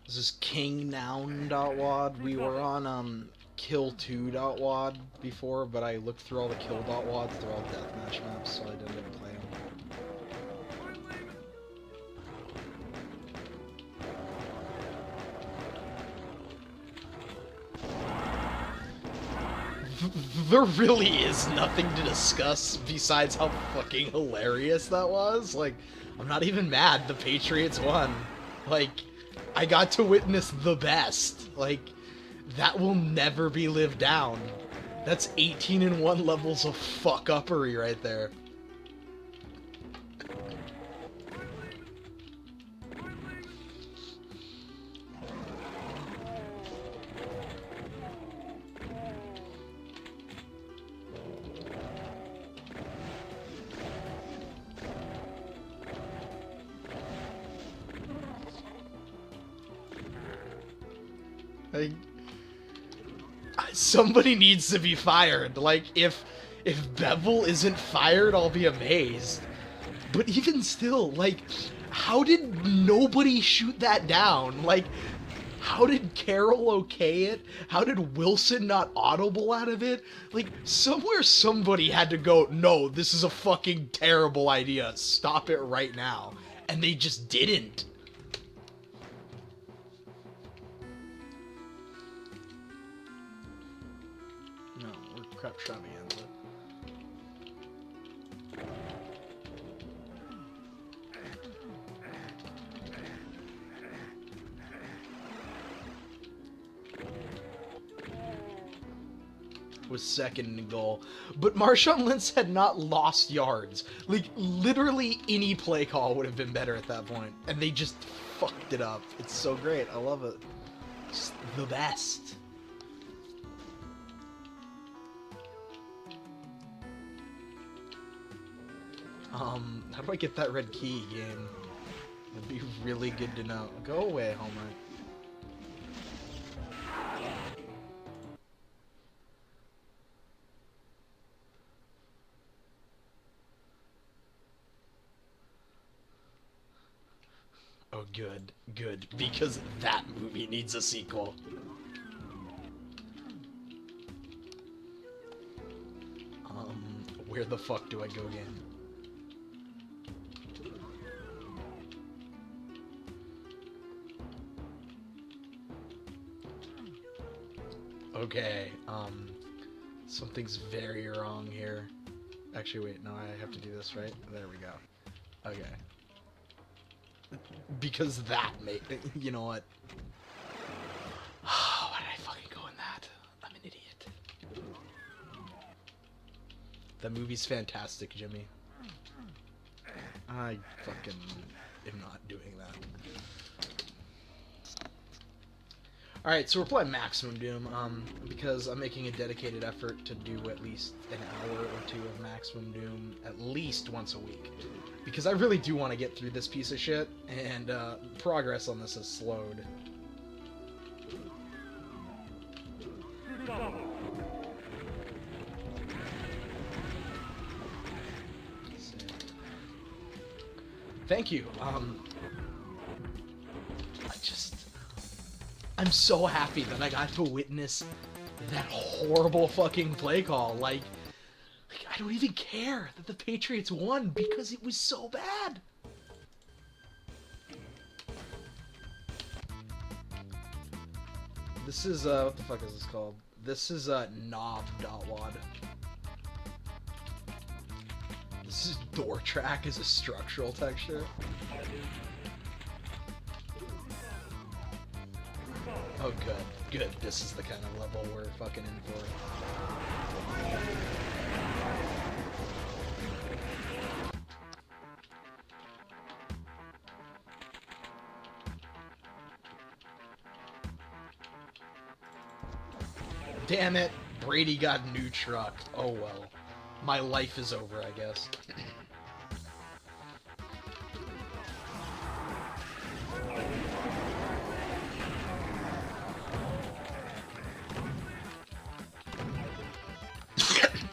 This is kingnoun.wad. We were on kill2.wad before, but I looked through all the kill.wads. They're all deathmatch maps, so I didn't even play them. There really is nothing to discuss besides how fucking hilarious that was. Like, I'm not even mad the Patriots won. Like, I got to witness the best. Like, that will never be lived down. That's 18-1 levels of fuck-uppery right there. Like, somebody needs to be fired. Like, if Bevel isn't fired, I'll be amazed. But even still, like, how did nobody shoot that down? Like, how did Carroll okay it? How did Wilson not audible out of it? Like, somewhere somebody had to go, no, this is a fucking terrible idea. Stop it right now. And they just didn't. No, we're Extravaganza. Was second in goal, but Marshawn Lynch had not lost yards. Like, literally any play call would have been better at that point, and they just fucked it up. It's so great. I love it. It's the best. How do I get that red key game? It'd be really good to know. Go away, Homer. Oh, good, good, because that movie needs a sequel. Where the fuck do I go again? Okay, something's very wrong here. Actually, wait, no, I have to do this, right? There we go. Okay. Because that made... You know what? Why did I fucking go in that? I'm an idiot. The movie's fantastic, Jimmy. I fucking am not doing that. Alright, so we're playing Maximum Doom, because I'm making a dedicated effort to do at least an hour or two of Maximum Doom at least once a week. Because I really do want to get through this piece of shit, and progress on this has slowed. Thank you. I'm so happy that I got to witness that horrible fucking play call. Like, I don't even care that the Patriots won because it was so bad. This is, what the fuck is this called? This is, knob.wad. This is door track as a structural texture. Oh, good. Good. This is the kind of level we're fucking in for. Damn it. Brady got a new truck. Oh well. My life is over, I guess.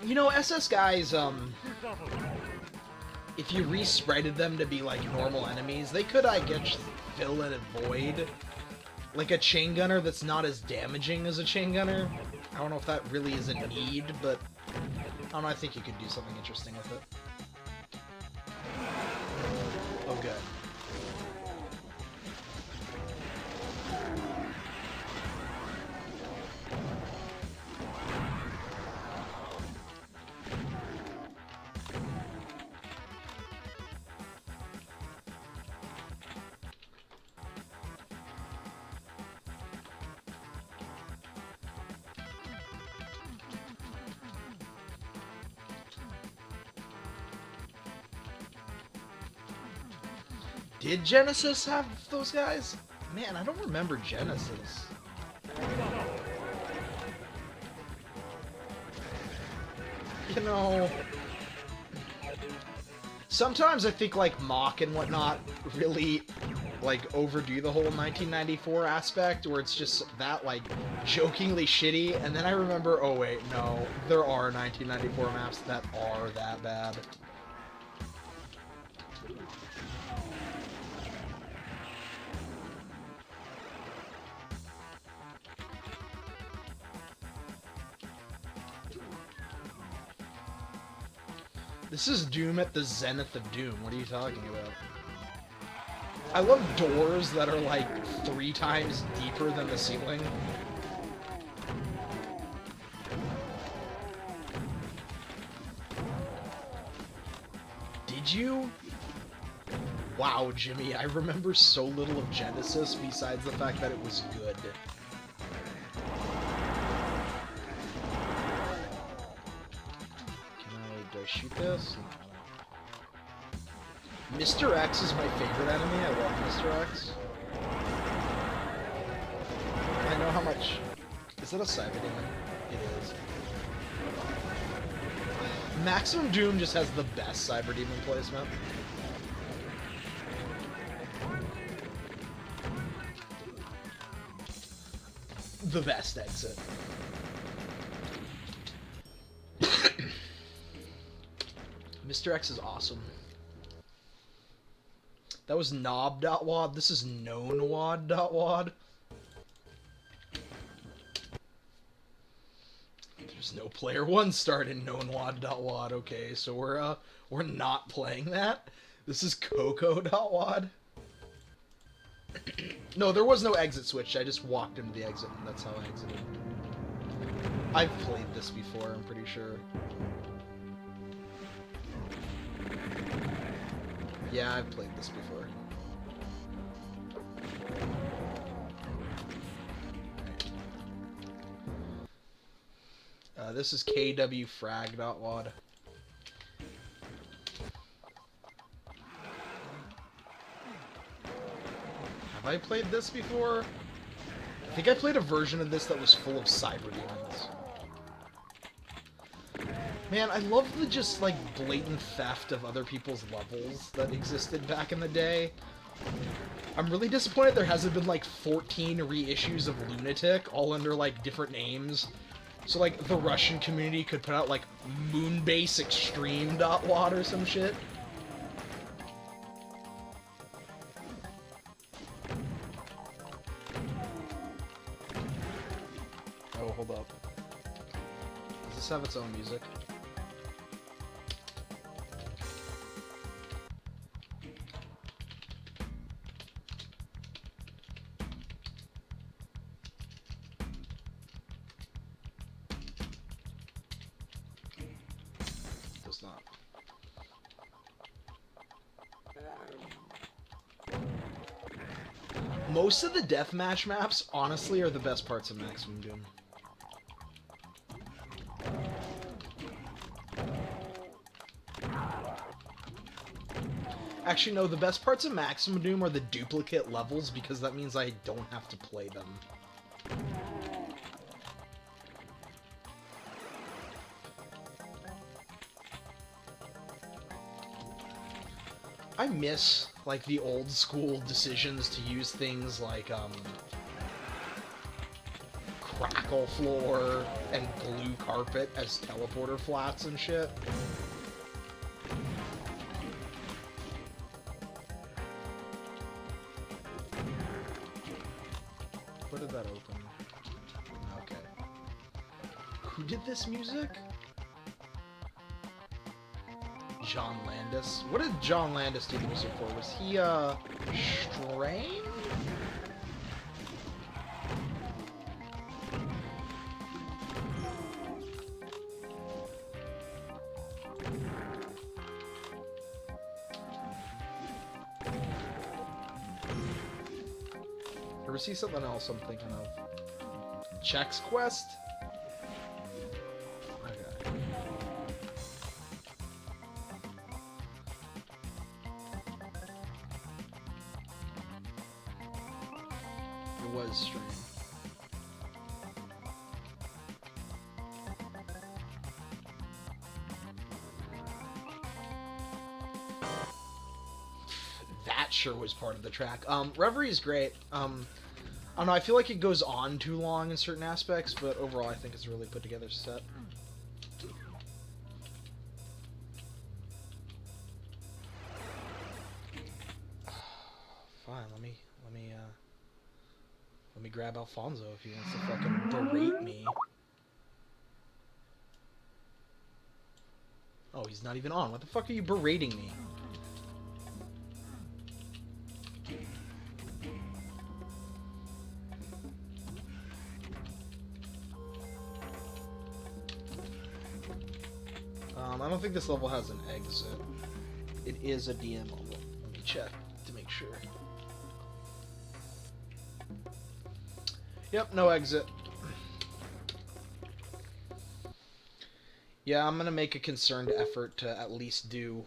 You know, SS Guys, if you re-spreaded them to be like normal enemies, they could, I guess, fill in a void. Like a chain gunner that's not as damaging as a chain gunner. I don't know if that really is a need, but I don't know, I think you could do something interesting with it. Oh, good. Did Genesis have those guys? Man, I don't remember Genesis. You know, sometimes I think like Mock and whatnot really like overdo the whole 1994 aspect, where it's just that like jokingly shitty, and then I remember, oh wait, no, there are 1994 maps that are that bad. This is Doom at the zenith of Doom. What are you talking about? I love doors that are like 3 times deeper than the ceiling. Did you? Wow, Jimmy, I remember so little of Genesis besides the fact that it was good. Do I shoot this? Mr. X is my favorite enemy. I love Mr. X. I know how much... Is that a Cyber Demon? It is. Maximum Doom just has the best Cyber Demon placement. The best exit. Mr. X is awesome. That was knob.wad. This is knownwad.wad. There's no player 1 start in knownwad.wad. Okay, so we're not playing that. This is coco.wad. No, there was no exit switch. I just walked into the exit, and that's how I exited. I've played this before, I'm pretty sure. Yeah, I've played this before. This is kwfrag.wad. Have I played this before? I think I played a version of this that was full of cyber demons. Man, I love the just, like, blatant theft of other people's levels that existed back in the day. I'm really disappointed there hasn't been, like, 14 reissues of Lunatic, all under, like, different names. So, like, the Russian community could put out, like, Moonbase Extreme.wad or some shit. Oh, hold up. Does this have its own music? Not. Most of the deathmatch maps, honestly, are the best parts of Maximum Doom. Actually, no, the best parts of Maximum Doom are the duplicate levels, because that means I don't have to play them. I miss, like, the old school decisions to use things like, crackle floor and blue carpet as teleporter flats and shit. did that open? Okay. Who did this music? John Landis. What did John Landis do the music for? Was he, Strain? Or was he something else I'm thinking of? Chex Quest? Okay. It was Strain. That sure was part of the track. Reverie is great. I don't know, I feel like it goes on too long in certain aspects, but overall I think it's a really put together set. Fine, let me grab Alfonso if he wants to fucking berate me. Oh, he's not even on. What the fuck are you berating me? I don't think this level has an exit. It is a DM level. Let me check to make sure. Yep, no exit. Yeah, I'm gonna make a concerned effort to at least do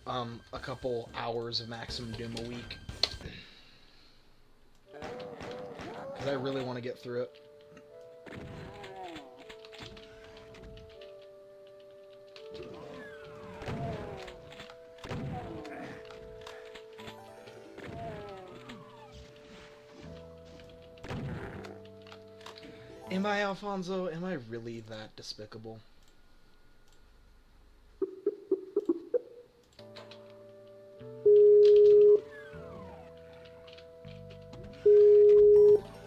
a couple hours of Maximum Doom a week. Because I really want to get through it. Am I, Alfonso? Am I really that despicable?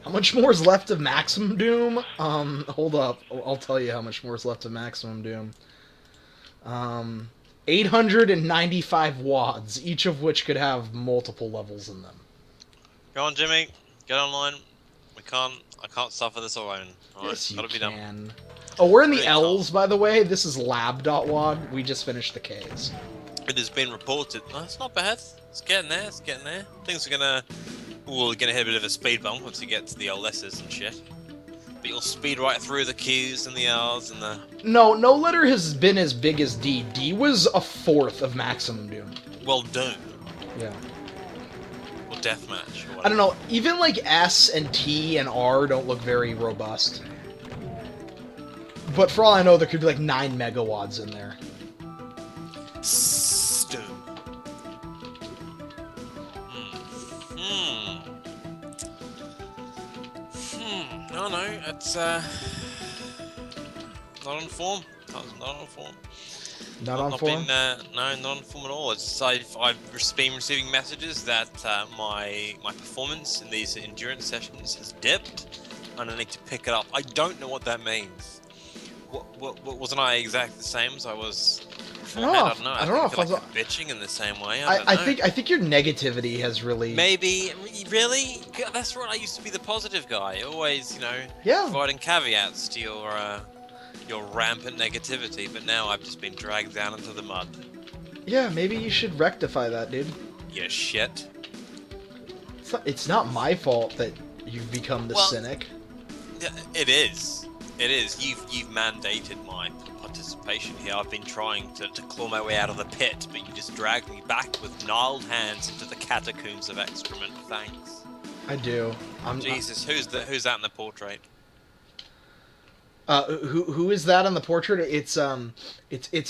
How much more is left of Maximum Doom? Hold up. I'll tell you how much more is left of Maximum Doom. 895 wads, each of which could have multiple levels in them. Go on, Jimmy. Get online. I can't suffer this alone. All Yes, right, gotta be done. Oh, we're in the Really L's, by the way. This is lab.wad. We just finished the K's. It has been reported. No, it's not bad. It's getting there. It's getting there. Things are gonna. Ooh, we're gonna hit a bit of a speed bump once you get to the old S's and shit. But you'll speed right through the Q's and the R's and the. No letter has been as big as D. D was a fourth of Maximum Doom. Well, Doom. Yeah. Or Deathmatch. Or I don't know. Even like S and T and R don't look very robust. But for all I know, there could be like 9 megawads in there. Doom. No, it's not on form. Not on form. Not on form? No, not on form at all. I've been receiving messages that my performance in these endurance sessions has dipped, and I need to pick it up. I don't know what that means. What wasn't I exactly the same as I was beforehand? I don't know. I don't know if like bitching in the same way. I think your negativity has really. Maybe really. That's right. I used to be the positive guy, always, providing caveats to your rampant negativity. But now I've just been dragged down into the mud. Yeah, maybe you should rectify that, dude. You shit. It's not my fault that you've become the cynic. It is. It is. You've mandated my participation here. I've been trying to claw my way out of the pit, but you just dragged me back with gnarled hands into the catacombs of excrement. Thanks. I do. Jesus, who's that in the portrait? Who is that on the portrait? It's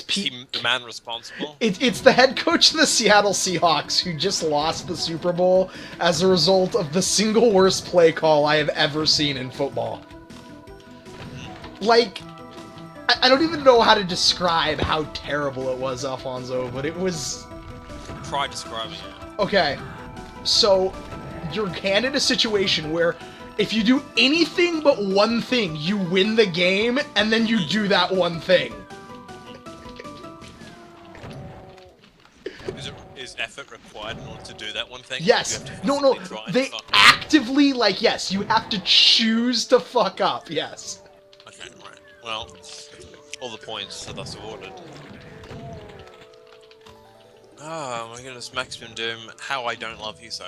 Pete. The man responsible. It's the head coach of the Seattle Seahawks who just lost the Super Bowl as a result of the single worst play call I have ever seen in football. Like, I don't even know how to describe how terrible it was, Alfonso, but it was... Try describing it. Okay, so you're handed a situation where If you do anything but one thing, you win the game, and then you do that one thing. Is effort required in order to do that one thing? Yes. No. They actively, like, yes, you have to choose to fuck up, yes. Okay, right. Well, all the points are thus awarded. Oh my goodness, Maximum Doom, how I don't love you so.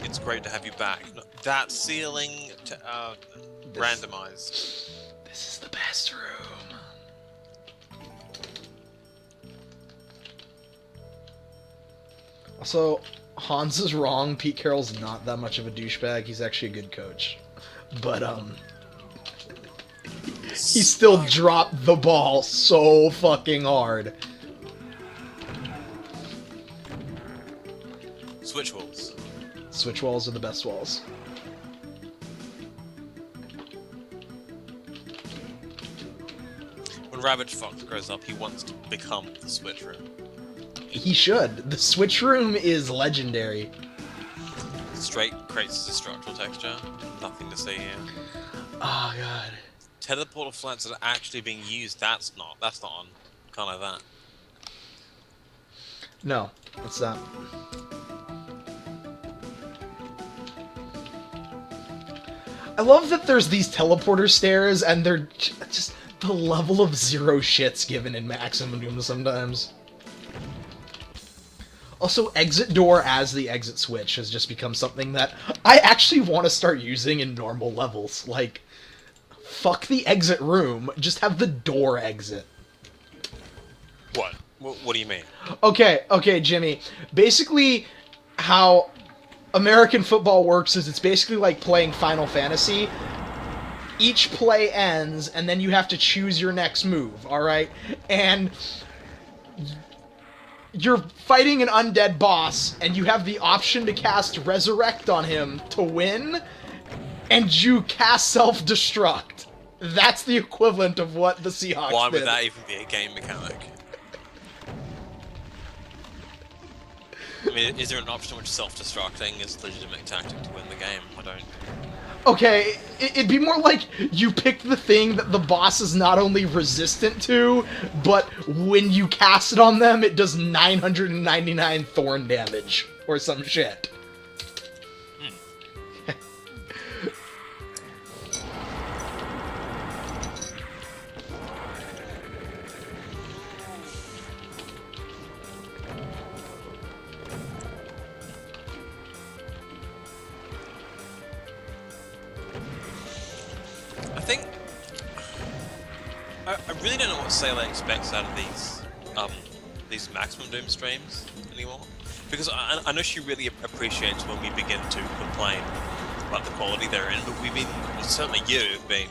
It's great to have you back. That ceiling to randomized. This is the best room. Also, Hans is wrong. Pete Carroll's not that much of a douchebag. He's actually a good coach. But, he still dropped the ball so fucking hard. Switch walls. Switch walls are the best walls. When Ravage Fox grows up, he wants to become the Switch Room. He should. The Switch Room is legendary. Straight creates a structural texture. Nothing to see here. Oh, God. Teleporter flats that are actually being used, that's not on. Can't have that. No, what's that? I love that there's these teleporter stairs, and they're just the level of zero shits given in Maximum Doom sometimes. Also, exit door as the exit switch has just become something that I actually want to start using in normal levels. Like, fuck the exit room, just have the door exit. What? What do you mean? Okay, Jimmy. Basically, how American football works is it's basically like playing Final Fantasy. Each play ends, and then you have to choose your next move, alright? And you're fighting an undead boss, and you have the option to cast Resurrect on him to win, and you cast Self-Destruct. That's the equivalent of what the Seahawks did. Why would that even be a game mechanic? I mean, is there an option in which self-destructing is a legitimate tactic to win the game? I don't... Okay, it'd be more like you pick the thing that the boss is not only resistant to, but when you cast it on them, it does 999 thorn damage, or some shit. I really don't know what Sailor expects out of these Maximum Doom streams anymore, because I know she really appreciates when we begin to complain about the quality they're in, but certainly you've been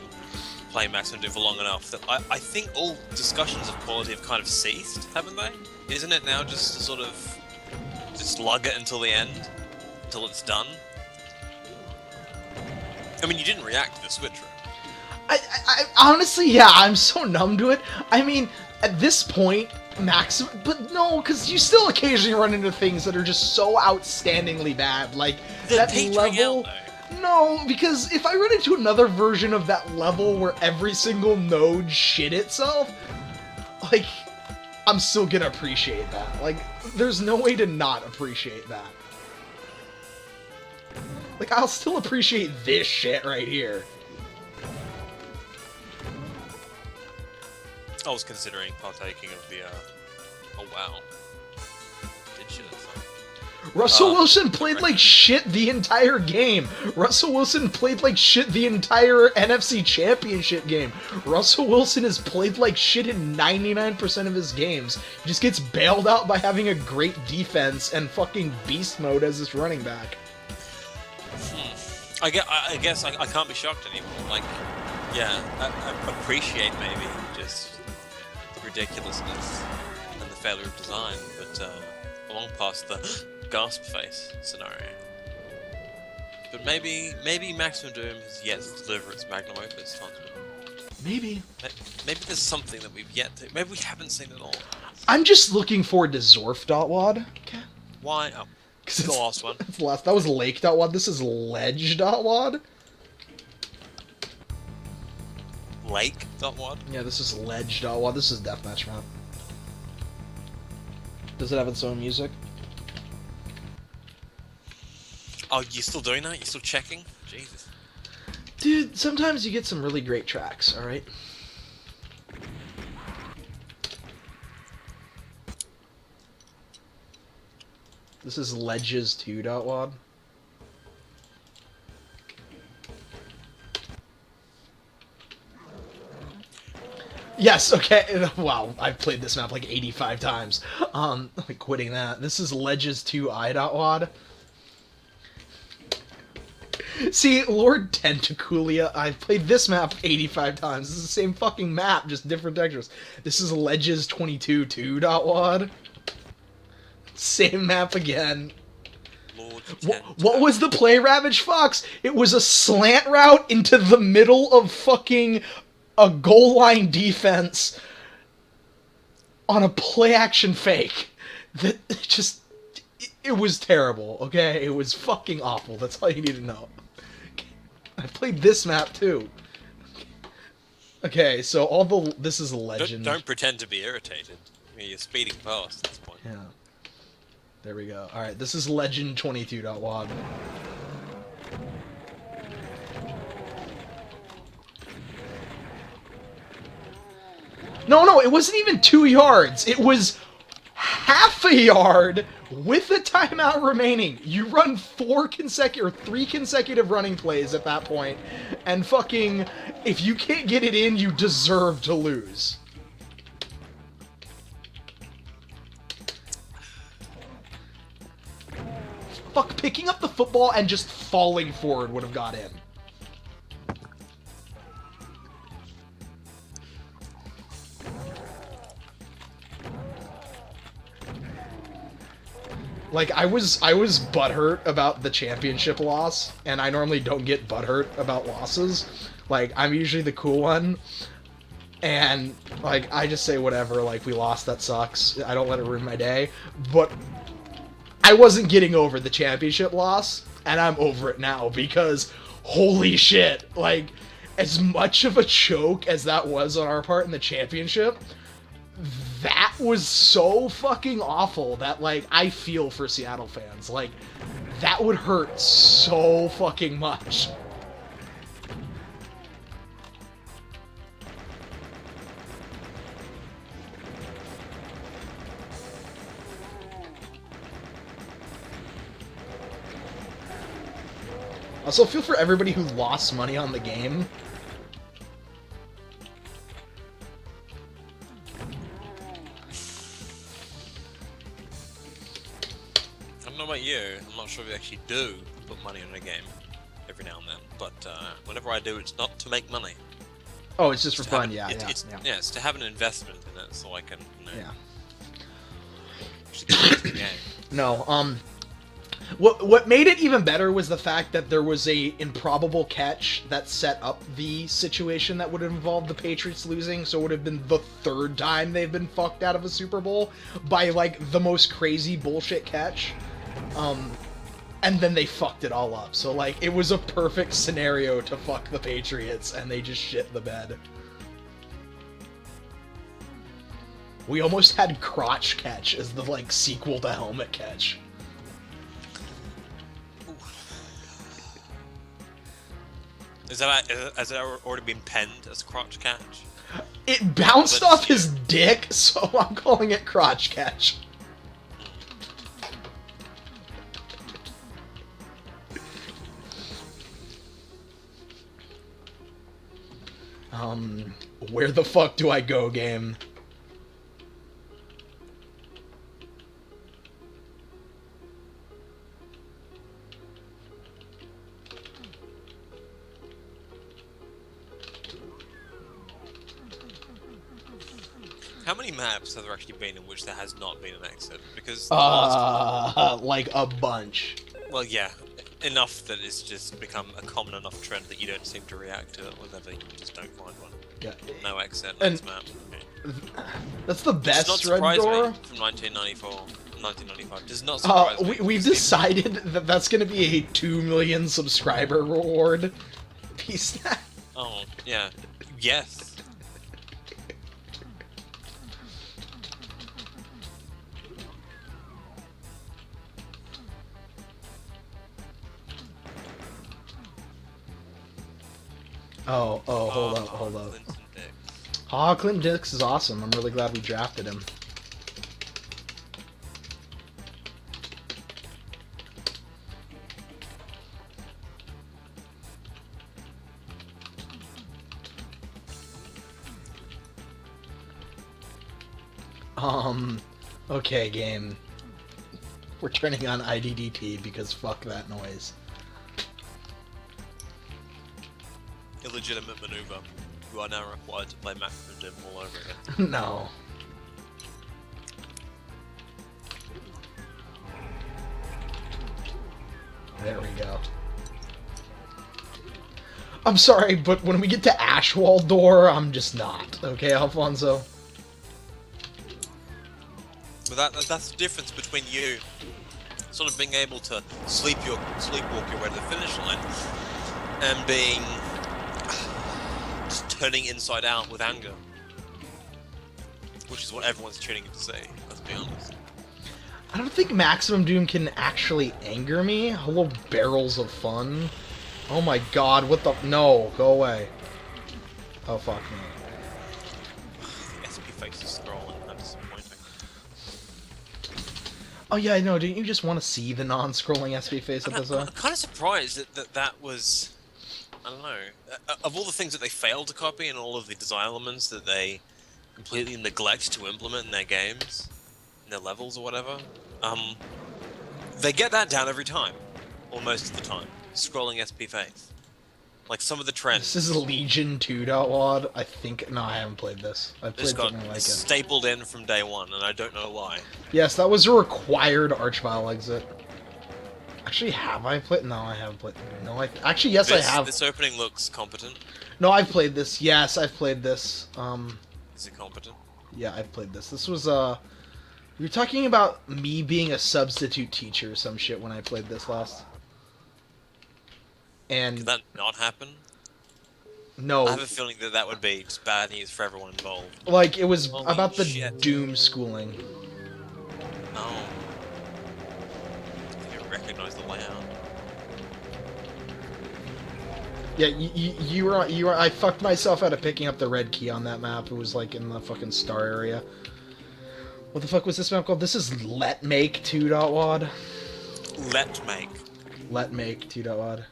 playing Maximum Doom for long enough that I think all discussions of quality have kind of ceased, haven't they? Isn't it now just to sort of just lug it until the end, until it's done? I mean, you didn't react to the Switch Room. I honestly, yeah, I'm so numb to it. I mean, at this point, but no, because you still occasionally run into things that are just so outstandingly bad. Like, that level... No, because if I run into another version of that level where every single node shit itself, like, I'm still gonna appreciate that. Like, there's no way to not appreciate that. Like, I'll still appreciate this shit right here. I was considering partaking of the, oh wow. Did shit itself. Russell Wilson played like shit the entire game. Russell Wilson played like shit the entire NFC Championship game. Russell Wilson has played like shit in 99% of his games. He just gets bailed out by having a great defense and fucking beast mode as his running back. I guess I can't be shocked anymore. Like, yeah, I appreciate maybe just the ridiculousness and the failure of design, but along past the gasp face scenario. But maybe Maximum Doom has yet to deliver its magnum opus, Tarnsman. Maybe there's something that we've yet to... Maybe we haven't seen at all. I'm just looking forward to Zorf.wad. Okay. Why? Oh, it's the last one. It's the last. That was Lake.wad. This is Ledge.wad. Lake.wad. Yeah, this is ledge.wad. This is deathmatch map. Does it have its own music? Oh, you're still doing that? You're still checking? Jesus. Dude, sometimes you get some really great tracks, alright? This is ledges2.wad. Yes, okay. Wow, I've played this map like 85 times. Quitting that. This is ledges2i.wad. See, Lord Tentaculia, I've played this map 85 times. This is the same fucking map, just different textures. This is ledges22.2.wad. Same map again. What was the play, Ravage Fox? It was a slant route into the middle of fucking a goal line defense on a play action fake. That just... It was terrible, okay? It was fucking awful. That's all you need to know. I played this map too. Okay, so all the... This is a legend. Don't pretend to be irritated. I mean, you're speeding past at this point. Yeah. There we go. Alright, this is legend22.wad. No, it wasn't even 2 yards. It was half a yard with a timeout remaining. You run 3 consecutive running plays at that point, and fucking, if you can't get it in, you deserve to lose. Fuck, picking up the football and just falling forward would have got in. Like, I was butthurt about the championship loss, and I normally don't get butthurt about losses. Like, I'm usually the cool one, and, like, I just say whatever, like, we lost, that sucks. I don't let it ruin my day. But I wasn't getting over the championship loss, and I'm over it now, because holy shit, like, as much of a choke as that was on our part in the championship, that was so fucking awful that, like, I feel for Seattle fans. Like, that would hurt so fucking much. Also, feel for everybody who lost money on the game. I don't know about you, I'm not sure if you actually do put money on a game every now and then, but whenever I do, it's not to make money. Oh, it's just for fun, yeah. It's to have an investment in it, so I can, you know, actually get into the game. No, what made it even better was the fact that there was a improbable catch that set up the situation that would have involved the Patriots losing, so it would have been the 3rd time they've been fucked out of a Super Bowl by, like, the most crazy bullshit catch. And then they fucked it all up. So, like, it was a perfect scenario to fuck the Patriots, and they just shit the bed. We almost had Crotch Catch as the, like, sequel to Helmet Catch. Has it already been penned as Crotch Catch? It bounced off his dick, so I'm calling it Crotch Catch. Where the fuck do I go, game? How many maps have there actually been in which there has not been an exit? Because the last one, Like a bunch. well, yeah, enough that it's just become a common enough trend that you don't seem to react to it whenever you just don't find one. Yeah. No exit, And next map. Okay. That's the best Does not Red surprise Door. me from 1994, 1995. Does not surprise me. We've decided that that's going to be a 2 million subscriber reward. Peace. Oh, yeah. Yes. Oh, hold up. Clinton Dix. Clinton Dix is awesome. I'm really glad we drafted him. Okay, game. We're turning on IDDT because fuck that noise. Illegitimate maneuver. You are now required to play MaximumDW all over again. No. There we go. I'm sorry, but when we get to Ashwall Door, I'm just not. Okay, Alfonso? But that's the difference between you sort of being able to sleepwalk your way to the finish line and being just turning inside out with anger, which is what everyone's tuning in to see. Let's be honest. I don't think Maximum Doom can actually anger me. Hello, barrels of fun. Oh my god, what the... No, go away. Oh, fuck me. The SP face is scrolling. That's disappointing. Oh yeah, I know. Didn't you just want to see the non-scrolling SP face episode? I'm kind of surprised that was... I don't know. Of all the things that they failed to copy and all of the design elements that they completely neglect to implement in their games, in their levels or whatever, they get that down every time. Or most of the time. Scrolling SP face. Like some of the trends. This is Legion 2.wad. I think... No, I haven't played this. I played got something like it. stapled in from day one, and I don't know why. Yes, that was a required Archvile exit. Actually, have I played... No, I haven't played... No, Actually, yes, I have. This opening looks competent. No, I've played this. Yes, I've played this. Is it competent? Yeah, I've played this. This was, We were talking about me being a substitute teacher or some shit when I played this last. And... Could that not happen? No. I have a feeling that that would be just bad news for everyone involved. Like, it was Holy about the shit. Doom schooling. Oh. I didn't recognize the layout. Yeah, you were... I fucked myself out of picking up the red key on that map. It was, like, in the fucking star area. What the fuck was this map called? This is Let Make 2.wad. Let make. Let Make 2.wad.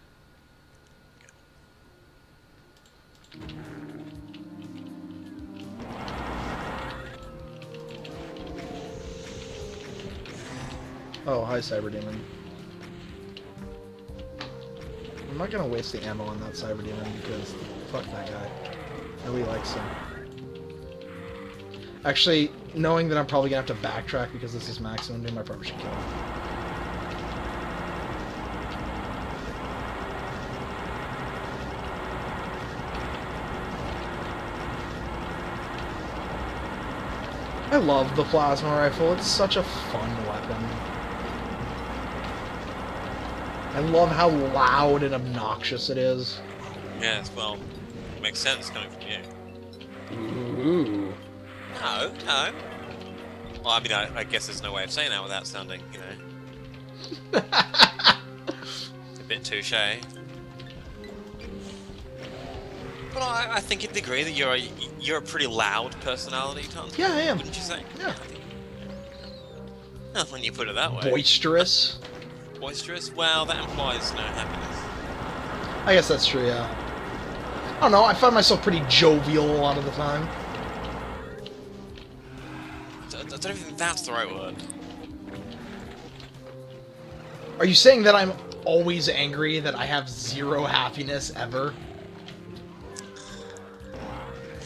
Oh, hi, Cyberdemon. I'm not gonna waste the ammo on that Cyberdemon because fuck that guy. Nobody likes him. Actually, knowing that I'm probably gonna have to backtrack because this is Maximum Doom, I probably should kill him. I love the plasma rifle. It's such a fun weapon. I love how loud and obnoxious it is. Yes, well, it makes sense coming from you. Ooh. No, no. Well, I mean, I guess there's no way of saying that without sounding, you know, a bit touche. But I think you'd agree that you're a pretty loud personality, Tons. Yeah, I am. Wouldn't you say? Yeah. Well, when you put it that way. Boisterous? Boisterous? Well, that implies no happiness. I guess that's true, yeah. I don't know, I find myself pretty jovial a lot of the time. I don't even think that's the right word. Are you saying that I'm always angry, that I have zero happiness ever?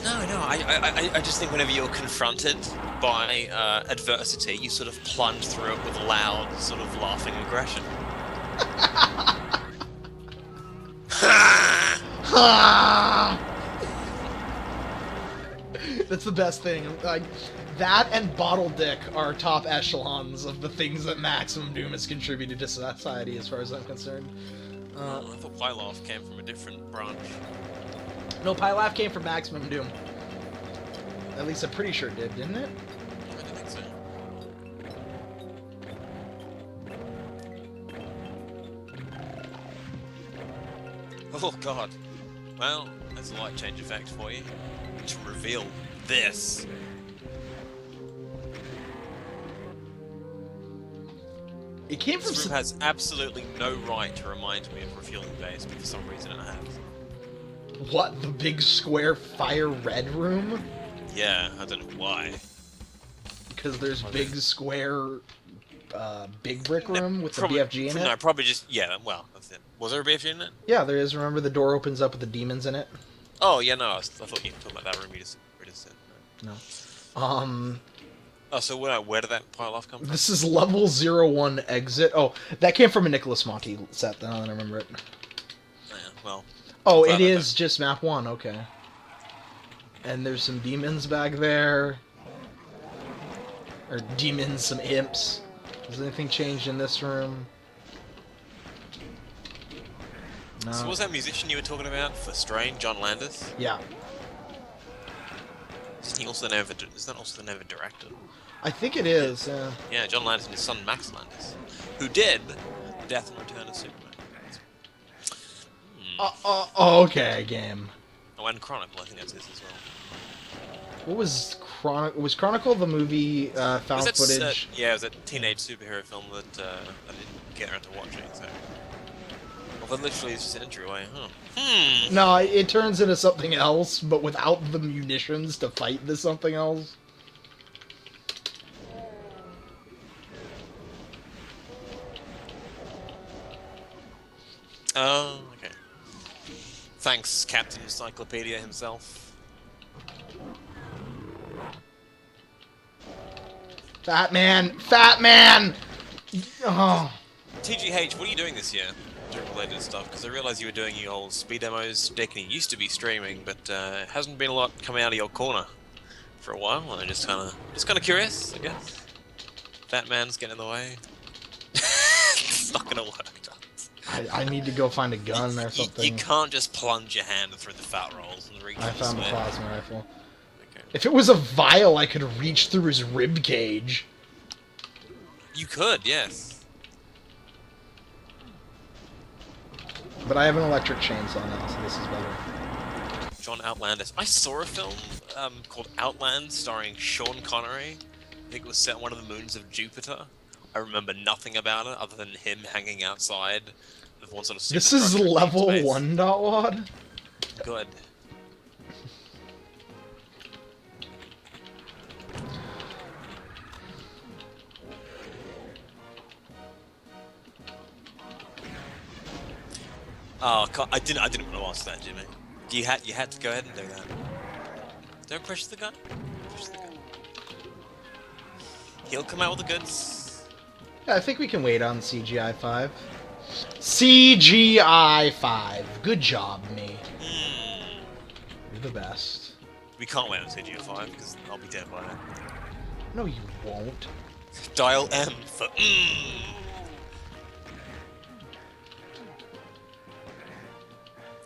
No, I just think whenever you're confronted by adversity, you sort of plunge through it with loud, sort of laughing aggression. That's the best thing. Like, that and Bottle Dick are top echelons of the things that Maximum Doom has contributed to society, as far as I'm concerned. I thought Pyloff came from a different branch. No, Pilaf came from Maximum Doom. At least I'm pretty sure it did, didn't it? I don't think so. Oh god. Well, that's a light change effect for you. To reveal this. It came from. This room has absolutely no right to remind me of refueling base, but for some reason it has. What? The big square fire red room? Yeah, I don't know why. Because there's big square, big brick room with Probably, the BFG in it? No, probably just, yeah, well, that's it. Was there a BFG in it? Yeah, there is. Remember the door opens up with the demons in it? Oh, yeah, no, I thought you were talking about that room you just said. No. Oh, so where did that pile off come from? This is level 01 exit. Oh, that came from a Nicholas Monty set, then I remember it. Yeah, well. Oh, it is just map 1, okay. And there's some demons back there. Or demons, some imps. Has anything changed in this room? No. So what was that musician you were talking about for Strain, John Landis? Yeah. Isn't he also the name of a director? I think it is, yeah. Yeah, John Landis and his son Max Landis, who did Death and Return of Superman. Okay, game. Oh, and Chronicle, I think that's his as well. What was Chronicle? Was Chronicle the movie found footage? Yeah, it was that teenage superhero film that I didn't get around to watching, so... Well, that literally is just an entryway, huh? No, it turns into something else, but without the munitions to fight this something else. Oh, okay. Thanks, Captain Encyclopedia himself. Fat man! Fat man! Oh. TGH, what are you doing this year? Doing related stuff, because I realised you were doing your whole speed demos deck, and you used to be streaming, but hasn't been a lot coming out of your corner for a while, and I'm just kind of curious, I guess. Fat man's getting in the way. It's not gonna work. I need to go find a gun or something. You can't just plunge your hand through the fat rolls and reach. I found the sweat. plasma rifle. Okay. If it was a vial, I could reach through his rib cage. You could, yes. But I have an electric chainsaw now, so this is better. John Outlandis. I saw a film called Outland starring Sean Connery. I think it was set on one of the moons of Jupiter. I remember nothing about it other than him hanging outside of one sort of This is level space. 1 dot-wad? Good. Oh, I didn't want to ask that, Jimmy. You had to go ahead and do that. Don't push the gun. Push the gun. He'll come out with the goods. Yeah, I think we can wait on CGI 5. CGI 5. Good job, me. You're the best. We can't wait on CGI 5 because I'll be dead by then. No, you won't. Dial M for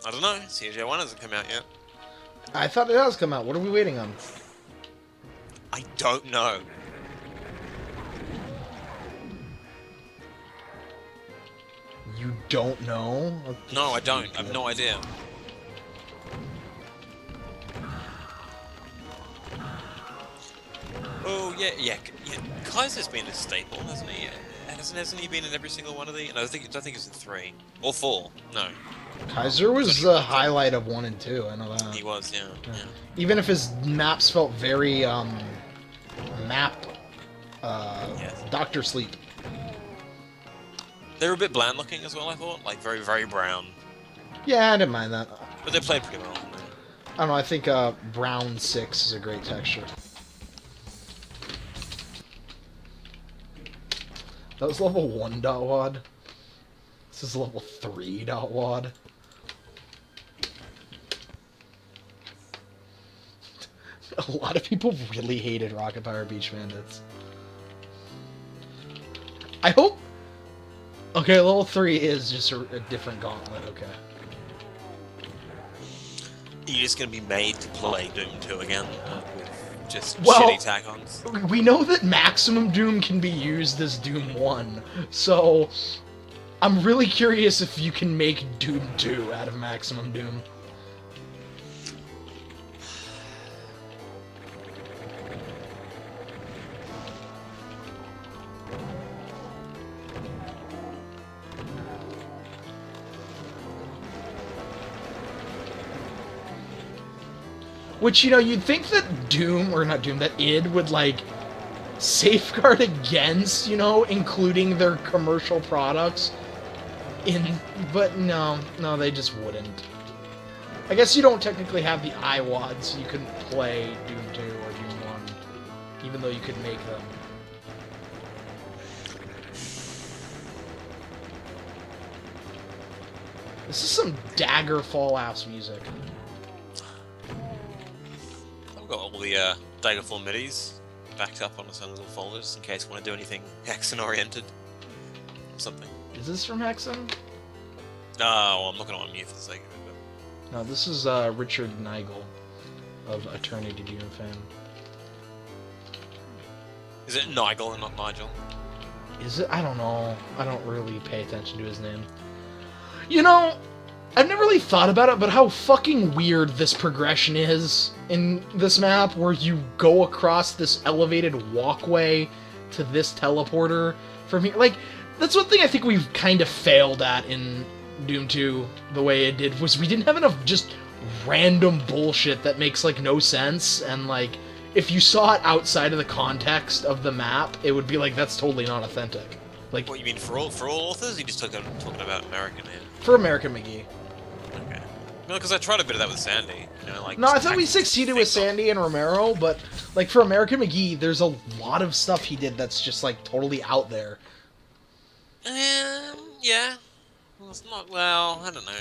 I don't know. CGI 1 hasn't come out yet. I thought it has come out. What are we waiting on? I don't know. You don't know? No, I don't. I have no idea. Oh, yeah. Kaiser's been a staple, hasn't he? Hasn't he been in every single one of the... No, I don't think it's in 3. Or 4. No. Kaiser was the highlight of 1 and 2, I know that. He was, yeah. Even if his maps felt very, Yes. Doctor Sleep. They were a bit bland looking as well, I thought. Like, very, very brown. Yeah, I didn't mind that. But they played pretty well. I don't know, I think, Brown 6 is a great texture. That was level 1 dot-wad. This is level 3 dot-wad. A lot of people really hated Rocket Power Beach Bandits. I hope... Okay, level 3 is just a different gauntlet, okay. You're just gonna be made to play Doom 2 again with just Well, shitty tack-ons. We know that Maximum Doom can be used as Doom 1, so I'm really curious if you can make Doom 2 out of Maximum Doom. Which, you know, you'd think that Doom, or not Doom, that id would, like, safeguard against, you know, including their commercial products but no, they just wouldn't. I guess you don't technically have the iWads, so you couldn't play Doom 2 or Doom 1, even though you could make them. This is some Daggerfall-ass music. I've got all the Daggerfall midis backed up on some little folders in case I want to do anything Hexen-oriented. Something. Is this from Hexen? No, I'm not going to unmute for the sake of it. But... No, this is Richard Nigel of Eternity Doom fame. Is it Nigel and not Nigel? Is it? I don't know. I don't really pay attention to his name. You know, I've never really thought about it, but how fucking weird this progression is in this map, where you go across this elevated walkway to this teleporter from here. Like, that's one thing I think we've kind of failed at in Doom 2, the way it did, was we didn't have enough just random bullshit that makes, like, no sense, and, like, if you saw it outside of the context of the map, it would be like, that's totally not authentic. Like, what, you mean for all authors? You just talking about American here? For American McGee. Okay. No, because I tried a bit of that with Sandy. You know, like, no, I thought we succeeded with Sandy and Romero, but, like, for American McGee, there's a lot of stuff he did that's just, like, totally out there. Yeah. Well, it's not, well, I don't know.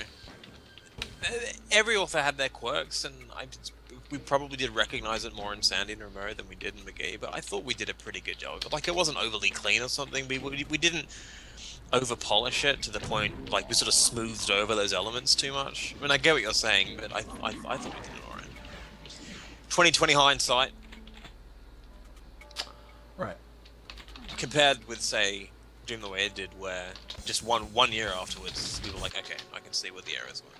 Every author had their quirks, and we probably did recognize it more in Sandy and Romero than we did in McGee, but I thought we did a pretty good job. Like, it wasn't overly clean or something, we didn't over-polish it to the point, like, we sort of smoothed over those elements too much. I mean, I get what you're saying, but I thought we did it alright. 2020 hindsight. Right. Compared with, say, Doom the way it did, where just one year afterwards, we were like, okay, I can see what the errors were.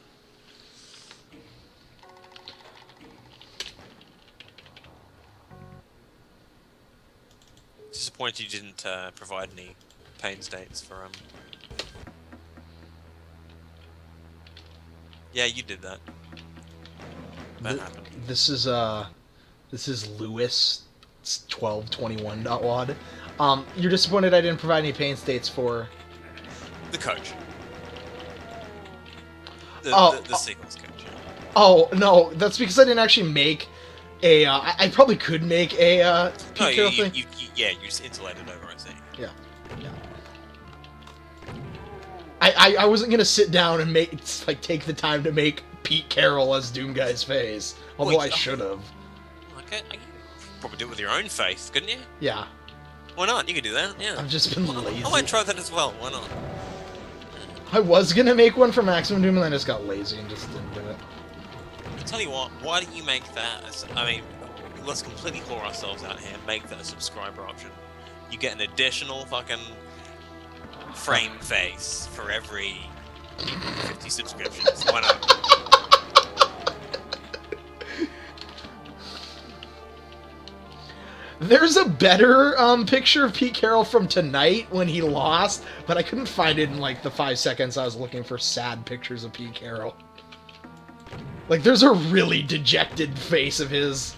Disappointed you didn't provide any pain states for Yeah, you did that. That happened. This is Lewis 1221.wad. You're disappointed I didn't provide any pain states for the coach. The sequence coach. Oh no, that's because I didn't actually make a. I probably could make a. No, you thing. you just insulated over, I see. Yeah. I wasn't gonna sit down and take the time to make Pete Carroll as Doomguy's face, although I should have. Okay, you could probably do it with your own face, couldn't you? Yeah. Why not? You could do that. Yeah. I've just been lazy. I might try that as well. Why not? I was gonna make one for Maximum Doom, and then I just got lazy and just didn't do it. I'll tell you what. Why don't you make that? Let's completely whore ourselves out here. Make that a subscriber option. You get an additional fucking frame face for every 50 subscriptions. Why not? There's a better picture of Pete Carroll from tonight when he lost, but I couldn't find it in like the 5 seconds I was looking for sad pictures of Pete Carroll. Like, there's a really dejected face of his.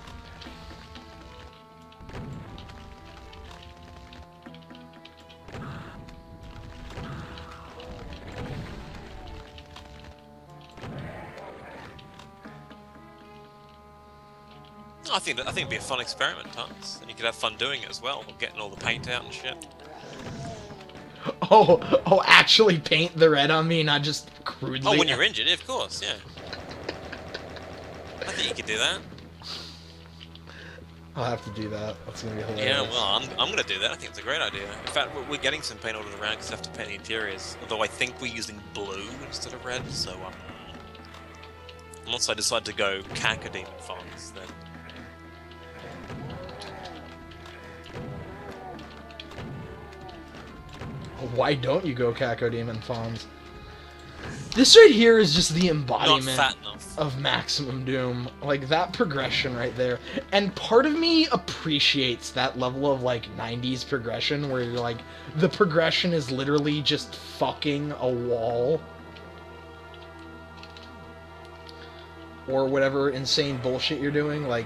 I think it'd be a fun experiment, Tons, and you could have fun doing it as well, getting all the paint out and shit. Oh, actually paint the red on me, not just crudely. Oh, when you're injured, of course, yeah. I think you could do that. I'll have to do that. That's gonna be hilarious. Yeah, well, I'm gonna do that. I think it's a great idea. In fact, we're getting some paint ordered around because we have to paint the interiors. Although I think we're using blue instead of red, so Unless I decide to go Cacodemon Farms, then... Why don't you go Cacodemon Fawns? This right here is just the embodiment Not fat enough. of Maximum Doom. Like, that progression right there. And part of me appreciates that level of, like, 90s progression where you're like, the progression is literally just fucking a wall. Or whatever insane bullshit you're doing, like...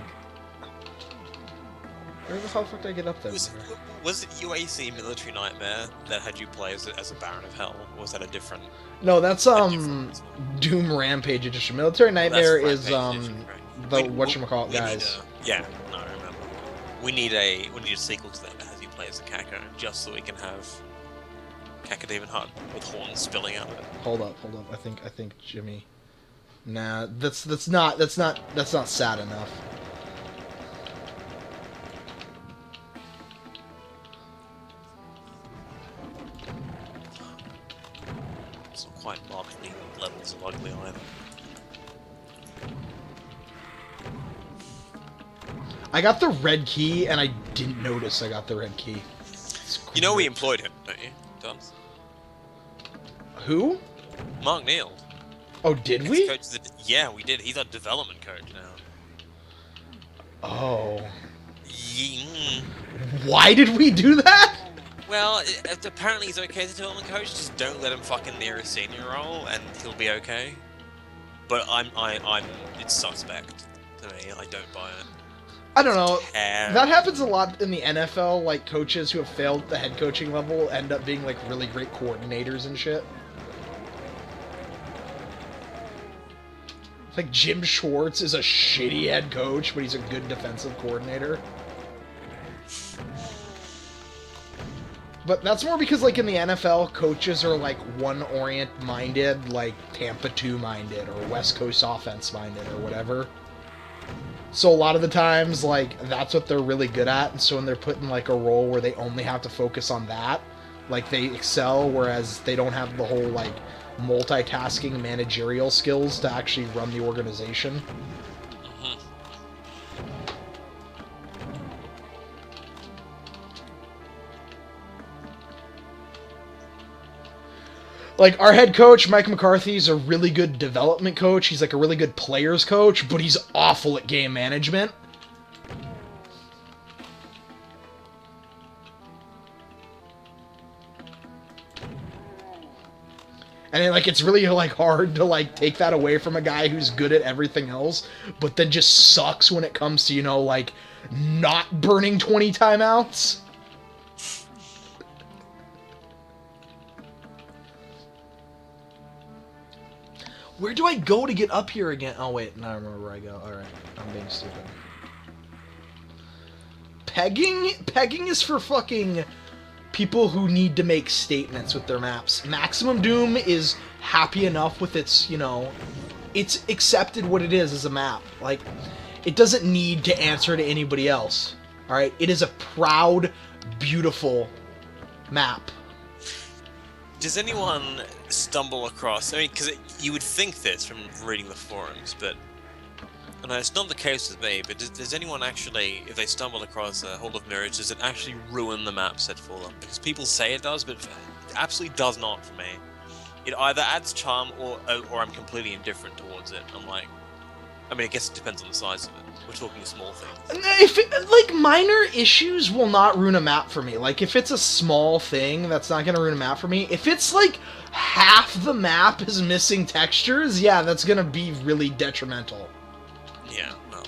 Where the fuck did I get up there? Was it UAC Military Nightmare that had you play as a Baron of Hell? Or was that a different... No, that's Doom Rampage Edition. Military Nightmare is Edition, right. the whatchamacallit guys. Yeah, no, I remember. We need a sequel to that has you play as a Caco, just so we can have Cacodemon Hunt with horns spilling out of it. Hold up. I think Jimmy. Nah, that's not sad enough. It's not quite markedly levels of ugly either. I got the red key and I didn't notice I got the red key. You know we employed him, don't you, Dons? Who? Mark Neal. Oh, did we? Yeah, we did. He's our development coach now. Oh. Yeah. Why did we do that? Well, apparently he's okay as a development coach. Just don't let him fucking near a senior role, and he'll be okay. But it's suspect to me. I don't buy it. I don't know. That happens a lot in the NFL. Like, coaches who have failed at the head coaching level end up being, like, really great coordinators and shit. Like, Jim Schwartz is a shitty head coach, but he's a good defensive coordinator. But that's more because, like, in the NFL, coaches are, like, one-orient-minded, like, Tampa 2-minded, or West Coast offense-minded, or whatever. So a lot of the times, like, that's what they're really good at, and so when they're put in, like, a role where they only have to focus on that, like, they excel, whereas they don't have the whole, like, multitasking managerial skills to actually run the organization. Like, our head coach, Mike McCarthy, is a really good development coach. He's, like, a really good players coach, but he's awful at game management. And, like, it's really, like, hard to, like, take that away from a guy who's good at everything else, but then just sucks when it comes to, you know, like, not burning 20 timeouts. Where do I go to get up here again? Oh, wait. Now I remember where I go. Alright. I'm being stupid. Pegging? Pegging is for fucking people who need to make statements with their maps. Maximum Doom is happy enough with its, you know, it's accepted what it is as a map. Like, it doesn't need to answer to anybody else. Alright? It is a proud, beautiful map. Does anyone stumble across... I mean, because you would think this from reading the forums, but... And it's not the case with me, but does anyone actually, if they stumble across a Hall of Mirrors, does it actually ruin the map set for them? Because people say it does, but it absolutely does not for me. It either adds charm, or I'm completely indifferent towards it. I'm like... I mean, I guess it depends on the size of it. We're talking small things. If it, like, minor issues will not ruin a map for me. Like, if it's a small thing, that's not going to ruin a map for me. If it's, like, half the map is missing textures, yeah, that's going to be really detrimental. Yeah, no.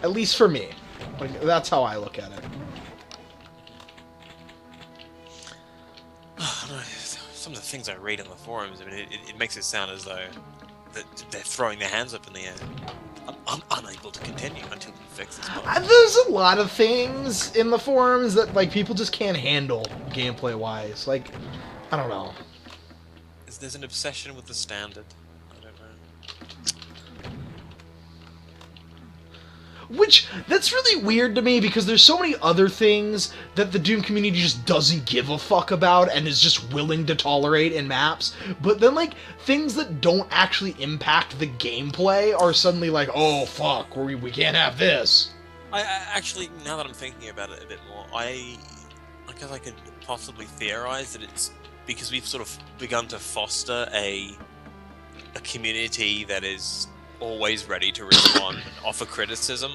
At least for me. Like, that's how I look at it. Some of the things I read on the forums, I mean, it makes it sound as though they're throwing their hands up in the air. I'm unable to continue until you fix this problem. There's a lot of things in the forums that, like, people just can't handle gameplay-wise. Like, I don't know. There's an obsession with the standard. I don't know. Which, that's really weird to me, because there's so many other things that the Doom community just doesn't give a fuck about and is just willing to tolerate in maps, but then, like, things that don't actually impact the gameplay are suddenly like, oh, fuck, we can't have this. I actually, now that I'm thinking about it a bit more, I guess I could possibly theorize that it's because we've sort of begun to foster a community that is always ready to respond and offer criticism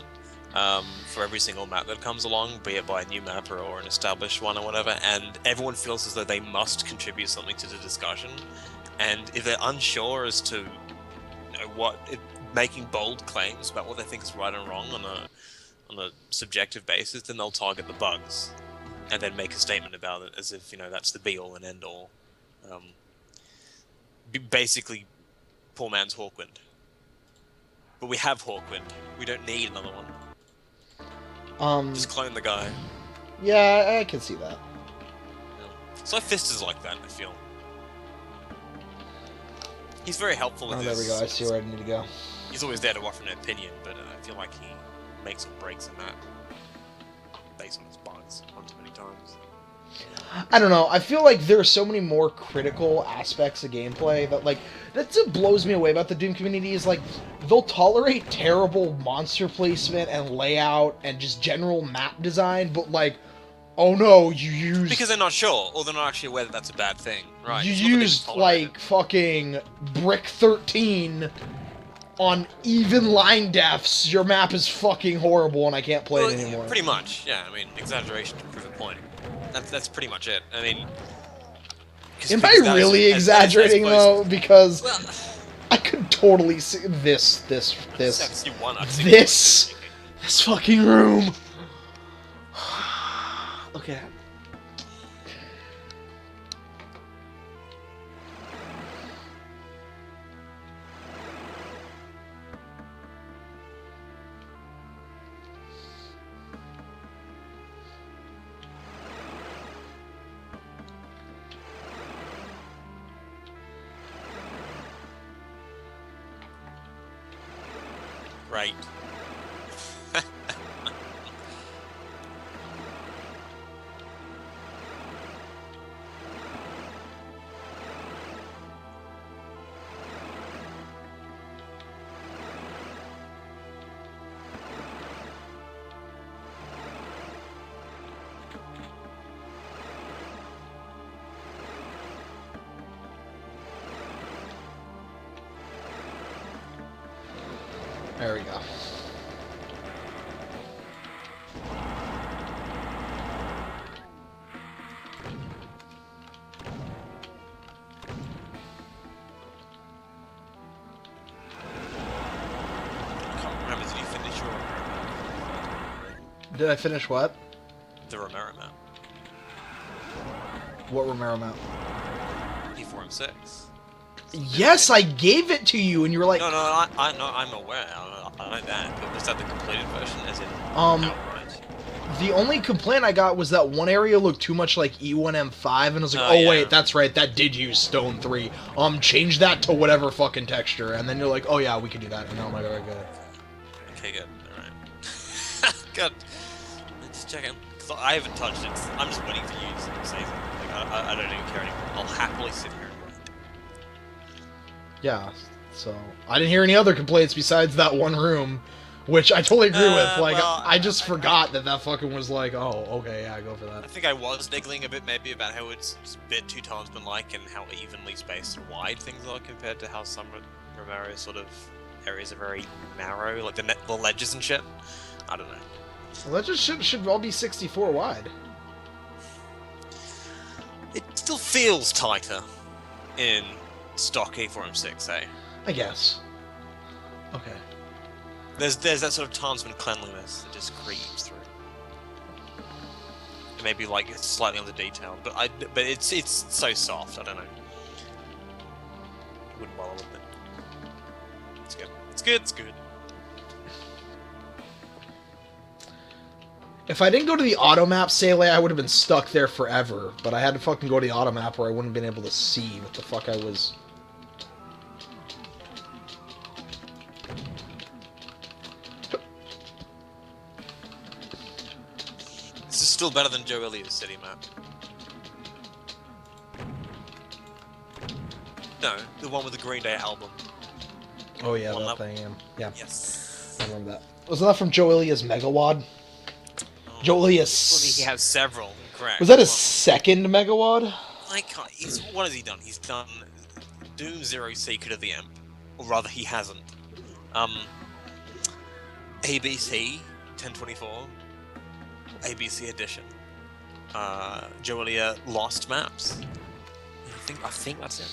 for every single map that comes along, be it by a new map or an established one or whatever, and everyone feels as though they must contribute something to the discussion, and if they're unsure as to making bold claims about what they think is right and wrong on a subjective basis, then they'll target the bugs and then make a statement about it as if, that's the be-all and end-all. Basically, poor man's Hawkwind. But we have Hawkwind. We don't need another one. Just clone the guy. Yeah, I can see that. So Fist is like that, I feel. He's very helpful with there we go. I see where I need to go. He's always there to offer an opinion, but I feel like he makes or breaks in that based on his bugs one too many times. I don't know. I feel like there are so many more critical aspects of gameplay that, like, that's what blows me away about the Doom community is, like, they'll tolerate terrible monster placement and layout and just general map design, but, like, oh no, you used... Because they're not sure, or they're not actually aware that that's a bad thing, right? You used, like, fucking Brick 13 on even line depths. Your map is fucking horrible and I can't play it anymore. Pretty much, yeah. I mean, exaggeration to prove a point. That's pretty much it. I mean... Am I really exaggerating, though? Because I could totally see this fucking room. Okay. Right. There we go. Did I finish what? The Romero map. What Romero map? P4M6. Yes, I gave it to you, and you were like... No, I'm aware. I know that. But was that the completed version, as in outright? The only complaint I got was that one area looked too much like E1M5, and I was like, yeah. Wait, that's right, that did use Stone 3. Change that to whatever fucking texture. And then you're like, oh yeah, we can do that. And I'm like, alright, good. Okay, good. Alright. Good. Just checking. Because I haven't touched it. I'm just waiting for you to say something. Like, I don't even care anymore. I'll happily sit here and wait. Yeah, so... I didn't hear any other complaints besides that one room, which I totally agree with. Like, well, I just forgot that fucking was like, oh, okay, yeah, go for that. I think I was niggling a bit maybe about how it's a bit too Tarnsman-like and how evenly spaced and wide things are compared to how some Romero sort of areas are very narrow, like the ledges and shit. I don't know. The ledges should all be 64 wide. It still feels tighter in stock A4M6, eh? I guess. Okay. There's that sort of Tarnsman cleanliness that just creeps through. It may be like it's slightly under-detailed, but it's so soft. I don't know. I wouldn't bother with it. It's good. It's good. If I didn't go to the auto map, Sele, I would have been stuck there forever. But I had to fucking go to the auto map, or I wouldn't have been able to see what the fuck I was. This is still better than Joe Elliott's city map. No, the one with the Green Day album. Oh yeah, One that level. thing. Yeah, Yes. I remember that. Wasn't that from Joe Ilia's Megawad? Oh, Joe well, Ilias. he has several. Correct. Was that his Well, second Megawad? I can't. What has he done? He's done Doom Zero Secret of the Imp, or rather, he hasn't. ABC 1024, ABC Edition. Joe Elia Lost Maps. I think that's it.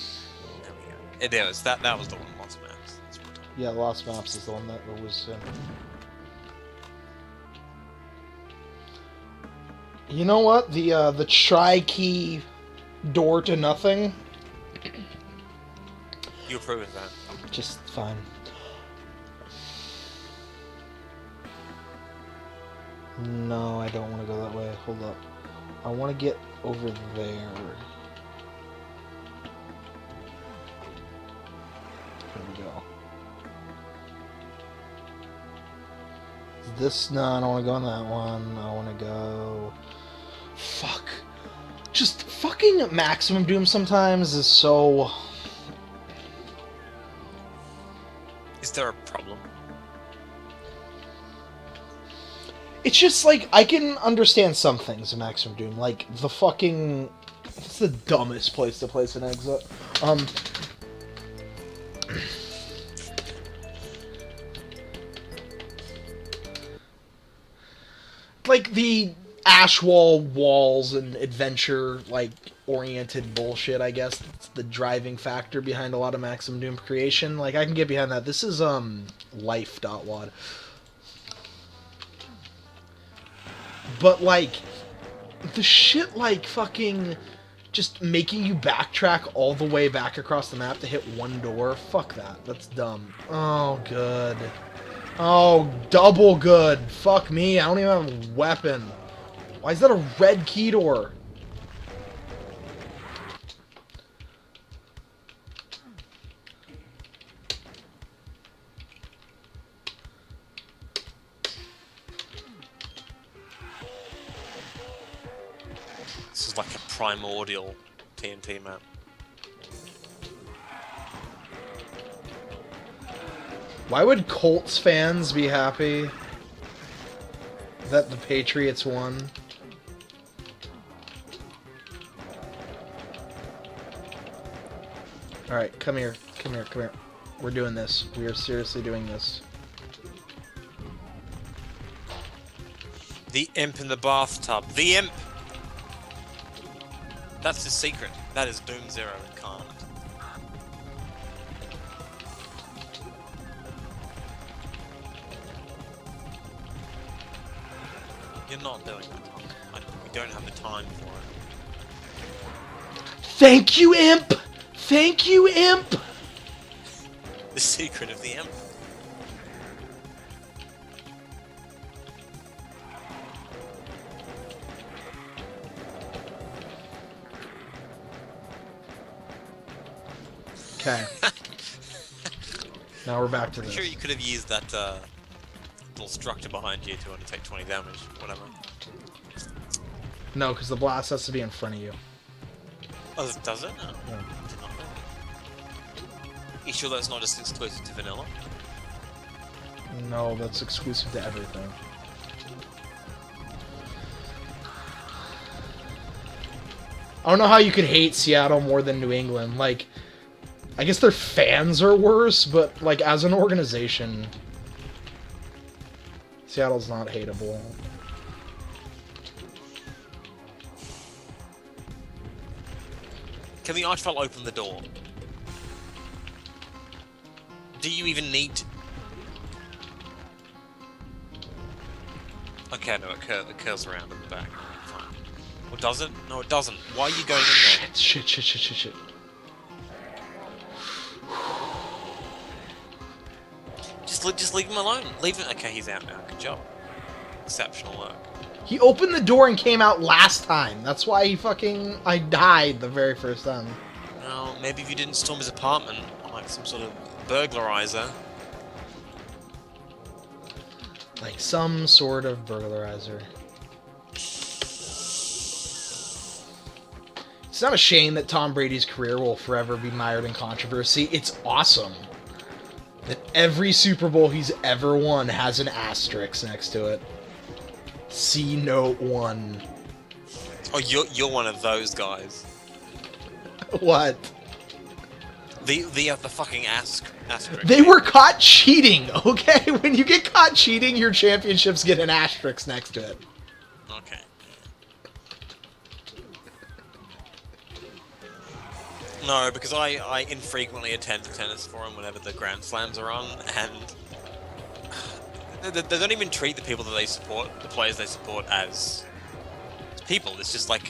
There we go. It was that was the one. Lost Maps. That's what Yeah, Lost Maps is the one that was. You know what? The tri-key door to nothing. you approve of that? Just fine. No, I don't want to go that way. Hold up. I want to get over there. There we go. This, no, I don't want to go on that one. I want to go... Fuck. Just fucking Maximum Doom sometimes is so... Is there a problem? It's just like, I can understand some things in Maximum Doom, like the fucking... It's the dumbest place to place an exit. Like the Ashwall walls and adventure, like, oriented bullshit, I guess. It's the driving factor behind a lot of Maximum Doom creation. Like, I can get behind that. This is, life.wad. But, like, the shit, like, fucking just making you backtrack all the way back across the map to hit one door, fuck that. That's dumb. Oh, good. Oh, double good. Fuck me, I don't even have a weapon. Why is that a red key door? This is like a primordial TNT map. Why would Colts fans be happy that the Patriots won? Alright, come here. Come here, come here. We're doing this. We are seriously doing this. The imp in the bathtub. The imp! That's his secret. That is Doom Zero incarnate. You're not doing that. We don't have the time for it. Thank you, Imp! Thank you, Imp! The secret of the imp. Okay. Now we're back to Pretty this. sure you could have used that little structure behind you to only take 20 damage, whatever. No, because the blast has to be in front of you. Oh, does it? No. Yeah. You sure that's not just exclusive to vanilla? No, that's exclusive to everything. I don't know how you could hate Seattle more than New England. Like, I guess their fans are worse, but, like, as an organization, Seattle's not hateable. Can the Archvile open the door? Do you even need to? Okay, no, it curls around at the back. Fine. Or does it? No, it doesn't. Why are you going in there? Shit. Just leave him alone. Leave it. Okay, he's out now. Good job. Exceptional work. He opened the door and came out last time. That's why I died the very first time. Well, maybe if you didn't storm his apartment, like some sort of burglarizer. Like some sort of burglarizer. It's not a shame that Tom Brady's career will forever be mired in controversy. It's awesome that every Super Bowl he's ever won has an asterisk next to it. C note 1. Oh, you're one of those guys. What? The fucking asterisk. They were caught cheating, okay? When you get caught cheating, your championships get an asterisk next to it. Okay. No, because I infrequently attend the tennis forum whenever the Grand Slams are on, and they don't even treat the people that they support, the players they support, as people. It's just like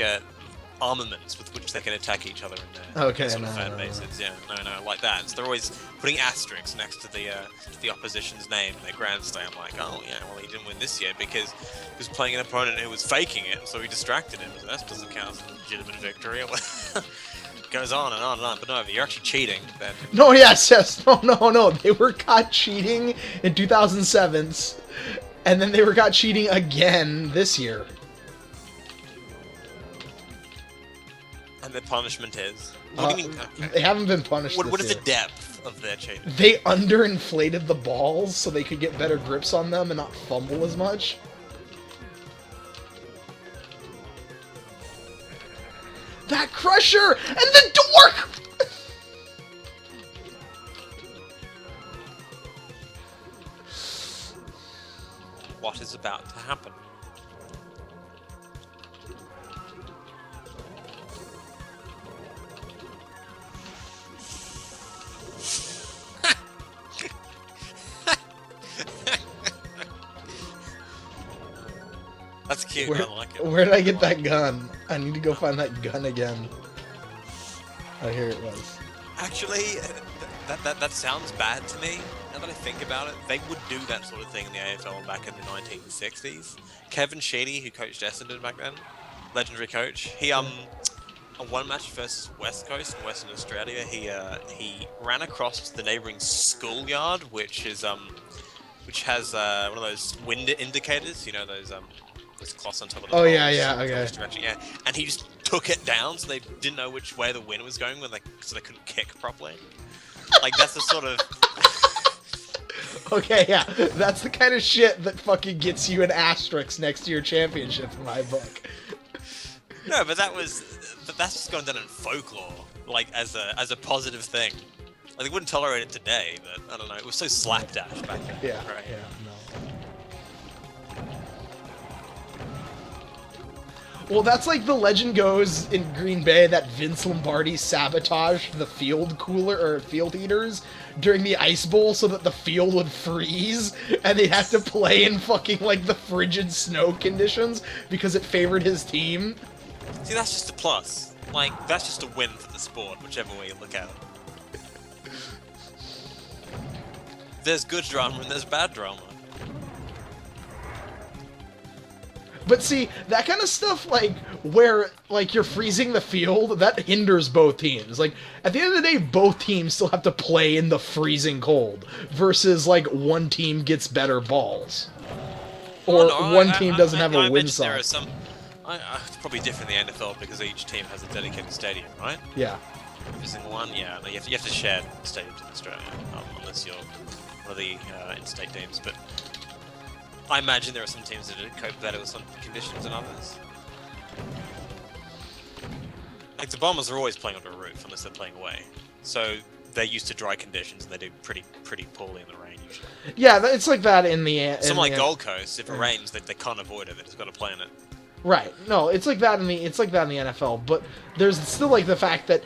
armaments with which they can attack each other in their sort of fan bases. Yeah, no, like that. So they're always putting asterisks next to the opposition's name in their Grand Slam. Like, oh yeah, well he didn't win this year because he was playing an opponent who was faking it, so he distracted him. So that doesn't count as a legitimate victory. Goes on and on and on, but no, if you're actually cheating, then... No, yes, no, they were caught cheating in 2007, and then they were caught cheating again this year. And the punishment is... What do you mean? Okay. They haven't been punished What is this the depth of their cheating? They underinflated the balls so they could get better grips on them and not fumble as much. That crusher! And the dork! What is about to happen? That's cute, I like it. Where did I get that gun? I need to go find that gun again. Oh, here it was. Actually, that sounds bad to me. Now that I think about it, they would do that sort of thing in the AFL back in the 1960s. Kevin Sheedy, who coached Essendon back then, legendary coach, he on one match versus West Coast in Western Australia, he ran across the neighbouring schoolyard, which has one of those wind indicators, you know, those cloths on top of the poles, okay. direction, yeah, and he just took it down, so they didn't know which way the wind was going, so they couldn't kick properly. Like, that's the sort of... Okay, yeah, that's the kind of shit that fucking gets you an asterisk next to your championship in my book. No, but that's just gone down in folklore, like, as a positive thing. Like, they wouldn't tolerate it today, but, I don't know, it was so slapdash back then. Yeah, right? yeah, no. Well, that's like the legend goes in Green Bay that Vince Lombardi sabotaged the field cooler or field heaters during the Ice Bowl so that the field would freeze and they'd have to play in fucking like the frigid snow conditions because it favored his team. See, that's just a plus. Like, that's just a win for the sport, whichever way you look at it. There's good drama and there's bad drama. But see, that kind of stuff, like, where, like, you're freezing the field, that hinders both teams. Like, at the end of the day, both teams still have to play in the freezing cold, versus, like, one team gets better balls. Or one team doesn't have a windsock. There are some... it's probably different in the NFL because each team has a dedicated stadium, right? Yeah. Every single one? Yeah, no, you have to share stadiums in Australia, unless you're one of the in-state teams, but... I imagine there are some teams that cope better with some conditions than others. Like, the Bombers are always playing under a roof unless they're playing away. So, they're used to dry conditions and they do pretty poorly in the rain usually. Yeah, it's like that in the... Something like Gold Coast, if it rains, they can't avoid it, they just got to play in it. Right. No, it's like that in the NFL, but there's still like the fact that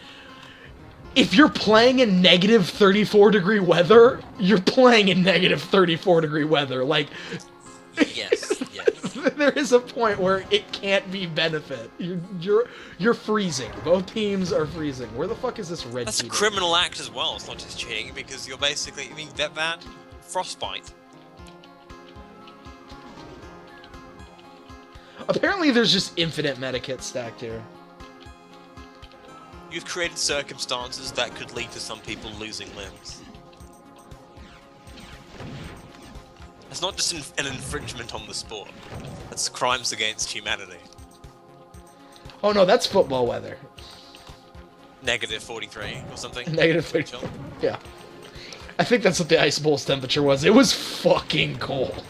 if you're playing in negative 34 degree weather, you're playing in negative 34 degree weather. Like... Yes. There is a point where it can't be benefit. You're freezing. Both teams are freezing. Where the fuck is this red? That's a criminal act as well. It's not just cheating because you're basically that frostbite. Apparently there's just infinite medikits stacked here. You've created circumstances that could lead to some people losing limbs. That's not just an infringement on the sport. That's crimes against humanity. Oh no, that's football weather. Negative 43 or something? Negative 43. Yeah. I think that's what the Ice Bowl's temperature was. It was fucking cold.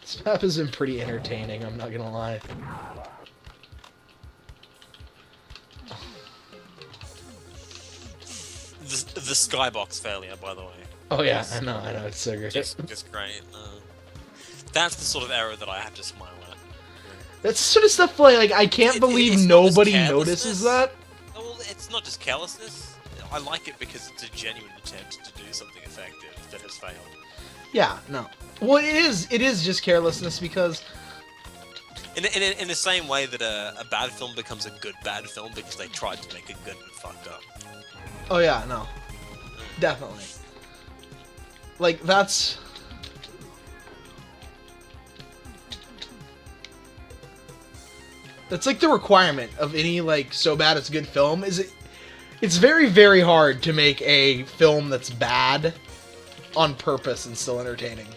This map has been pretty entertaining, I'm not gonna lie. The skybox failure, by the way. Oh yeah, I know, it's so great. Just great. That's the sort of error that I have to smile at. That's sort of stuff like I can't believe nobody notices that. Well, it's not just carelessness. I like it because it's a genuine attempt to do something effective that has failed. Yeah, no. Well, it is just carelessness because... In the same way that a bad film becomes a good bad film because they tried to make it good and fucked up. Oh yeah, no. Definitely. Like, that's... That's like the requirement of any, like, so bad it's a good film, is it's very, very hard to make a film that's bad on purpose and still entertaining.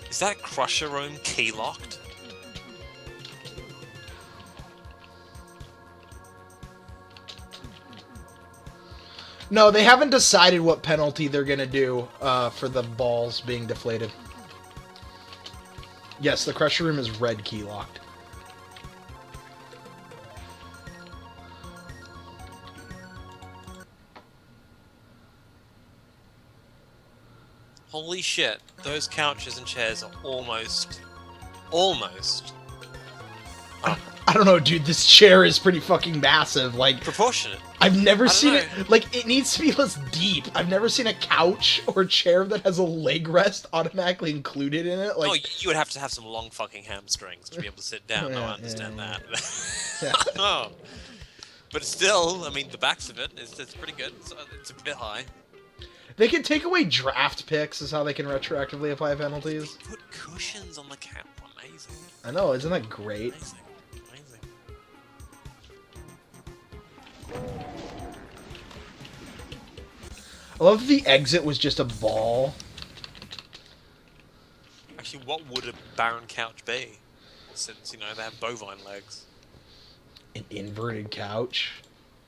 Is that Crusher Room key locked? No, they haven't decided what penalty they're gonna do for the balls being deflated. Yes, the Crusher Room is red key locked. Holy shit, those couches and chairs are almost... I don't know, dude, this chair is pretty fucking massive, like... proportionate. I've never seen it, like, it needs to be less deep. I've never seen a couch or chair that has a leg rest automatically included in it, like... Oh, you would have to have some long fucking hamstrings to be able to sit down, no, I understand that. Yeah. Oh. But still, I mean, the backs of it, it's pretty good, it's a bit high. They can take away draft picks, is how they can retroactively apply penalties. They put cushions on the couch, amazing. I know, isn't that great? Amazing. I love the exit was just a ball. Actually, what would a barren couch be? Since, you know, they have bovine legs. An inverted couch?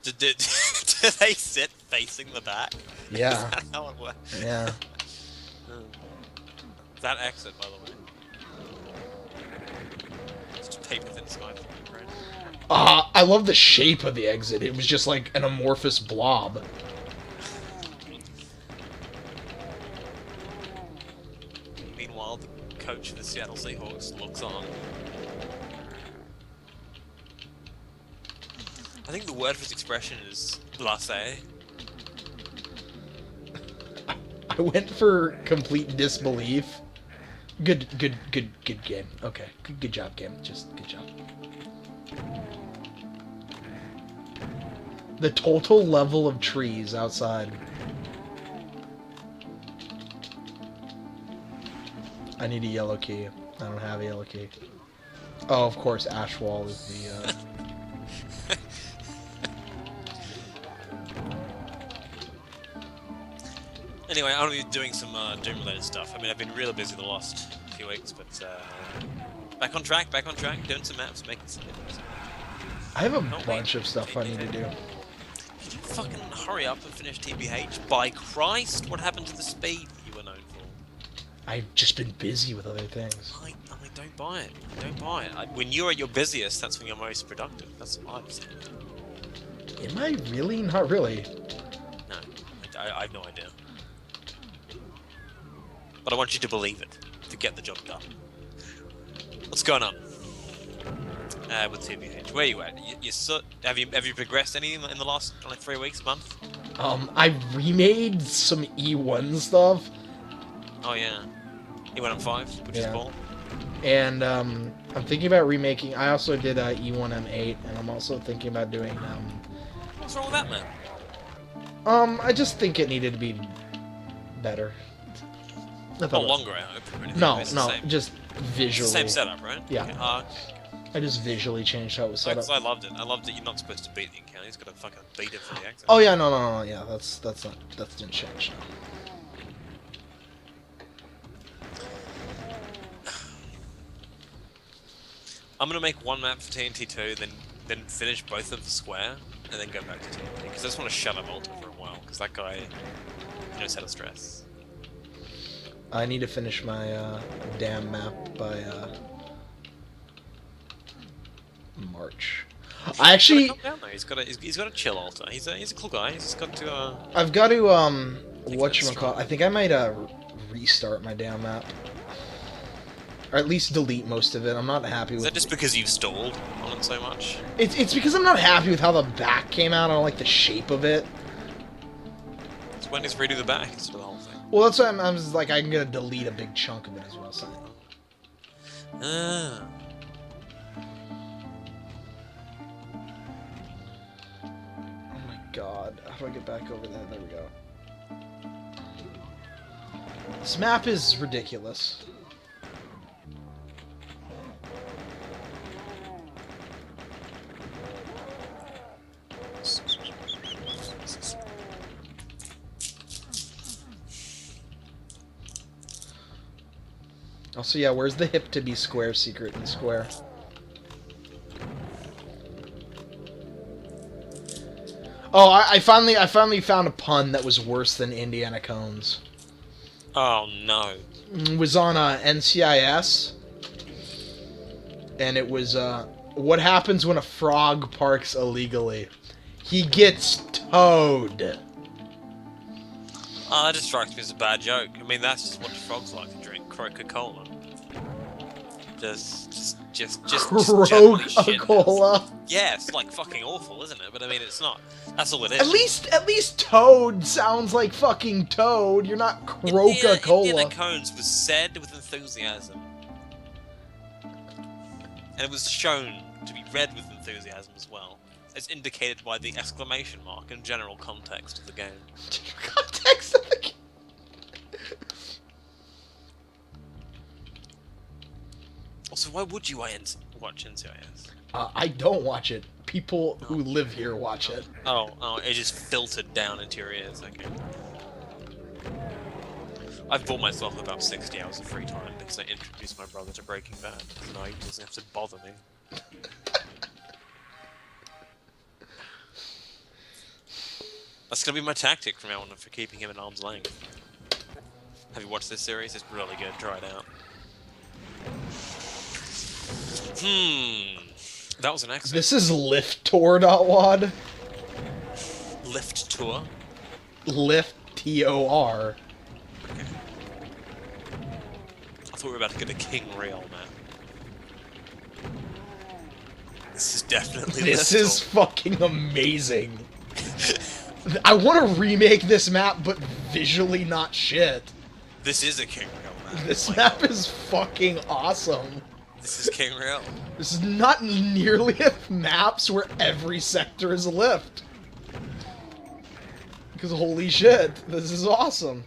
Do they sit facing the back? Yeah. Is that how it works? Yeah. That exit, by the way. Just paper thin sky. I love the shape of the exit. It was just like an amorphous blob. Meanwhile, the coach of the Seattle Seahawks looks on. I think the word for his expression is blasé. I went for complete disbelief. Good game. Okay. Good job, game. Just good job. The total level of trees outside. I need a yellow key. I don't have a yellow key. Oh, of course, Ashwall is the, Anyway, I'm going to be doing some Doom-related stuff. I mean, I've been really busy the last few weeks, but back on track, doing some maps, making some videos. I have a bunch of stuff I need to do. Could you fucking hurry up and finish TBH? By Christ, what happened to the speed you were known for? I've just been busy with other things. I don't buy it. Don't buy it. When you're at your busiest, that's when you're most productive. That's what I'm saying. Am I really? Not really. No, I have no idea. But I want you to believe it, to get the job done. What's going on? With TBH, where are you at? Have you progressed any in the last like 3 weeks, month? I remade some E1 stuff. Oh yeah. E1M5, which is Yeah. cool. And I'm thinking about remaking. I also did E1M8, and I'm also thinking about doing. What's wrong with that, man? I just think it needed to be better. Longer, I hope. Or anything. No, It's the no, same. just It's visually. the same setup, right? Yeah. Okay. I just visually changed how it was set up. I loved it. I loved that you're not supposed to beat the encounter. He's got to fucking beat it for the accent. Oh yeah, no, yeah, that didn't change. I'm gonna make one map for TNT2, then finish both of the square, and then go back to TNT because I just want to shut up Malta for a while because that guy knows how to stress. I need to finish my damn map by March. I actually Calm down, though. He's got to chill Alter. He's a cool guy. He's just got to. I've got to whatchamacallit. I think I might restart my damn map. Or at least delete most of it. I'm not happy with Is that just because you've stalled on it so much? It's because I'm not happy with how the back came out. I don't like the shape of it. So when does redo the back instead of the whole thing? Well, that's why I'm just like, I'm gonna delete a big chunk of it, is what I'm saying. Ah. Oh my god. How do I get back over there? There we go. This map is ridiculous. Also, yeah, where's the hip to be square secret in Square? Oh, I finally found a pun that was worse than Indiana Cones. Oh no. It was on NCIS, and it was what happens when a frog parks illegally? He gets towed. Oh, that just strikes me as a bad joke. I mean, that's just what frogs like to drink, Coca-Cola. Just generally shit. Coca-Cola. Yeah, it's like fucking awful, isn't it? But I mean, it's not. That's all it is. At least Toad sounds like fucking Toad. You're not Coca-Cola. Indiana Cones was said with enthusiasm. And it was shown to be read with enthusiasm as well. As indicated by the exclamation mark and general context of the game. Context of the game. Also, why would you watch NCIS? I don't watch it. People who live here watch it. Oh, it just filtered down into your ears, okay. I've bought myself about 60 hours of free time because I introduced my brother to Breaking Bad. So now he doesn't have to bother me. That's gonna be my tactic from now on for keeping him at arm's length. Have you watched this series? It's really good. Try it out. That was an accident. This is lifttour.wad. Lift tour. Lift TOR. Okay. I thought we were about to get a King Real, man. This is definitely. This is fucking amazing. I want to remake this map, but visually not shit. This is a King Real map. This map is fucking awesome. This is King Real. This is not nearly enough maps where every sector is a lift. Because holy shit, this is awesome.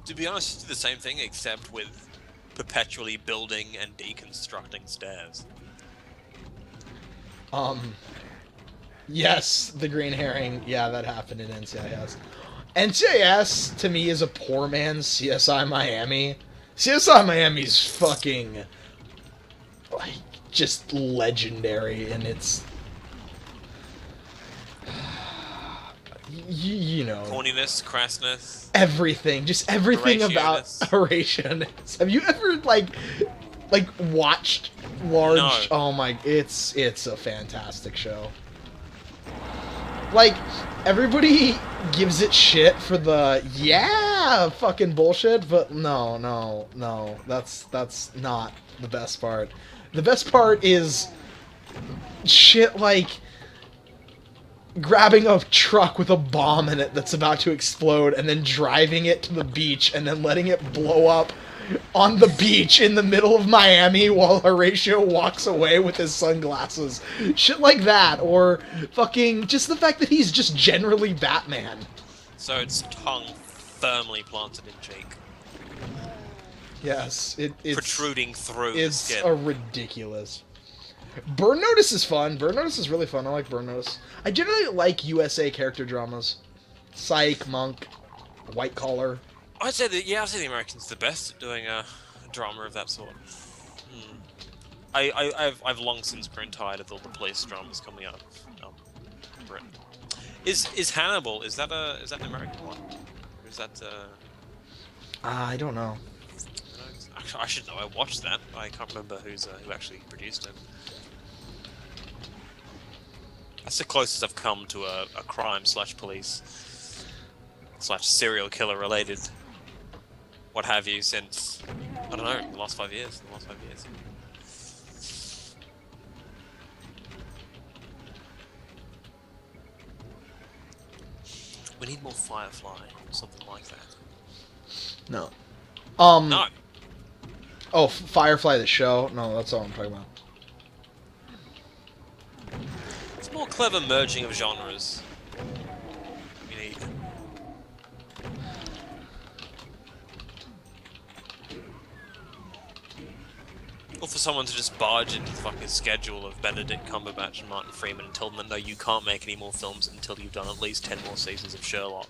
To be honest, it's the same thing except with perpetually building and deconstructing stairs. Yes, the green herring. Yeah, that happened in NCIS. NCIS, to me, is a poor man's CSI Miami. CSI Miami's fucking, like, just legendary, and it's... You know... Horniness, crassness. Everything. Just everything about Horatio-ness. Have you ever, like watched large... No. Oh my... It's a fantastic show. Like, everybody gives it shit for the, yeah, fucking bullshit, but no, that's not the best part. The best part is shit like grabbing a truck with a bomb in it that's about to explode and then driving it to the beach and then letting it blow up on the beach in the middle of Miami while Horatio walks away with his sunglasses. Shit like that. Or fucking just the fact that he's just generally Batman. So its tongue firmly planted in cheek. Yes, it's protruding through the it's skin. a ridiculous. Burn Notice is fun. Burn Notice is really fun. I like Burn Notice. I generally like USA character dramas. Psych, Monk, White Collar. I'd say that, yeah, I'd say the Americans are the best at doing a drama of that sort. I've long since grown tired of all the police dramas coming out of Britain. Is Hannibal, is that an American one? Or is that I don't know. Actually, I should know. I watched that. I can't remember who actually produced it. That's the closest I've come to a crime/police/serial killer related what have you since, I don't know, the last 5 years. We need more Firefly, something like that. No. No. Oh, Firefly the show? No, that's all I'm talking about. It's more clever merging of genres. We need. Or for someone to just barge into the fucking schedule of Benedict Cumberbatch and Martin Freeman and tell them that no, you can't make any more films until you've done at least 10 more seasons of Sherlock.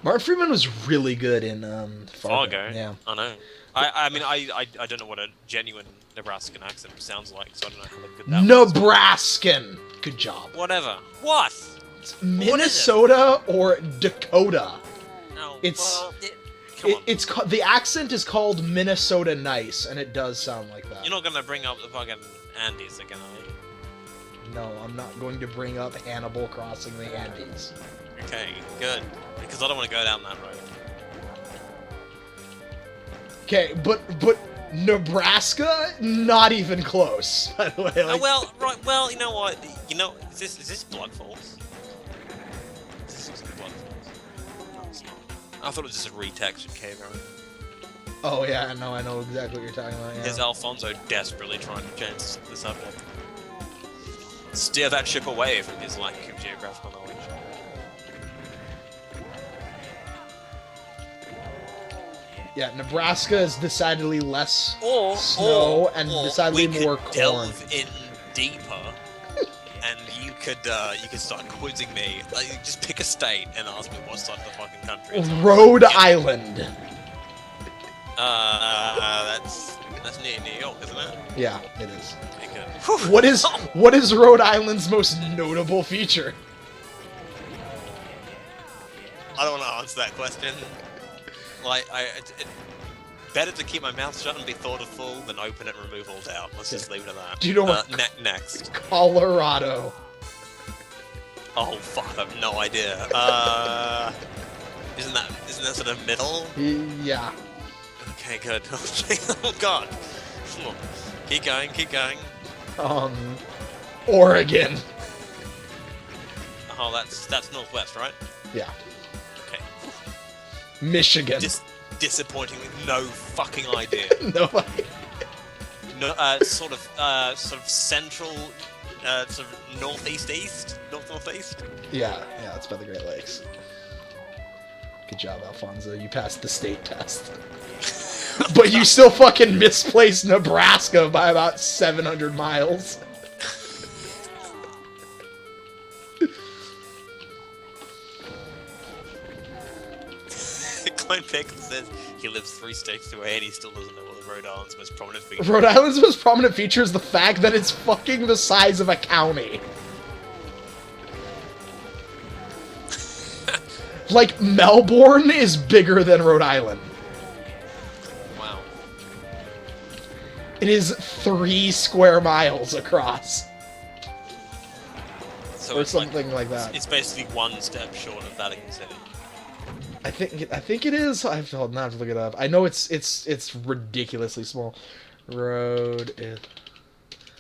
Martin Freeman was really good in Fargo. Yeah, I know. I don't know what a genuine Nebraskan accent sounds like, so I don't know how good that was. Nebraskan. Good job. Whatever. What? It's Minnesota or Dakota. No. It's Well, come on. it's the accent is called Minnesota Nice, and it does sound like that. You're not gonna bring up the fucking Andes again, are you? No, I'm not going to bring up Hannibal crossing the Andes. Okay, good. Because I don't want to go down that road. Okay, but Nebraska, not even close. By the way, like, Well, you know what? You know, is this Blood Falls? Is this Blood Falls? No, it's not. I thought it was just a retextured cave area. oh yeah, no, I know exactly what you're talking about. Yeah. Is Alfonso desperately trying to change the subject? Steer that ship away from his lack of geographical knowledge. Yeah, Nebraska is decidedly less Or and decidedly we more could corn. delve in deeper, and you could start quizzing me. Like, just pick a state and ask me what side of the fucking country it's on. Rhode Island. That's near New York, isn't it? Yeah, it is. Okay, good. What is Rhode Island's most notable feature? I don't want to answer that question. Like, better to keep my mouth shut and be thoughtful than open it and remove all doubt. Let's just leave it at that. Do you know what? Next. Colorado. Oh fuck! I have no idea. Isn't that sort of middle? Yeah. Okay, good. Oh god. Keep going. Oregon. Oh, that's northwest, right? Yeah. Okay. Michigan. Disappointing. No fucking idea. Nobody. No, sort of central, sort of northeast. Yeah, it's by the Great Lakes. Good job, Alfonso. You passed the state test. But you still fucking misplaced Nebraska by about 700 miles. Clint Pickens says he lives 3 states away and he still doesn't know what the Rhode Island's most prominent feature. Rhode Island's most prominent feature is the fact that it's fucking the size of a county. Like, Melbourne is bigger than Rhode Island. Wow. It is 3 square miles across. So or it's something like that. It's basically one step short of Vatican City. I think it is. I have to look it up. I know it's ridiculously small. Road is.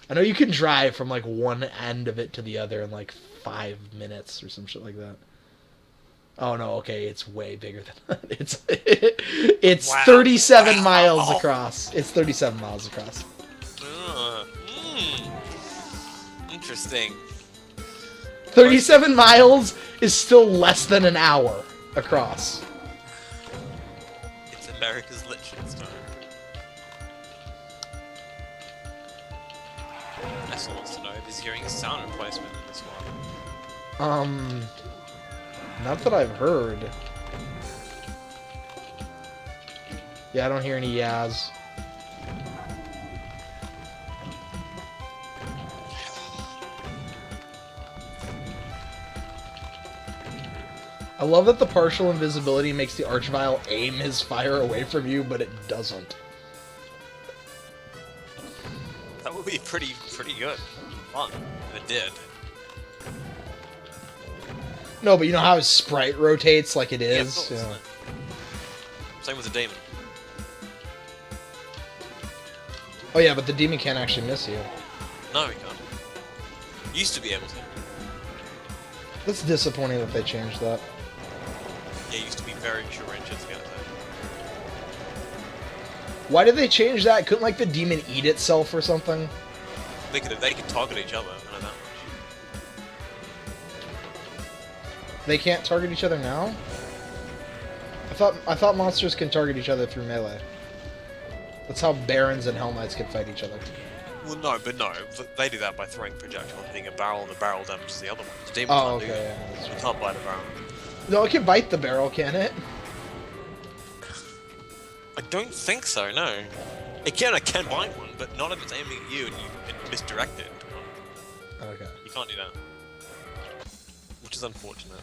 I know you can drive from like one end of it to the other in like 5 minutes or some shit like that. Oh no, okay, it's way bigger than that. It's Wow. 37 miles across. It's 37 miles across. Interesting. 37 miles is still less than an hour across. It's America's Liechtenstein. Nestle wants to know if he's hearing a sound replacement in this one. Not that I've heard. Yeah, I don't hear any yas. I love that the partial invisibility makes the Archvile aim his fire away from you, but it doesn't. That would be pretty good. Fun. If it did. No, but you know how his sprite rotates like it is? Yeah. Same with the demon. Oh yeah, but the demon can't actually miss you. No, he can't. Used to be able to. That's disappointing that they changed that. Yeah, it used to be very short ranges. Yeah. Why did they change that? Couldn't like the demon eat itself or something? They could target each other. I know that. They can't target each other now? I thought monsters can target each other through melee. That's how Barons and Hell Knights can fight each other. Well, no. They do that by throwing projectiles, hitting a barrel. The barrel damages the other one. The demon Oh, can't do okay. that. Yeah, that's You right. can't bite a barrel. No, it can bite the barrel, can it? I don't think so. No. I can bite one, but not if it's aiming at you and you misdirect it. Okay. You can't do that. Which is unfortunate.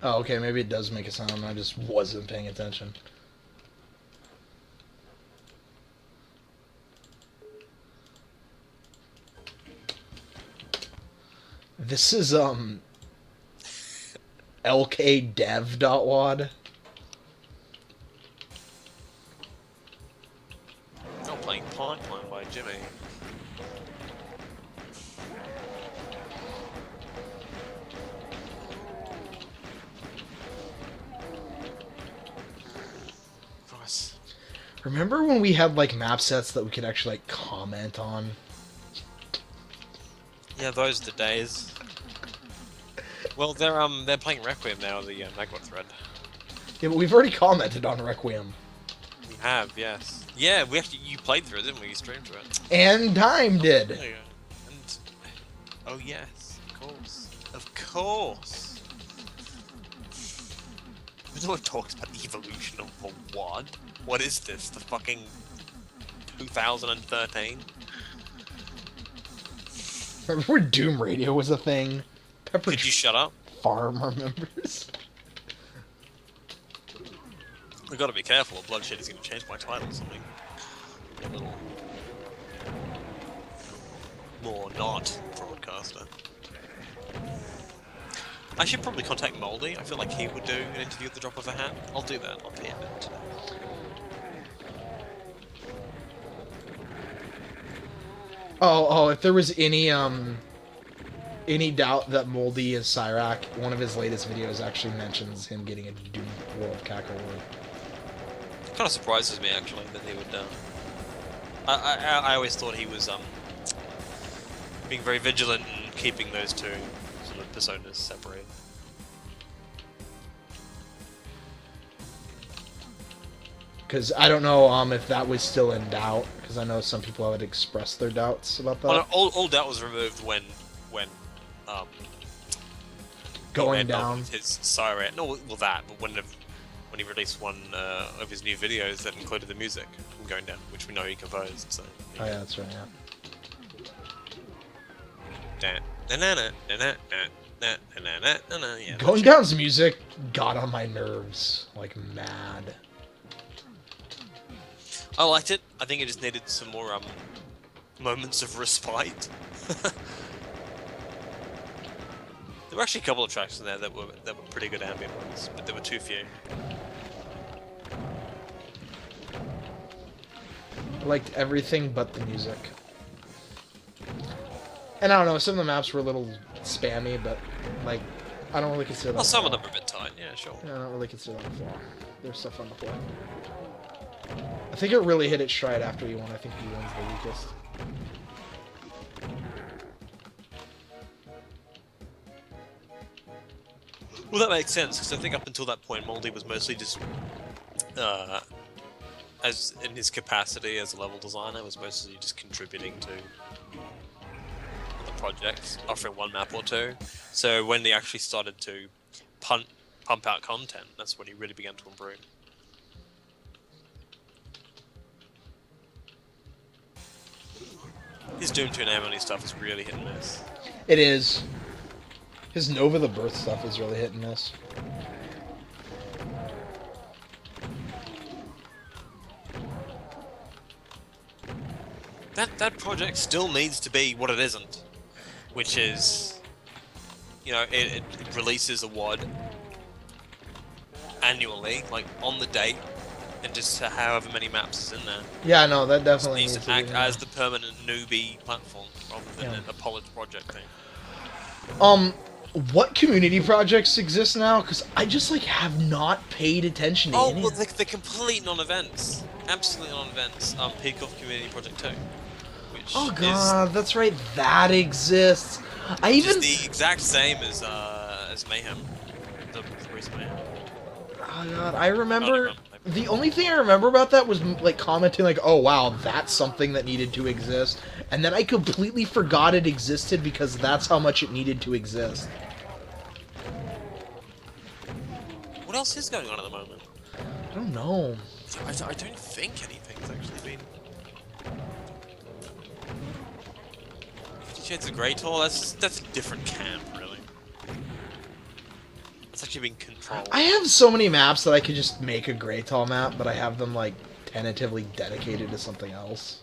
Oh, okay, maybe it does make a sound, I just wasn't paying attention. This is, lkdev.wad. Not playing Pipeline by Jimmy. Nice. Remember when we had, like, map sets that we could actually, like, comment on? Yeah, those are the days. Well, they're playing Requiem now, the Magma thread. Yeah, but we've already commented on Requiem. We have, yes. Yeah, you played through it, didn't we? You streamed through it. And Time did. There you go. And oh yes, of course. No one talks about the evolution of the WAD. What is this? The fucking 2013? Remember when Doom Radio was a thing? Pepper Could you shut up? Farmer members. We've got to be careful. Bloodshed is going to change my title or something. A little more not broadcaster. I should probably contact Moldy. I feel like he would do an interview at the drop of a hat. I'll do that. I'll PM it today. Oh, if there was any doubt that Moldy is Cyrac, one of his latest videos actually mentions him getting a Doom World Cackle Award. Kind of surprises me actually that he would. I always thought he was being very vigilant and keeping those two sort of personas separated. Because I don't know if that was still in doubt, because I know some people had expressed their doubts about that. Well, all doubt was removed when Going down. His Siren. No, well that, but when he released one of his new videos that included the music from Going Down, which we know he composed. So. Oh yeah, that's right. Yeah. Yeah, Going Down's music got on my nerves like mad. I liked it. I think it just needed some more moments of respite. There were actually a couple of tracks in there that were pretty good ambient ones, but there were too few. I liked everything but the music. And I don't know, some of the maps were a little spammy, but like, I don't really consider that. Well, some of them are a bit tight. Yeah, sure. Yeah, I don't really consider that a flaw. There's stuff fun to play. I think it really hit its stride after E1. I think E1's the weakest. Well, that makes sense, because I think up until that point, Moldy was mostly just, as in his capacity as a level designer, was mostly just contributing to the projects, offering one map or two. So when he actually started to pump out content, that's when he really began to improve. His Doom 2 and Amony stuff is really hit and miss. It is. His Nova the Birth stuff is really hit and miss. That project still needs to be what it isn't, which is, you know, it releases a WOD annually, like on the date, and just however many maps is in there. Yeah, no, that definitely needs needs to to act be as the permanent newbie platform rather than Yeah. a polished project thing. What community projects exist now? Because I just like have not paid attention to Oh, any. well, the complete non-events, absolutely non-events. Peak of Community Project 2, which Oh god, that's right, that exists. I is even. the exact same as Mayhem, the recent Mayhem. Oh god, I remember. Maybe. The only thing I remember about that was like commenting like, "Oh wow, that's something that needed to exist," and then I completely forgot it existed because that's how much it needed to exist. What else is going on at the moment? I don't know. I don't think anything's actually been. 50 Shades of Grey Tour? That's a different camp, really. It's actually been controlled. I have so many maps that I could just make a Greytall map, but I have them like tentatively dedicated to something else.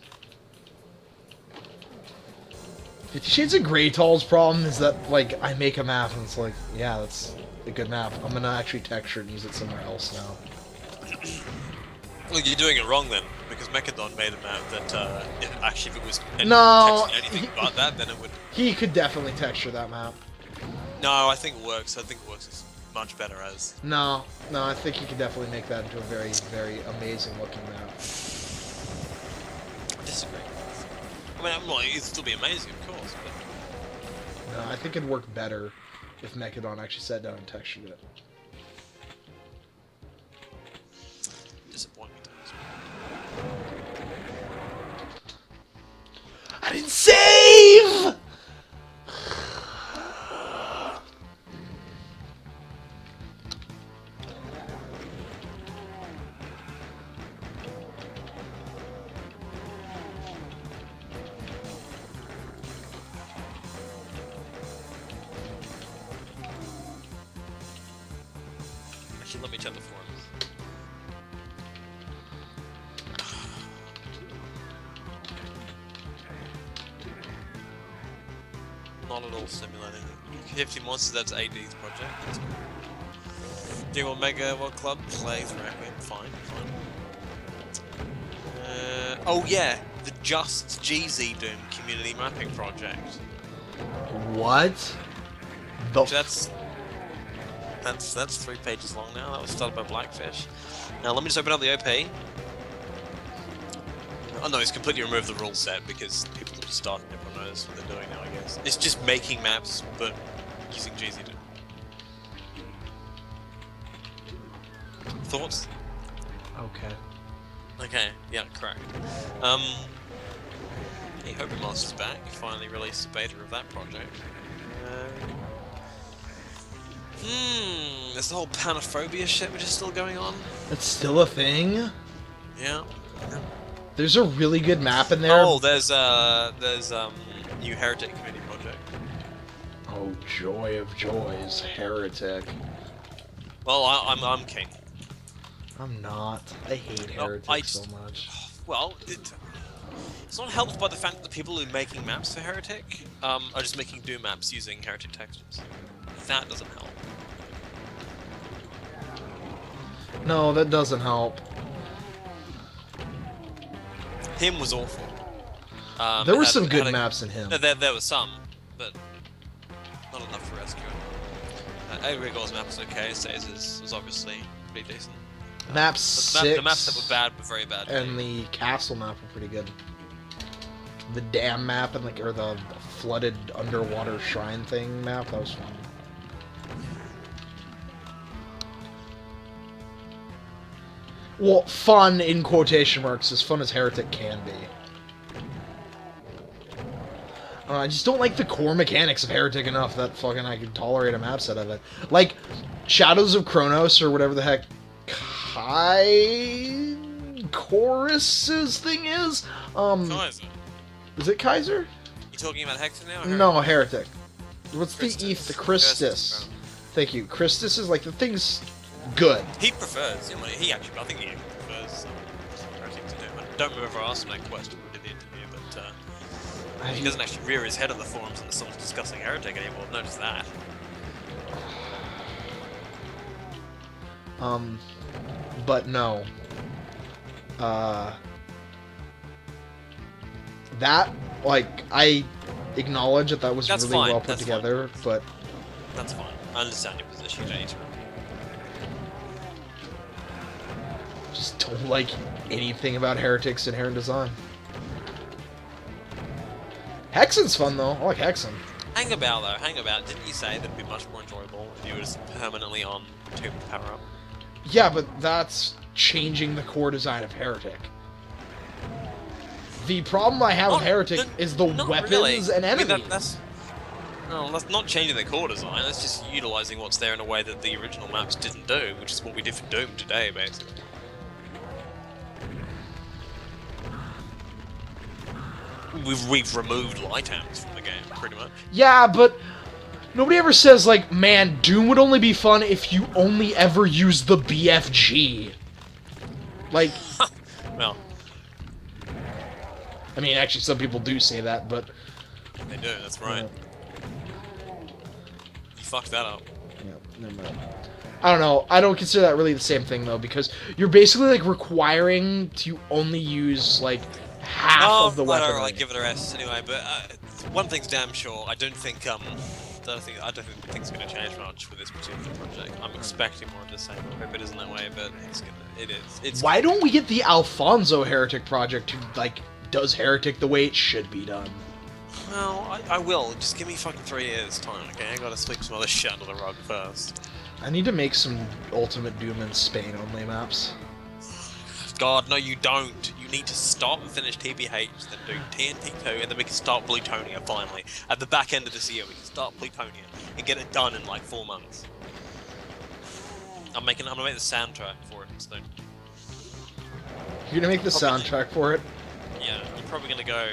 50 Shades of Greytall's problem is that like I make a map and it's like, yeah, that's a good map. I'm gonna actually texture it and use it somewhere else now. Well, you're doing it wrong then, because Mechadon made a map that, if it was No, anything but that, then it would. He could definitely texture that map. No, I think it works. I think it works much better as. No, I think he could definitely make that into a very, very amazing looking map. I disagree. I mean, well, it'd still be amazing, of course, but. No, I think it'd work better if Mechadon actually sat down and textured it. Disappointing. I didn't save! Actually, let me check the forums. Not at all simulating. 50 monsters, that's AD's project. That's cool. Do you want Mega World Club? Plays Requiem. Fine. Oh yeah, the Just GZ Doom community mapping project. What? That's 3 pages long now. That was started by Blackfish. Now let me just open up the OP. Oh no, it's completely removed the rule set because people are just starting. Everyone knows what they're doing now, I guess. It's just making maps, but using GZ Doom. Thoughts? Okay. Okay, yeah, correct. Hey, Hobie Master's back. Finally released a beta of that project. There's the whole panophobia shit which is still going on. That's still a thing? Yeah. There's a really good map in there. Oh, there's new Heretic community project. Oh, joy of joys, Heretic. Well, I'm keen. I'm not. I hate Heretic I so just- much. well, it's not helped by the fact that the people who are making maps for Heretic are just making Doom maps using Heretic textures. That doesn't help. No, that doesn't help. Him was awful. There were some good maps in him. There was some, but not enough to rescue him. Agrigor's map was okay. Saze's was obviously pretty decent. Map 6. The maps that were bad were very bad. And the castle map were pretty good. The dam map and or the flooded underwater shrine thing map, that was fun. Well, fun in quotation marks, as fun as Heretic can be. I just don't like the core mechanics of Heretic enough that fucking I can tolerate a map set of it. Like, Shadows of Kronos, or whatever the heck Chorus's thing is? Kaiser. Is it Kaiser? You talking about Hector now? No, Heretic. What's Christus. the ETH? The Christus. Thank you. Christus is like, the thing's good. He prefers, you know, he actually, I think he prefers Heretic to do. I don't remember if I asked him that question when we did the interview, but he doesn't actually rear his head on the forums and someone's discussing Heretic anymore. Notice that. But no. That, like, I acknowledge that was really well put together, but... That's fine. I understand your position. You don't need to... Just don't like anything about Heretic's inherent design. Hexen's fun, though. I like Hexen. Hang about, though. Hang about. Didn't you say that'd be much more enjoyable if you were just permanently on Tomb power-up? Yeah, but that's changing the core design of Heretic. The problem I have with Heretic is the weapons and enemies. I mean, that's not changing the core design. That's just utilizing what's there in a way that the original maps didn't do, which is what we did for Doom today, basically. We've removed light amps from the game, pretty much. Yeah, but nobody ever says, like, man, Doom would only be fun if you only ever use the BFG. Like... Well... I mean, actually, some people do say that, but... They do, that's right. You fucked that up. Yeah, never mind. I don't know. I don't consider that really the same thing, though, because you're basically, like, requiring to only use, like, half of the weapon. I give it a rest anyway, but one thing's damn sure. I don't think things are going to change much with this particular project. I'm expecting more of the same. I hope it isn't that way, but it is. Why don't we get the Alfonso Heretic project who, like, does Heretic the way it should be done? Well, I will. Just give me fucking 3 years time, okay? I gotta sweep some other shit under the rug first. I need to make some Ultimate Doom and Spain only maps. God, no you don't. You need to stop and finish TBH, then do TNT2, and then we can start Plutonia finally. At the back end of this year, we can start Plutonia and get it done in like 4 months. I'm gonna make the soundtrack for it soon. You're gonna make the soundtrack for it? Yeah, I'm probably gonna go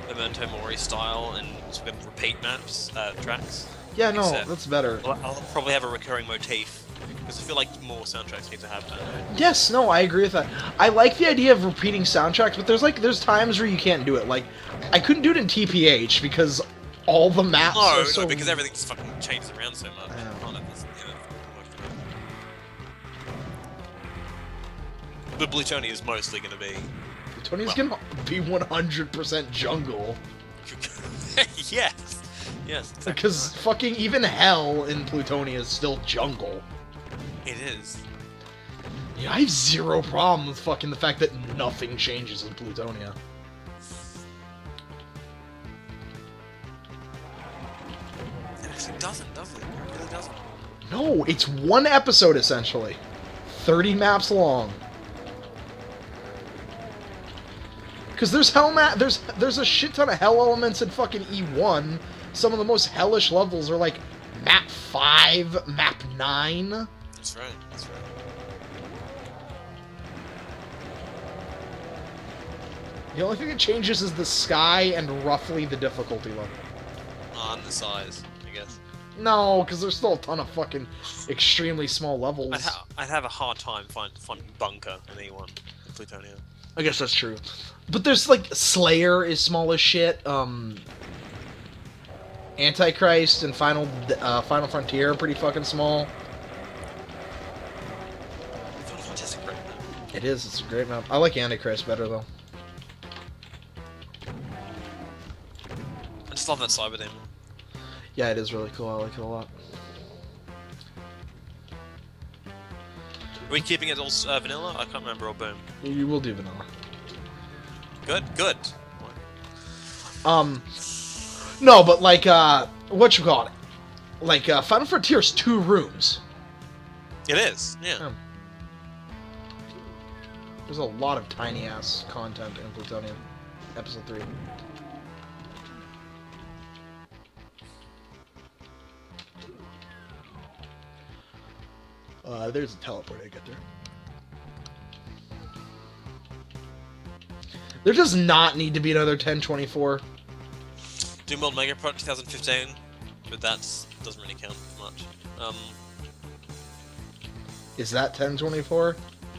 Memento Mori style and sort of repeat maps, tracks. Yeah, no, that's better. I'll probably have a recurring motif, because I feel like more soundtracks need to have that. Yes, no, I agree with that. I like the idea of repeating soundtracks, but there's times where you can't do it. Like, I couldn't do it in TPH because all the maps are so... No, because everything's fucking changes around so much. But Plutonia is mostly going to be... Plutonia's going to be 100% jungle. Yes! Yes, exactly. Because fucking even hell in Plutonia is still jungle. It is. Yeah, I have zero problem with fucking the fact that nothing changes in Plutonia. It actually doesn't, does it? It really doesn't. No, it's one episode, essentially. 30 maps long. Because there's there's a shit ton of hell elements in fucking E1. Some of the most hellish levels are like map 5, map 9. That's right, that's right. The only thing that changes is the sky and roughly the difficulty level. And the size, I guess. No, because there's still a ton of fucking extremely small levels. I'd have a hard time finding Bunker in E1 in Plutonia. I guess that's true. But there's like Slayer is small as shit. Antichrist and Final Frontier are pretty fucking small. Final Fantasy is a great map. It is. It's a great map. I like Antichrist better though. I just love that cyber demon. Yeah, it is really cool. I like it a lot. Are we keeping it all vanilla? I can't remember, or boom. You will do vanilla. Good, good. No, but like, what you call it? Like, Final Frontier is 2 rooms. It is, yeah. There's a lot of tiny ass content in Plutonium. Episode 3. There's a teleport to get there. There does not need to be another 1024. Doom World Mega Pro 2015, but that doesn't really count much. Is that 1024?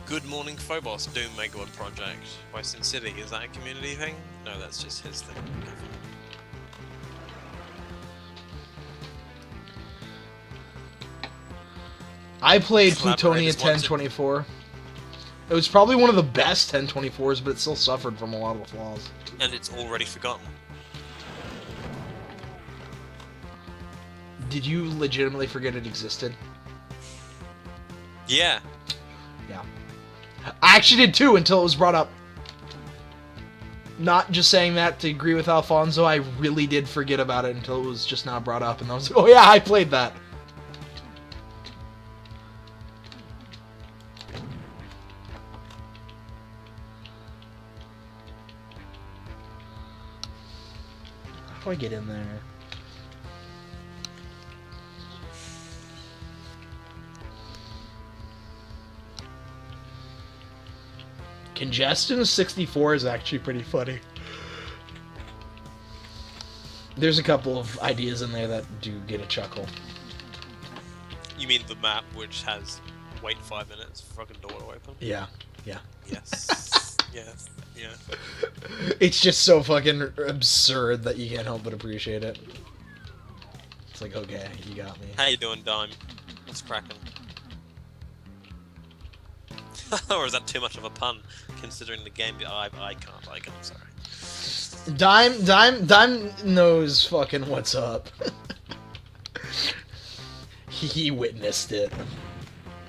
Good Morning Phobos Doom Megawatt Project by Sin City. Is that a community thing? No, that's just his thing. I played Plutonia 1024. It was probably one of the best 1024s, but it still suffered from a lot of the flaws. And it's already forgotten. Did you legitimately forget it existed? Yeah. Yeah. I actually did too until it was brought up. Not just saying that to agree with Alfonso, I really did forget about it until it was just now brought up, and I was like, oh yeah, I played that. How do I get in there? Congestion 64 is actually pretty funny. There's a couple of ideas in there that do get a chuckle. You mean the map which has wait 5 minutes for fucking door to open? Yeah, yeah. Yes. Yes. Yeah. It's just so fucking absurd that you can't help but appreciate it. It's like, okay, you got me. How you doing, Dime? What's cracking? Or is that too much of a pun, considering the game? I can't. I'm sorry. Dime knows fucking what's up. He witnessed it.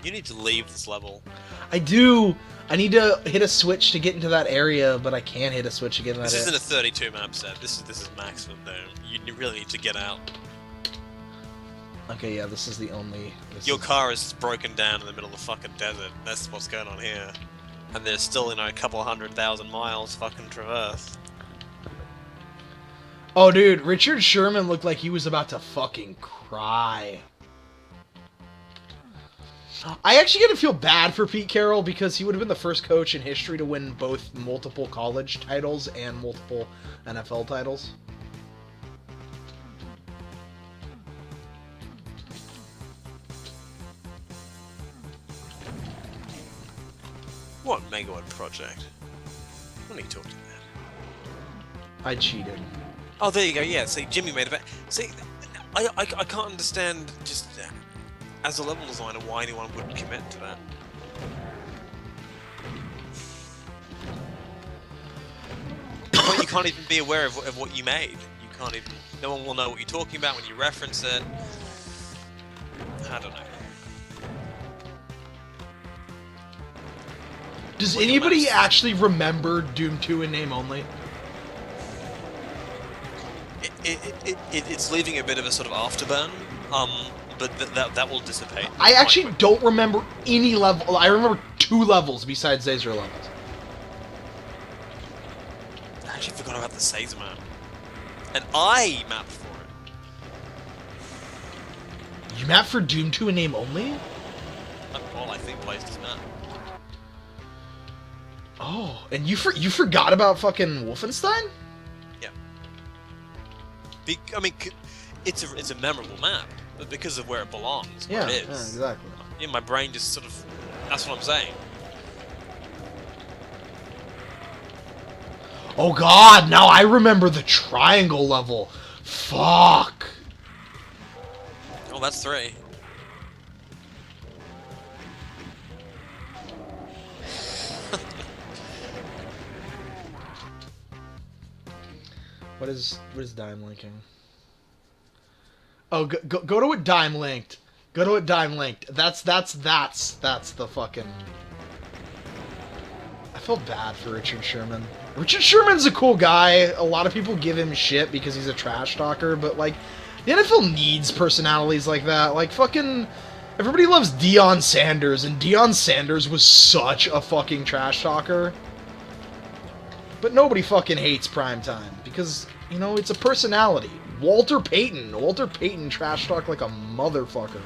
You need to leave this level. I do. I need to hit a switch to get into that area, but I can't hit a switch to get in that This area. isn't a 32 map set. This is maximum Doom. You really need to get out. Okay, yeah, this is the only... Your car is broken down in the middle of the fucking desert. That's what's going on here. And there's still, a couple 100,000 miles fucking traverse. Oh, dude, Richard Sherman looked like he was about to fucking cry. I actually gotta feel bad for Pete Carroll because he would have been the first coach in history to win both multiple college titles and multiple NFL titles. What Megawatt project? What are you talking about? I cheated. Oh, there you go. Yeah. See, Jimmy made a bet. See, I can't understand just as a level designer why anyone would commit to that. But you can't even be aware of what you made. You can't even. No one will know what you're talking about when you reference it. I don't know. Does anybody actually remember Doom 2 in name only? It's leaving a bit of a sort of afterburn, but that will dissipate. I actually don't remember any level. I remember 2 levels besides Zazer levels. I actually forgot about the Sazer map. And I mapped for it. You mapped for Doom 2 in name only? All I think plays this map. Oh, and you forgot about fucking Wolfenstein? Yeah. I mean, it's a memorable map, but because of where it belongs, where it is. Yeah, exactly. Yeah, my brain just sort of. That's what I'm saying. Oh god, now I remember the triangle level. Fuck. Oh, that's 3. What is Dime linking? Oh, go to what Dime linked. Go to what Dime linked. That's the fucking... I feel bad for Richard Sherman. Richard Sherman's a cool guy. A lot of people give him shit because he's a trash talker, but like, the NFL needs personalities like that. Like fucking... Everybody loves Deion Sanders, and Deion Sanders was such a fucking trash talker. But nobody fucking hates primetime because, you know, it's a personality. Walter Payton trash talk like a motherfucker.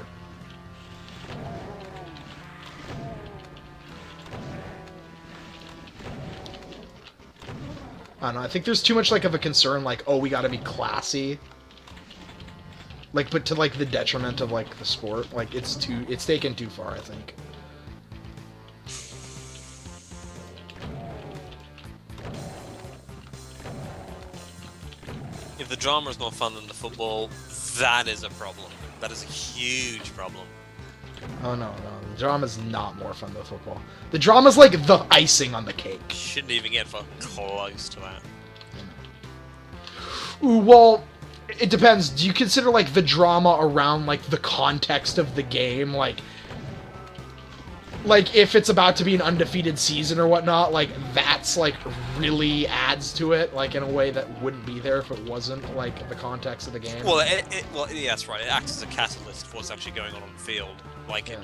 I don't know, I think there's too much like of a concern like, oh, we gotta be classy. Like, but to like the detriment of like the sport. Like it's taken too far, I think. If the drama is more fun than the football, that is a problem. That is a huge problem. Oh no, the drama's not more fun than football. The drama's like the icing on the cake. Shouldn't even get fucking close to that. Ooh, well, it depends. Do you consider like the drama around like the context of the game, like if it's about to be an undefeated season or whatnot, like that's like really adds to it, like in a way that wouldn't be there if it wasn't like the context of the game. Well, yeah, that's right. It acts as a catalyst for what's actually going on the field. Like, yeah.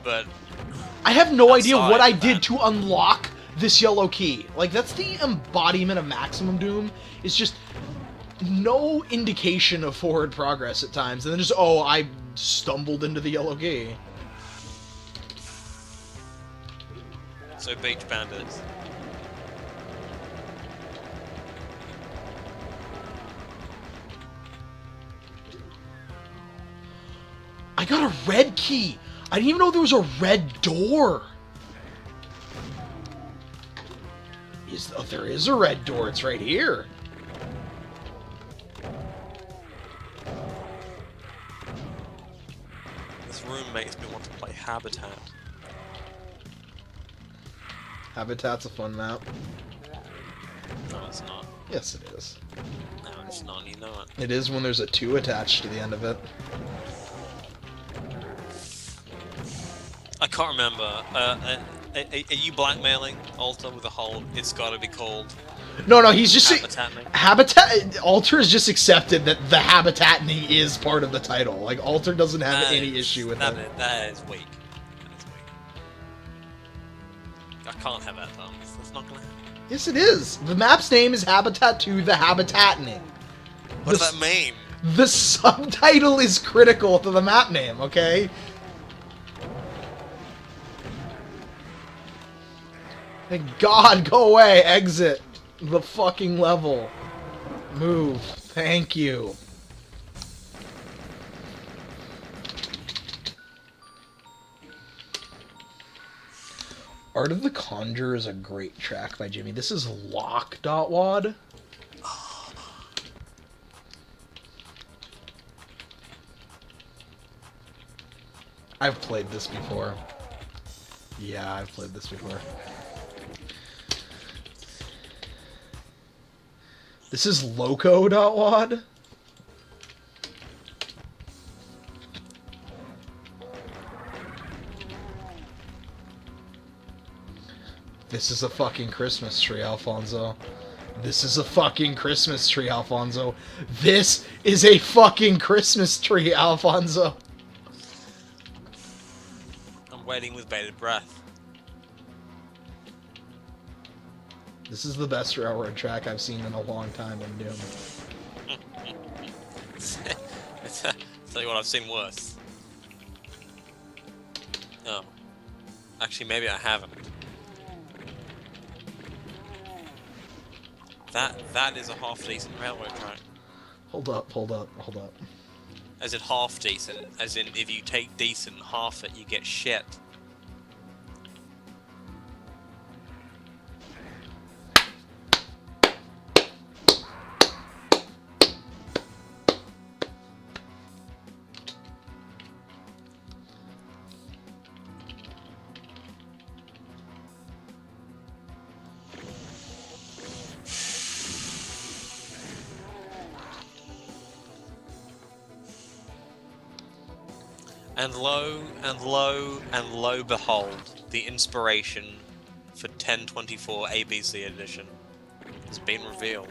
But I have no idea what I that, did to unlock this yellow key. Like that's the embodiment of Maximum Doom. It's just no indication of forward progress at times, and then just I stumbled into the yellow key. So Beach Bandits. I got a red key. I didn't even know there was a red door. There is a red door. It's right here. This room makes me want to play Habitat. Habitat's a fun map. No, it's not. Yes, it is. No, it's not. You know it. It is when there's a 2 attached to the end of it. I can't remember. Are you blackmailing Alter with a whole "it's gotta be called"? No, he's just Habitat. Alter has just accepted that the habitatning is part of the title. Like Alter doesn't have any issue with it. That is weak. That is weak. I can't have that done. That's not gonna happen. Yes, it is. The map's name is Habitat 2: The Habitatning. What does that mean? The subtitle is critical to the map name. Okay. Thank God, go away, exit the fucking level. Move. Thank you. Art of the Conjure is a great track by Jimmy. This is Lock.wad. I've played this before. Yeah, I've played this before. This is Loco.wad. This is a fucking Christmas tree, Alfonso. This is a fucking Christmas tree, Alfonso. This is a fucking Christmas tree, Alfonso. I'm waiting with bated breath. This is the best railroad track I've seen in a long time in Doom. Tell you what, I've seen worse. Oh. Actually, maybe I haven't. That is a half-decent railway track. Hold up. As in half-decent. As in, if you take decent and half it, you get shit. And lo, and lo, and lo behold, the inspiration for 1024 ABC edition has been revealed.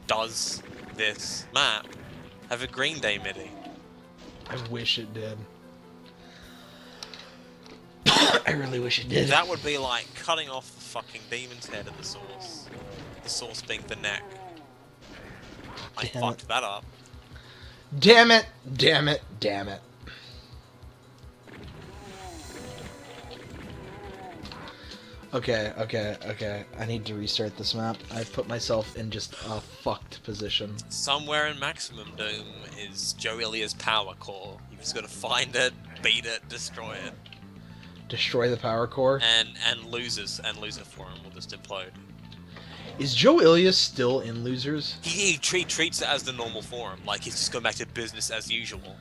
Does this map have a Green Day MIDI? I wish it did. I really wish it did. That would be like cutting off the fucking demon's head at the source. The source being the neck. I Damn fucked that up. Damn it! Damn it! Damn it! Okay. I need to restart this map. I've put myself in just a fucked position. Somewhere in Maximum Doom is Joe Ilia's power core. You've just got to find it, beat it, destroy it. Destroy the power core? And loser forum will just implode. Is Joe Ilias still in Losers? He treats it as the normal forum, like he's just going back to business as usual.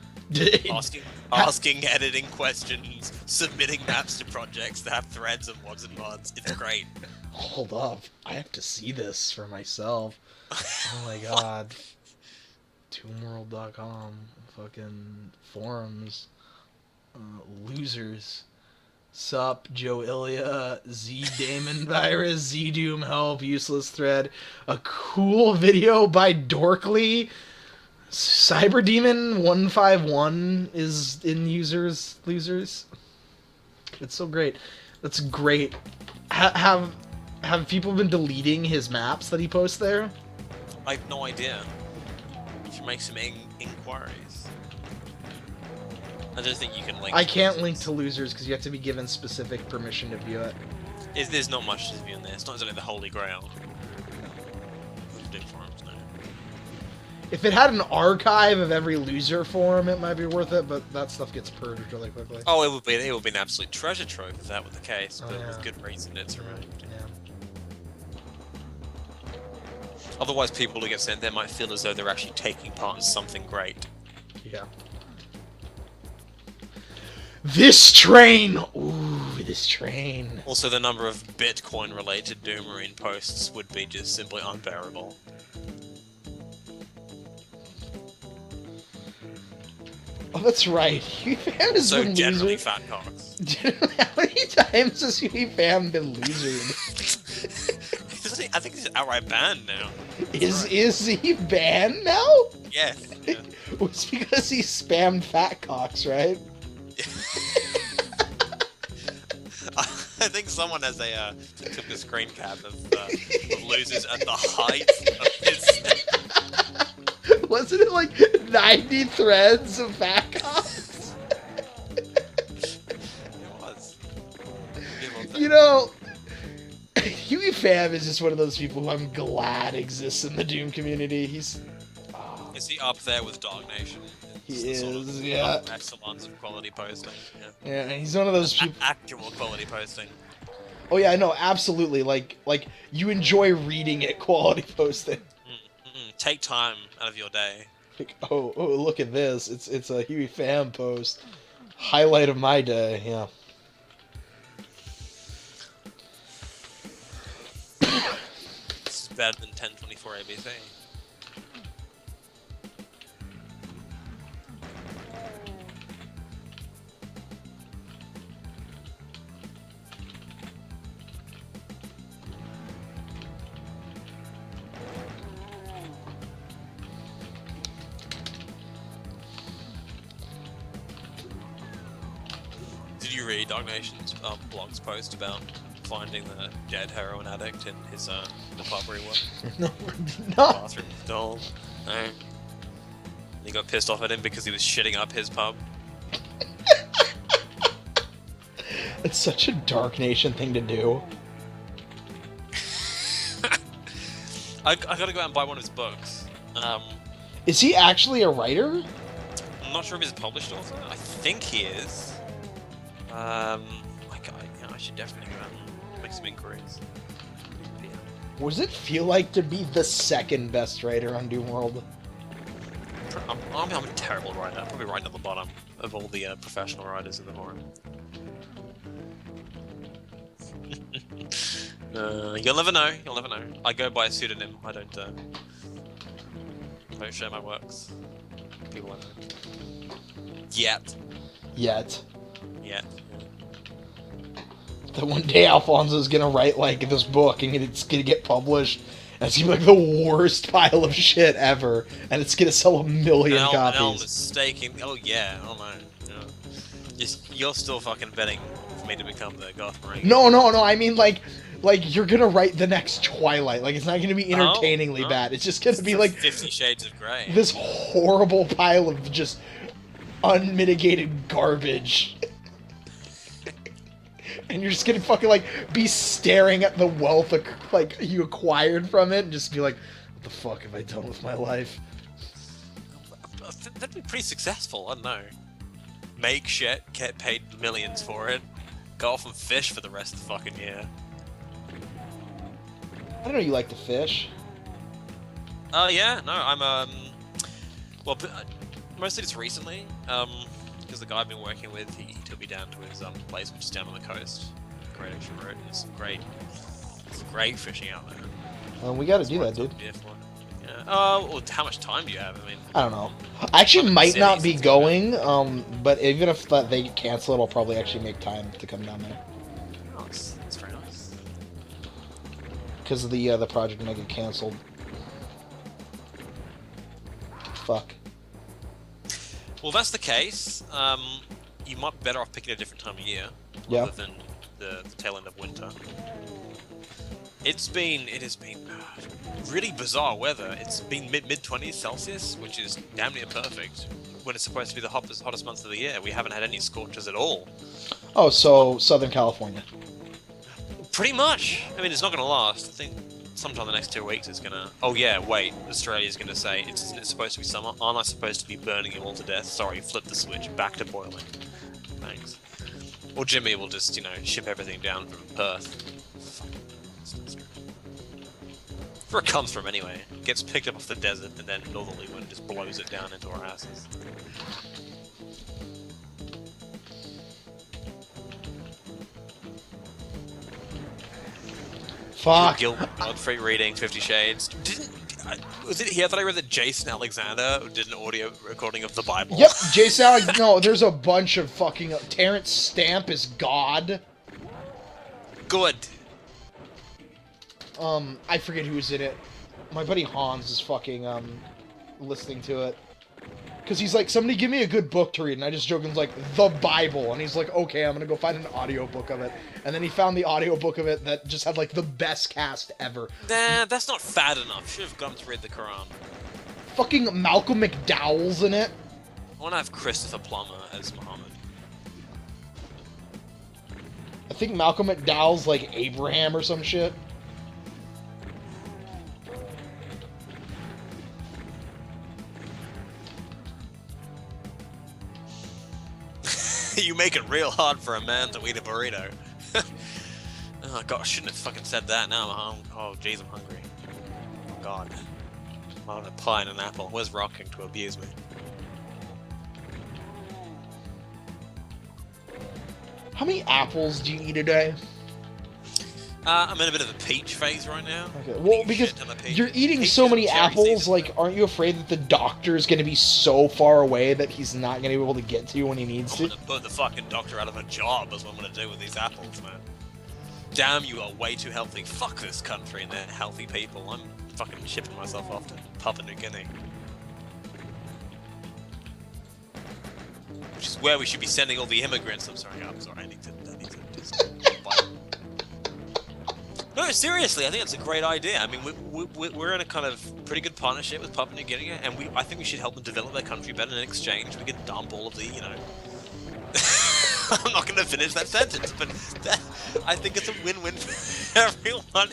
Asking editing questions, submitting maps to projects that have threads and mods and mods. It's great. Hold up. I have to see this for myself. Oh my god. Toonworld.com. Fucking forums. Losers. Sup, Joe Ilia, Z Damon Virus, Z Doom Help, Useless Thread. A cool video by Dorkly. Cyber Demon 151 is in losers. It's so great. That's great. Have people been deleting his maps that he posts there? I have no idea. You should make some inquiries. I don't think you can link. I can't link to losers because you have to be given specific permission to view it. There's not much to view in there. It's not exactly the holy grail. Forums, no. If it had an archive of every loser forum, it might be worth it, but that stuff gets purged really quickly. Oh, it would be an absolute treasure trove if that were the case, but yeah. with good reason it's removed. Yeah. Otherwise, people who get sent there might feel as though they're actually taking part in something great. Yeah. This train! Ooh, this train. Also, the number of Bitcoin-related Doomarine posts would be just simply unbearable. Oh, that's right. Fam has So been generally loser. fat cocks. How many times has Fam been losered? I think he's outright banned now. Is he banned now? Yes. Yeah. It's because he spammed fat cocks, right? I think someone has took a screen cap of losers at the height of his. Wasn't it like 90 threads of fat cocks? It was. You know, Huey Fam is just one of those people who I'm glad exists in the Doom community. Is he up there with Dog Nation? He It's the is, yeah. Excellence of quality posting. Yeah, he's one of those people. Actual quality posting. Oh yeah, no, absolutely. Like you enjoy reading it, quality posting. Take time out of your day. Like, oh, look at this. It's a Huey Fam post. Highlight of my day. Yeah. This is better than 1024 ABC. Did you read Dog Nation's blog's post about finding the dead heroin addict in his the pub where he worked? No, I did not. Bathroom stall. No. He got pissed off at him because he was shitting up his pub. It's such a Dark Nation thing to do. I gotta go out and buy one of his books. Is he actually a writer? I'm not sure if he's a published author. I think he is. I should definitely go out and make some inquiries. Yeah. What does it feel like to be the second best writer on Doom World? I'm a terrible writer. I'm probably right at the bottom of all the professional writers in the forum. You'll never know. You'll never know. I go by a pseudonym. I don't share my works. People I know. Yet. Yet. Yeah. That one day Alfonso's gonna write, like, this book, and it's gonna get published, and it's gonna be, like, the worst pile of shit ever, and it's gonna sell 1 million copies. And I'm mistaking... Oh, yeah. Oh, no. No. You're still fucking betting for me to become the Goth Marine. No, I mean, like, you're gonna write the next Twilight. Like, it's not gonna be entertainingly bad. It's just gonna be, like... 50 Shades of Grey. This horrible pile of just unmitigated garbage. And you're just gonna fucking, like, be staring at the wealth, like, you acquired from it, and just be like, what the fuck have I done with my life? That'd be pretty successful, I don't know. Make shit, get paid millions for it, go off and fish for the rest of the fucking year. I don't know you like to fish. Yeah, no, I'm, well, mostly just recently, because the guy I've been working with, he took me down to his, place, which is down on the coast. Great Ocean Road, and there's some great fishing out there. We gotta do that, dude. Yeah. Well, how much time do you have? I mean... I don't know. I actually might not be going, but even if they cancel it, I'll probably actually make time to come down there. Oh, that's very nice. Because the project might get canceled. Fuck. Well, if that's the case, you might be better off picking a different time of year, yeah, rather than the tail end of winter. It has been really bizarre weather. It's been mid-20s Celsius, which is damn near perfect, when it's supposed to be the hottest month of the year. We haven't had any scorches at all. Oh, so Southern California. Pretty much. I mean, it's not going to last. I think sometime the next 2 weeks it's going to... Oh yeah, wait. Australia's going to say, isn't it supposed to be summer? Aren't I supposed to be burning you all to death? Sorry, flip the switch. Back to boiling. Thanks. Or Jimmy will just, ship everything down from Perth. Where it comes from anyway. It gets picked up off the desert and then northerly wind just blows it down into our asses. Fuck. Godfrey reading 50 Shades. Was it here that I read that Jason Alexander did an audio recording of the Bible? Yep, Jason Alexander. No, there's a bunch of fucking... Terrence Stamp is God. Good. I forget who's in it. My buddy Hans is fucking, listening to it. Because he's like, somebody give me a good book to read, and I just joked, like, the Bible, and he's like, okay, I'm gonna go find an audiobook of it. And then he found the audiobook of it that just had, like, the best cast ever. Nah, that's not fat enough. Should have gone to read the Quran. Fucking Malcolm McDowell's in it. I want to have Christopher Plummer as Muhammad. I think Malcolm McDowell's, like, Abraham or some shit. You make it real hard for a man to eat a burrito. Oh god, I shouldn't have fucking said that. Now I'm hungry. Oh jeez, I'm hungry. Oh god. I want a pie and an apple. Where's Rocking to abuse me? How many apples do you eat a day? I'm in a bit of a peach phase right now. Okay. Well, because you're eating so many apples, like, aren't you afraid that the doctor's gonna be so far away that he's not gonna be able to get to you when he needs to? I'm gonna put the fucking doctor out of a job is what I'm gonna do with these apples, man. Damn, you are way too healthy. Fuck this country and their healthy people. I'm fucking shipping myself off to Papua New Guinea. Which is where we should be sending all the immigrants. I'm sorry, I need to just... No, seriously, I think it's a great idea. I mean, we're in a kind of pretty good partnership with Papua New Guinea, and I think we should help them develop their country better. In exchange, we could dump all of the, I'm not going to finish that sentence, but I think it's a win-win for everyone.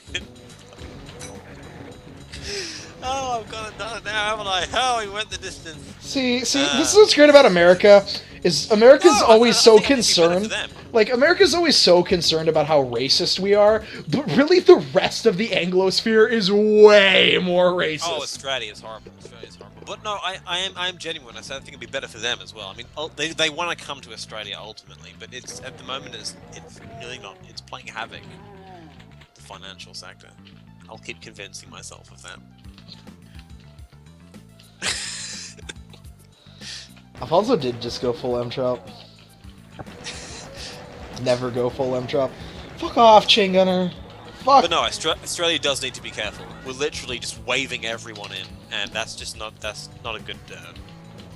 Oh, I've got it done now, haven't I? Oh, we went the distance. See, this is what's great about America, is America's always so concerned. Like, America's always so concerned about how racist we are, but really the rest of the Anglosphere is way more racist. Oh, Australia is horrible. Australia's horrible. But no, I am genuine. I said I think it'd be better for them as well. I mean, they want to come to Australia ultimately, but it's at the moment it's really not. It's playing havoc with the financial sector. I'll keep convincing myself of that. Alfonso did just go full M-Trout. Never go full M-Chop. Fuck off, Chain Gunner. Fuck. But no, Australia does need to be careful. We're literally just waving everyone in, and that's not a good.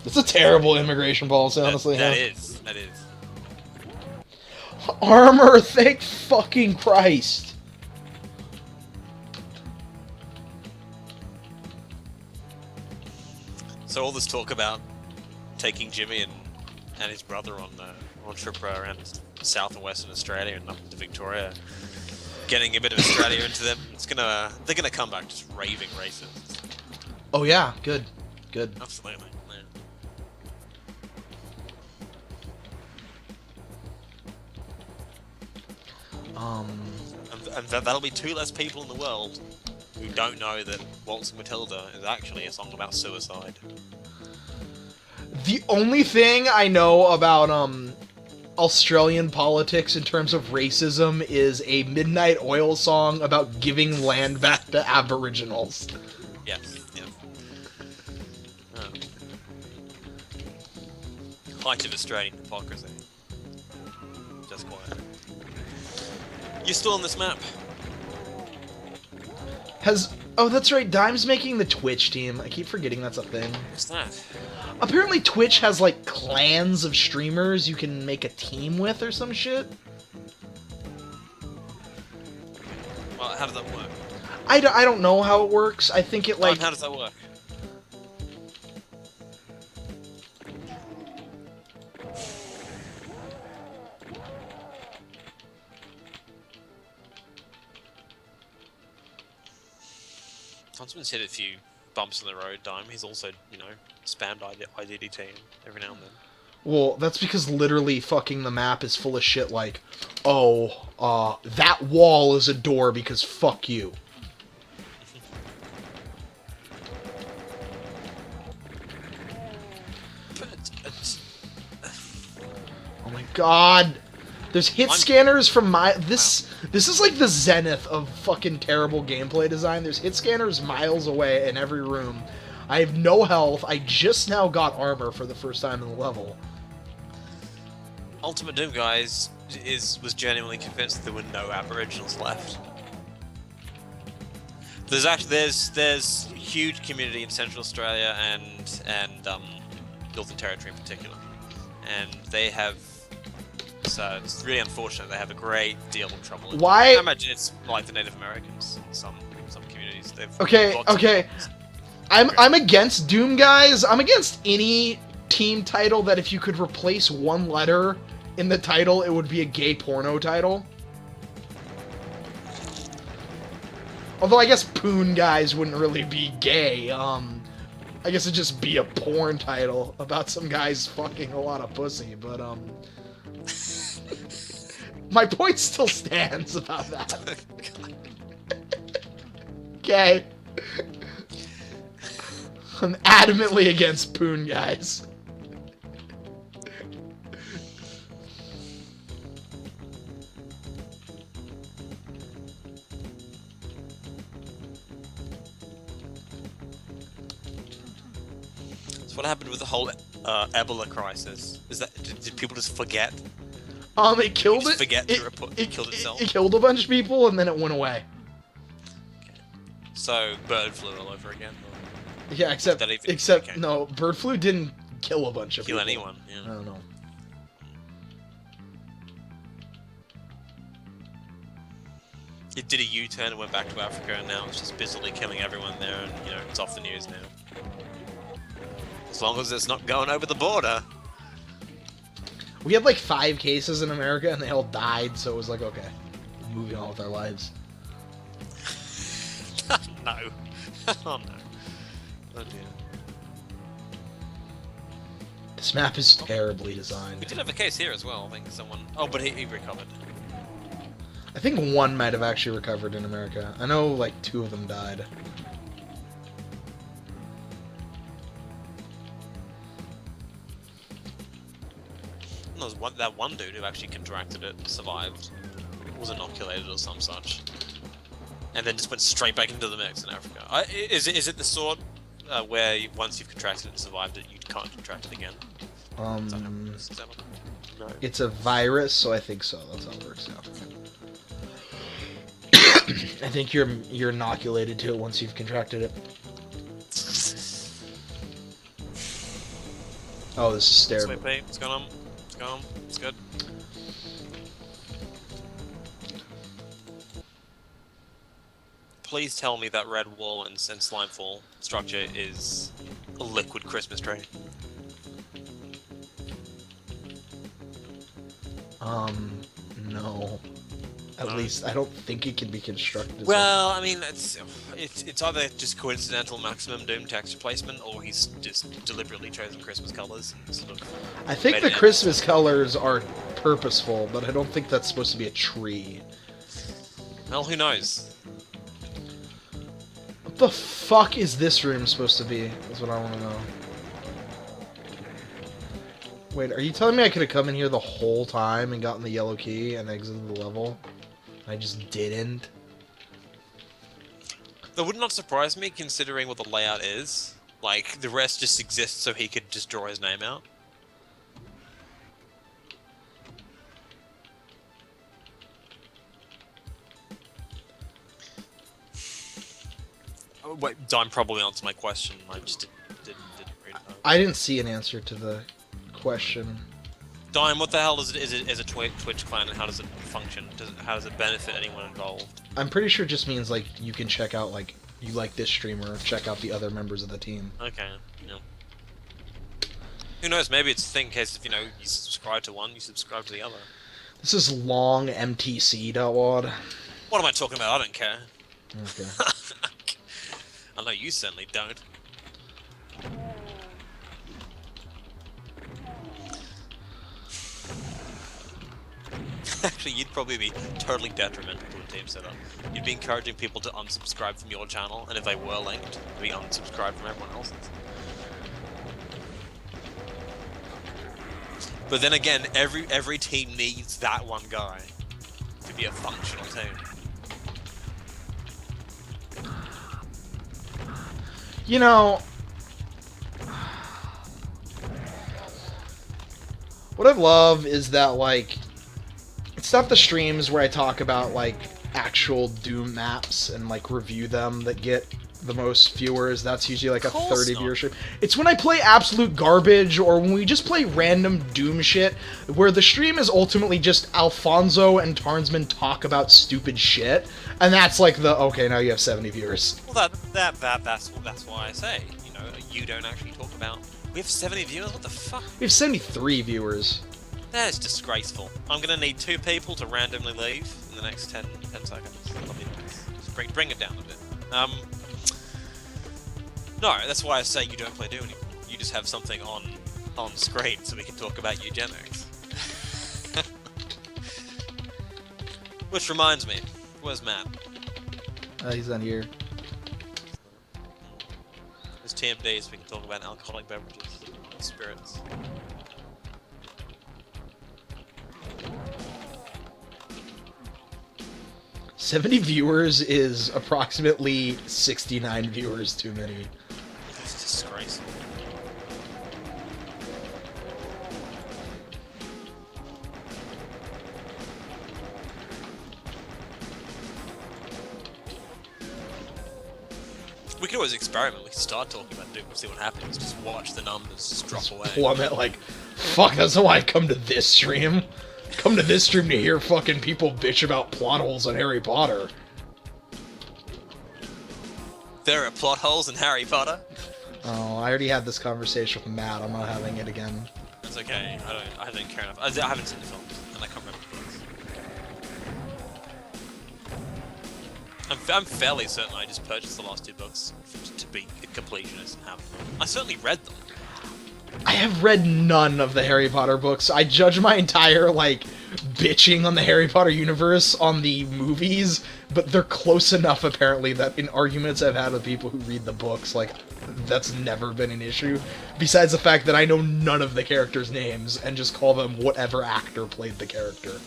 It's a terrible immigration policy, honestly. That is. Armor, thank fucking Christ. So all this talk about taking Jimmy and his brother on a trip around South and Western Australia and up to Victoria, getting a bit of Australia into them, they're gonna come back just raving racist. Oh yeah, good. Absolutely. Yeah. And that'll be 2 less people in the world who don't know that Waltzing Matilda is actually a song about suicide. The only thing I know about Australian politics in terms of racism is a Midnight Oil song about giving land back to Aboriginals. Yes. Height of Australian hypocrisy. Just quiet. You're still on this map. Oh, that's right, Dime's making the Twitch team. I keep forgetting that's a thing. What's that? Apparently Twitch has, like, clans of streamers you can make a team with or some shit. Well, how does that work? I don't know how it works. I think it, like... How does that work? Huntsman's hit a few bumps in the road, Dime. He's also, spammed IDDT every now and then. Well, that's because literally fucking the map is full of shit like, oh, that wall is a door because fuck you. Oh my god. There's hit scanners from this is like the zenith of fucking terrible gameplay design. There's hit scanners miles away in every room. I have no health. I just now got armor for the first time in the level. Ultimate Doom guys was genuinely convinced there were no Aboriginals left. There's huge community in Central Australia and Northern Territory in particular, and they have. So it's really unfortunate they have a great deal of trouble. Why? I imagine it's like the Native Americans in some communities. Okay. I'm against Doom guys. I'm against any team title that if you could replace one letter in the title, it would be a gay porno title. Although I guess Poon guys wouldn't really be gay. I guess it'd just be a porn title about some guys fucking a lot of pussy, but my point still stands about that. Okay. I'm adamantly against Poon guys. So what happened with the whole Ebola crisis? Did people just forget? It killed it. Forget to report. It killed itself. It killed a bunch of people and then it went away. Okay. So bird flu all over again. Yeah, except okay. No, bird flu didn't kill a bunch of people. Kill anyone. Yeah. I don't know. It did a U-turn and went back to Africa, and now it's just busily killing everyone there, and it's off the news now. As long as it's not going over the border. We had like 5 cases in America and they all died, so it was like, okay, moving on with our lives. No. Oh no. Oh dear. This map is terribly designed. We did have a case here as well, I think someone... Oh, but he recovered. I think 1 might have actually recovered in America. I know like 2 of them died. That one dude who actually contracted it survived, was inoculated or some such, and then just went straight back into the mix in Africa. Is it the sort where once you've contracted it and survived it, you can't contract it again? No. It's a virus, so I think so. That's how it works out. I think you're inoculated to it once you've contracted it. Oh, this is terrible. Sweet Pete, what's going on? What's going on? It's good. Please tell me that red wall and Slimefall structure is a liquid Christmas tree. No. At least I don't think it can be constructed. Well, I mean, it's either just coincidental maximum doom texture placement, or he's just deliberately chosen Christmas colors. And sort of I think the Christmas colors are purposeful, but I don't think that's supposed to be a tree. Well, who knows? What the fuck is this room supposed to be? That's what I want to know. Wait, are you telling me I could have come in here the whole time and gotten the yellow key and exited the level? I just didn't? That would not surprise me, considering what the layout is. Like, the rest just exists so he could just draw his name out. Oh, wait, Dime probably answered my question. I just didn't read it. I didn't see an answer to the question. Dime, what the hell is a Twitch clan, and how does it function? How does it benefit anyone involved? I'm pretty sure it just means, like, you can check out, like, you like this streamer, check out the other members of the team. Okay, yeah. Who knows, maybe it's a thing in case if, you know, you subscribe to one, you subscribe to the other. This is long MTC.wad. What am I talking about? I don't care. Okay. I know you certainly don't. Actually, you'd probably be totally detrimental to a team setup. You'd be encouraging people to unsubscribe from your channel, and if they were linked, be unsubscribed from everyone else's. But then again, every team needs that one guy to be a functional team. You know, what I love is that, like, it's not the streams where I talk about, like, actual Doom maps and, like, review them that get the most viewers. That's usually, like, a 30 viewer stream. It's when I play absolute garbage, or when we just play random Doom shit, where the stream is ultimately just Alfonso and Tarnsman talk about stupid shit, and that's like the, okay, now you have 70 viewers. Well, that's why I say, you know, you don't actually talk about. We have 70 viewers. What the fuck? We have 73 viewers. That is disgraceful. I'm gonna need 2 people to randomly leave in the next 10 seconds. That'll be nice. Just bring it down a bit. No, that's why I say you don't play Doom anymore. You just have something on screen so we can talk about eugenics. Which reminds me, where's Matt? He's not here. There's TMD so we can talk about alcoholic beverages, spirits. "70 viewers is approximately 69 viewers too many." It's disgraceful. We could always experiment. We could start talking about Doom and see what happens. Just watch the numbers just drop away. Plummet, like, fuck, that's why I come to this stream. Come to this stream to hear fucking people bitch about plot holes in Harry Potter. There are plot holes in Harry Potter. Oh, I already had this conversation with Matt. I'm not having it again. It's okay. I don't care enough. I haven't seen the films, and I can't remember the books. I'm fairly certain I just purchased the last 2 books to be a completionist and have them. I certainly read them. I have read none of the Harry Potter books. I judge my entire, like, bitching on the Harry Potter universe on the movies, but they're close enough, apparently, that in arguments I've had with people who read the books, like, that's never been an issue. Besides the fact that I know none of the characters' names and just call them whatever actor played the character.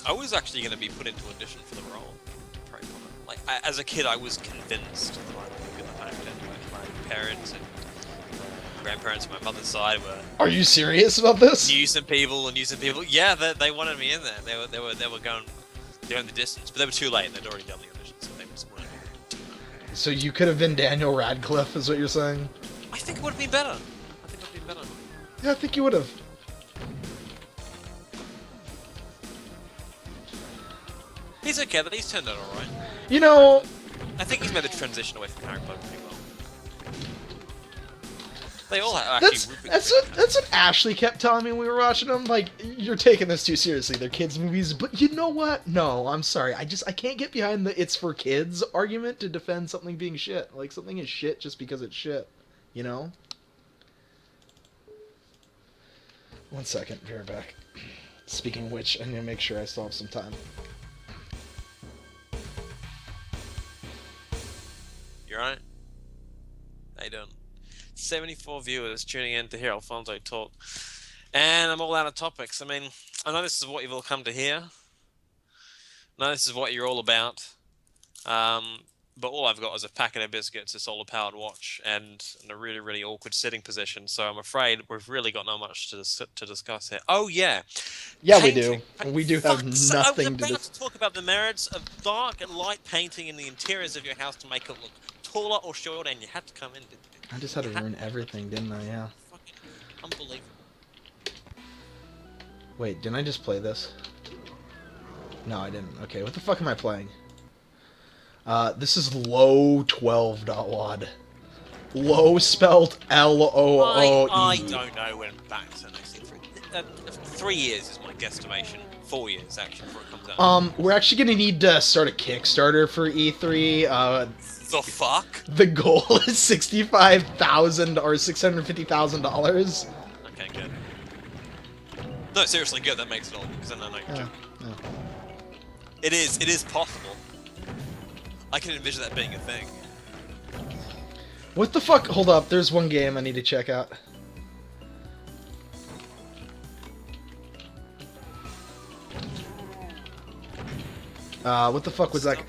I was actually going to be put into audition for the role. Like, as a kid, I was convinced that I would be good at that. My parents and grandparents on my mother's side were Are you serious about this? knew some people. Yeah, they wanted me in there. They were going the distance, but they were too late. They'd already done the audition, so they just wanted me. So you could have been Daniel Radcliffe, is what you're saying? I think it would have been better. Yeah, I think you would have. He's okay, but he's turned out alright. You know, I think he's made the transition away from Harry Potter pretty well. They all are that's actually that's what Ashley kept telling me when we were watching them. Like, you're taking this too seriously. They're kids' movies, but you know what? No, I'm sorry. I can't get behind the "it's for kids" argument to defend something being shit. Like, something is shit just because it's shit. You know? One second, be right back. Speaking of which, I need to make sure I still have some time. You're right. How you doing? 74 viewers tuning in to hear Alfonso talk. And I'm all out of topics. I mean, I know this is what you've all come to hear. I know this is what you're all about. But all I've got is a packet of biscuits, a solar-powered watch, and a really, really awkward sitting position. So I'm afraid we've really got not much to discuss here. Oh, yeah. Yeah, we do. We do have nothing I was to about to talk about the merits of dark and light painting in the interiors of your house to make it look taller or shorter, and you had to come in, didn't you? I just had to ruin everything, didn't I? Yeah. Fucking unbelievable. Wait, didn't I just play this? No, I didn't. Okay, what the fuck am I playing? This is low 12.wad. Low spelled L-O-O-E. I don't know when back to next thing. 3 years is my guesstimation. 4 years, actually, before it comes out. We're actually gonna need to start a Kickstarter for E3. The fuck? The goal is $65,000 or $650,000. Okay, good. No, seriously, good. That makes it all. Because then I know you're joking. Yeah. It is possible. I can envision that being a thing. What the fuck? Hold up, there's one game I need to check out. What the fuck was that?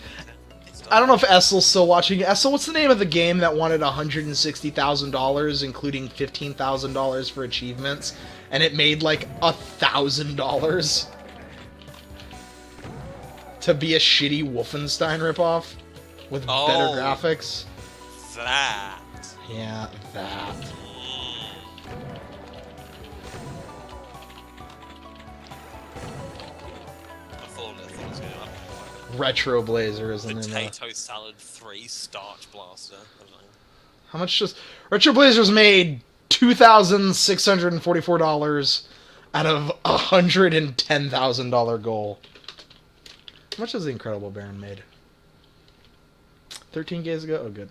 I don't know if Essel's still watching. Essel, what's the name of the game that wanted $160,000, including $15,000 for achievements, and it made like $1,000 to be a shitty Wolfenstein ripoff with better graphics? That. Yeah, that. I thought it was going to Retro Blazer is the name of it. Potato Salad 3 Starch Blaster. I don't know. How much just... Retro Blazers made $2,644 out of a $110,000 goal. How much has the Incredible Baron made? 13 days ago? Oh, good.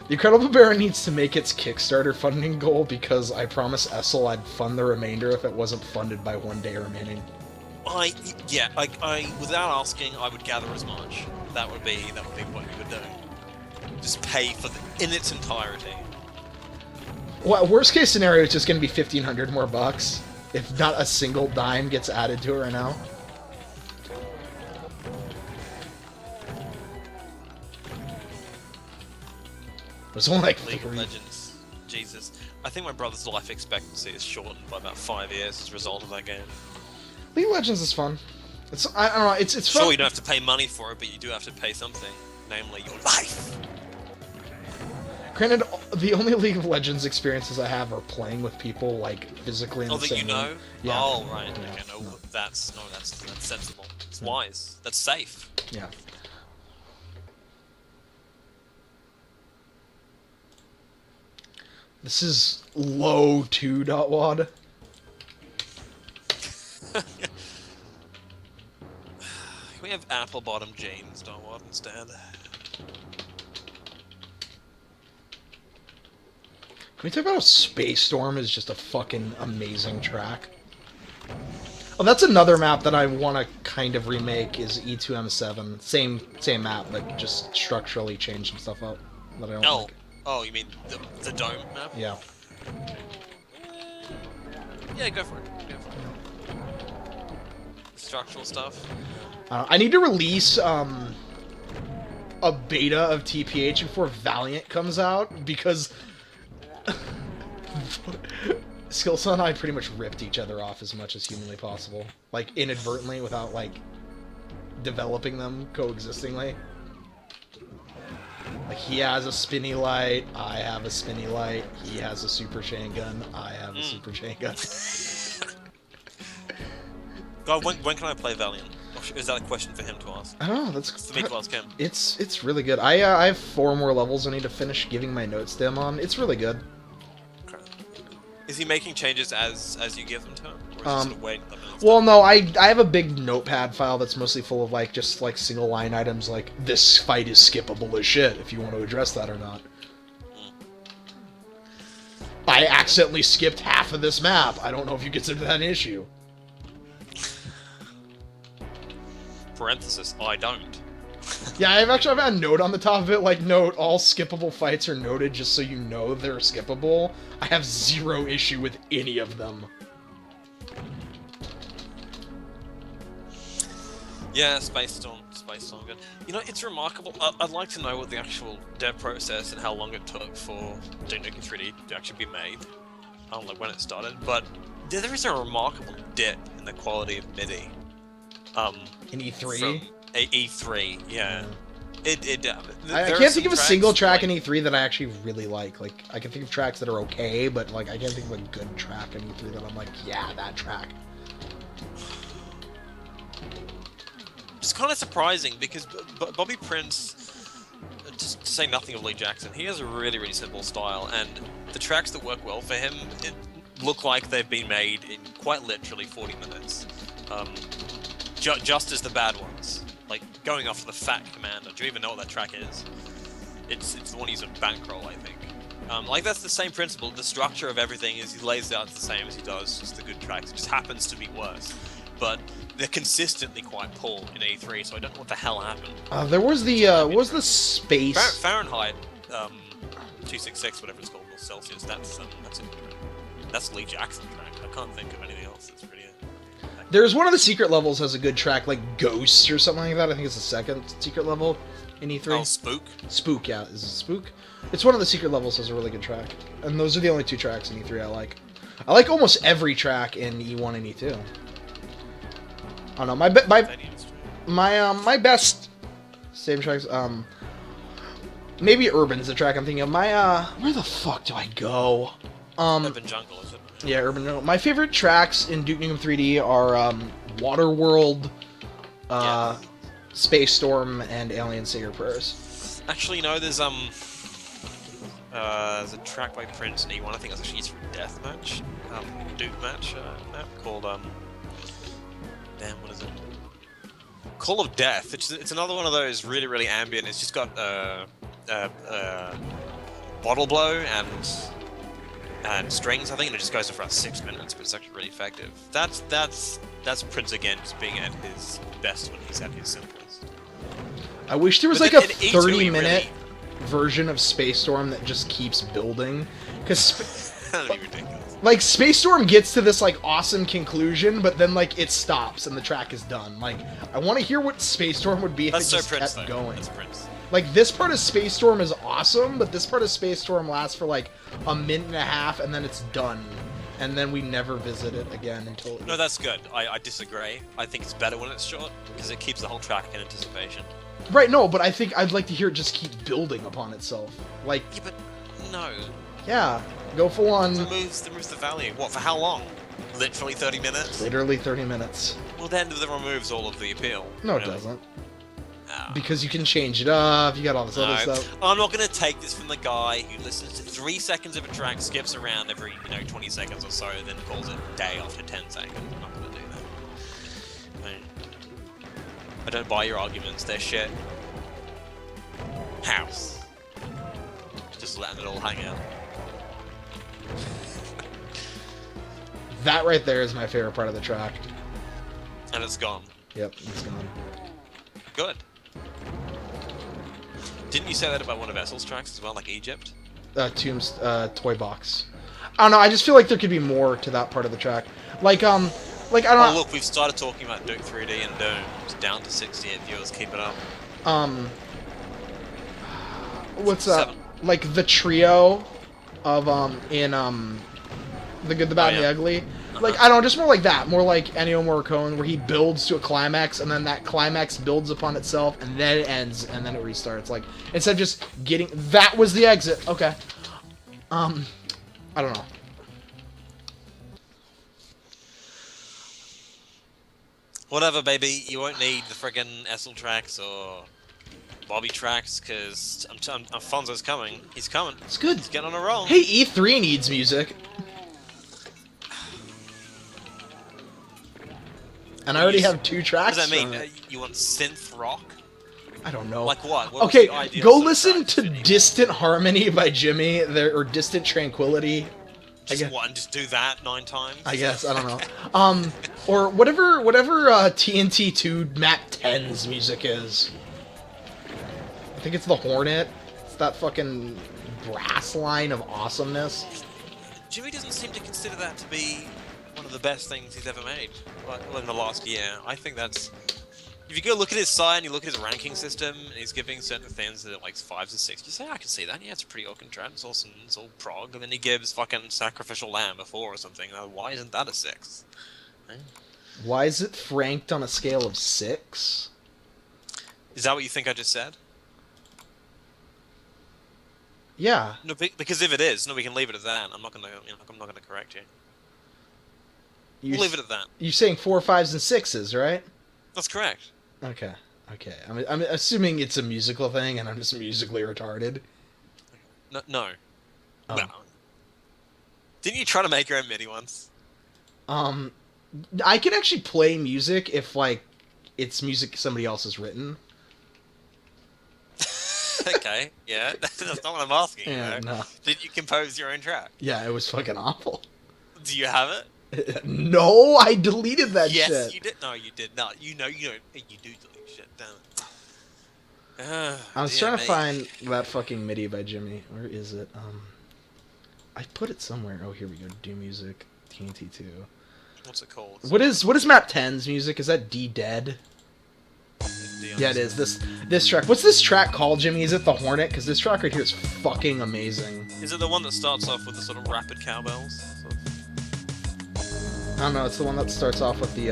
The Incredible Baron needs to make its Kickstarter funding goal because I promised Essel I'd fund the remainder if it wasn't funded by 1 day remaining. Without asking, I would gather as much. That would be what you would do. Just pay for in its entirety. Well, worst case scenario, it's just going to be 1,500 more bucks. If not a single dime gets added to it right now. There's only like League of Legends. Jesus. I think my brother's life expectancy is shortened by about 5 years as a result of that game. League of Legends is fun. I don't know, it's fun. Sure, you don't have to pay money for it, but you do have to pay something. Namely, your life! Granted, the only League of Legends experiences I have are playing with people, like, physically in the same room. know? Yeah. Oh, right. Yeah. Okay, no, that's sensible. It's wise. That's safe. Yeah. This is low 2.wad. Can we have apple bottom jeans, Donwad, instead? Can we talk about how Space Storm is just a fucking amazing track? Oh, that's another map that I want to kind of remake is E2M7. Same map, but just structurally change some stuff up that I don't like. Oh, you mean the dome map? Yeah. Yeah, go for it. Structural stuff. I need to release a beta of TPH before Valiant comes out, because Skillsa and I pretty much ripped each other off as much as humanly possible. Like, inadvertently, without, like, developing them coexistingly. Like, he has a spinny light, I have a spinny light, he has a super chain gun, I have a super chain gun. God, when can I play Valiant? Or is that a question for him to ask? I don't know, that's... For me to ask him. It's really good. I have 4 more levels I need to finish giving my notes to him on. It's really good. Okay. Is he making changes as you give them to him? Or is he sort of waiting? Well, no, I have a big notepad file that's mostly full of, like, just, like, single line items, like, this fight is skippable as shit, if you want to address that or not. I accidentally skipped half of this map. I don't know if you consider that an issue. Parenthesis, I don't. Yeah, I've had a note on the top of it, like, note, all skippable fights are noted just so you know they're skippable. I have 0 issue with any of them. Yeah, Space Storm, good. You know, it's remarkable. I'd like to know what the actual dev process and how long it took for Duke Nukem 3D to actually be made. I don't know when it started, but there is a remarkable dip in the quality of MIDI. In E3? From E3, yeah. I can't think of a single track in E3 that I actually really like. Like, I can think of tracks that are okay, but, like, I can't think of a good track in E3 that I'm like, yeah, that track. It's kind of surprising because Bobby Prince, just to say nothing of Lee Jackson, he has a really, really simple style, and the tracks that work well for him look like they've been made in quite literally 40 minutes. Just as the bad ones. Like, going off the Fat Commander. Do you even know what that track is? It's the one he's on Bankroll, I think. Like, that's the same principle. The structure of everything is he lays it out the same as he does just the good tracks. It just happens to be worse. But they're consistently quite poor in E3, so I don't know what the hell happened. There was the, what was the space... Fahrenheit, 266, whatever it's called, or Celsius, that's Lee Jackson track. I can't think of anything else that's really... There's one of the secret levels has a good track, like Ghost or something like that. I think it's the second secret level in E3. Oh, Spook? Spook, yeah. Is it Spook? It's one of the secret levels has a really good track. And those are the only 2 tracks in E3 I like. I like almost every track in E1 and E2. I don't know, my best save tracks, maybe Urban's the track I'm thinking of. Where the fuck do I go? Urban Jungle, is it? Yeah, Urban Jungle. My favorite tracks in Duke Nukem 3D are, Waterworld, Space Storm, and Alien Singer Prayers. Actually, you know, there's a track by Prince in E1, I think that's actually used for Deathmatch, Duke Match, map called, damn, what is it? Call of Death. It's another one of those really, really ambient. It's just got bottle blow and strings, I think, and it just goes for about 6 minutes, but it's actually really effective. That's Prince again, just being at his best when he's at his simplest. I wish there was like a 30-minute version of Space Storm that just keeps building, because That'd be ridiculous. like, Space Storm gets to this, like, awesome conclusion, but then, like, it stops and the track is done. Like, I want to hear what Space Storm would be if it just kept going. That's Prince. Like, this part of Space Storm is awesome, but this part of Space Storm lasts for, like, a minute and a half, and then it's done. And then we never visit it again until... No, that's good. I disagree. I think it's better when it's short, because it keeps the whole track in anticipation. Right, no, but I think I'd like to hear it just keep building upon itself. Like... Yeah, but no. Yeah. Go full on... It removes the value. What, for how long? Literally 30 minutes? Literally 30 minutes. Well, then that removes all of the appeal. No, it doesn't. Because you can change it up, you got all this other stuff. I'm not going to take this from the guy who listens to 3 seconds of a track, skips around every, 20 seconds or so, then calls it a day after 10 seconds. I'm not going to do that. I don't buy your arguments, they're shit. House. Just letting it all hang out. That right there is my favorite part of the track. And it's gone. Yep, it's gone. Good. Didn't you say that about one of Essel's tracks as well, like Egypt? Tomb's Toy Box. I don't know, I just feel like there could be more to that part of the track. Like, I don't know... Oh, look, we've started talking about Duke 3D and Doom. It's down to 68 viewers, keep it up. What's that? Like, the trio of, The Good, the Bad, and the Ugly. Like, I don't know, just more like that. More like Ennio Morricone, where he builds to a climax, and then that climax builds upon itself, and then it ends, and then it restarts. Like, instead of just getting... That was the exit. Okay. I don't know. Whatever, baby. You won't need the friggin' Essel tracks or Bobby tracks, because Alfonso's coming. He's coming. It's good. He's getting on a roll. Hey, E3 needs music. And I already have 2 tracks. What does that mean? From it. You want synth rock? I don't know. Like what? What Okay, was the idea go of listen synth to tracks? Distant Harmony by Jimmy, or Distant Tranquility. Just do that 9 times? I guess, I don't know. Or whatever TNT2 Map 10's music is. I think it's the Hornet. It's that fucking brass line of awesomeness. Jimmy doesn't seem to consider that to be one of the best things he's ever made, well, in the last year. I think that's... If you go look at his side and you look at his ranking system, and he's giving certain things that are like 5s and 6s, you say, I can see that, yeah, it's a pretty awesome trend, it's awesome, it's all prog, and then he gives fucking Sacrificial Lamb a 4 or something. Why isn't that a 6? Eh? Why is it ranked on a scale of 6? Is that what you think I just said? Yeah. No, because if it is, no, we can leave it at that. I'm not gonna correct you. We'll leave it at that. You're saying 4, 5s, and 6s, right? That's correct. Okay. Okay. I'm assuming it's a musical thing, and I'm just musically retarded. No. Oh. No. Didn't you try to make your own MIDI once? I can actually play music if, like, it's music somebody else has written. Okay, yeah. That's not what I'm asking. Yeah, you know? no. Did you compose your own track? Yeah, it was fucking awful. Do you have it? No, I deleted that shit. Yes, you did. No, you did not. You do delete shit, damn it. I was trying to find that fucking MIDI by Jimmy. Where is it? I put it somewhere. Oh, here we go. Do music. TNT2. What's it called? What is Map 10's music? Is that D Dead? Yeah, it is. This track. What's this track called, Jimmy? Is it the Hornet? Because this track right here is fucking amazing. Is it the one that starts off with the sort of rapid cowbells? I don't know. It's the one that starts off with the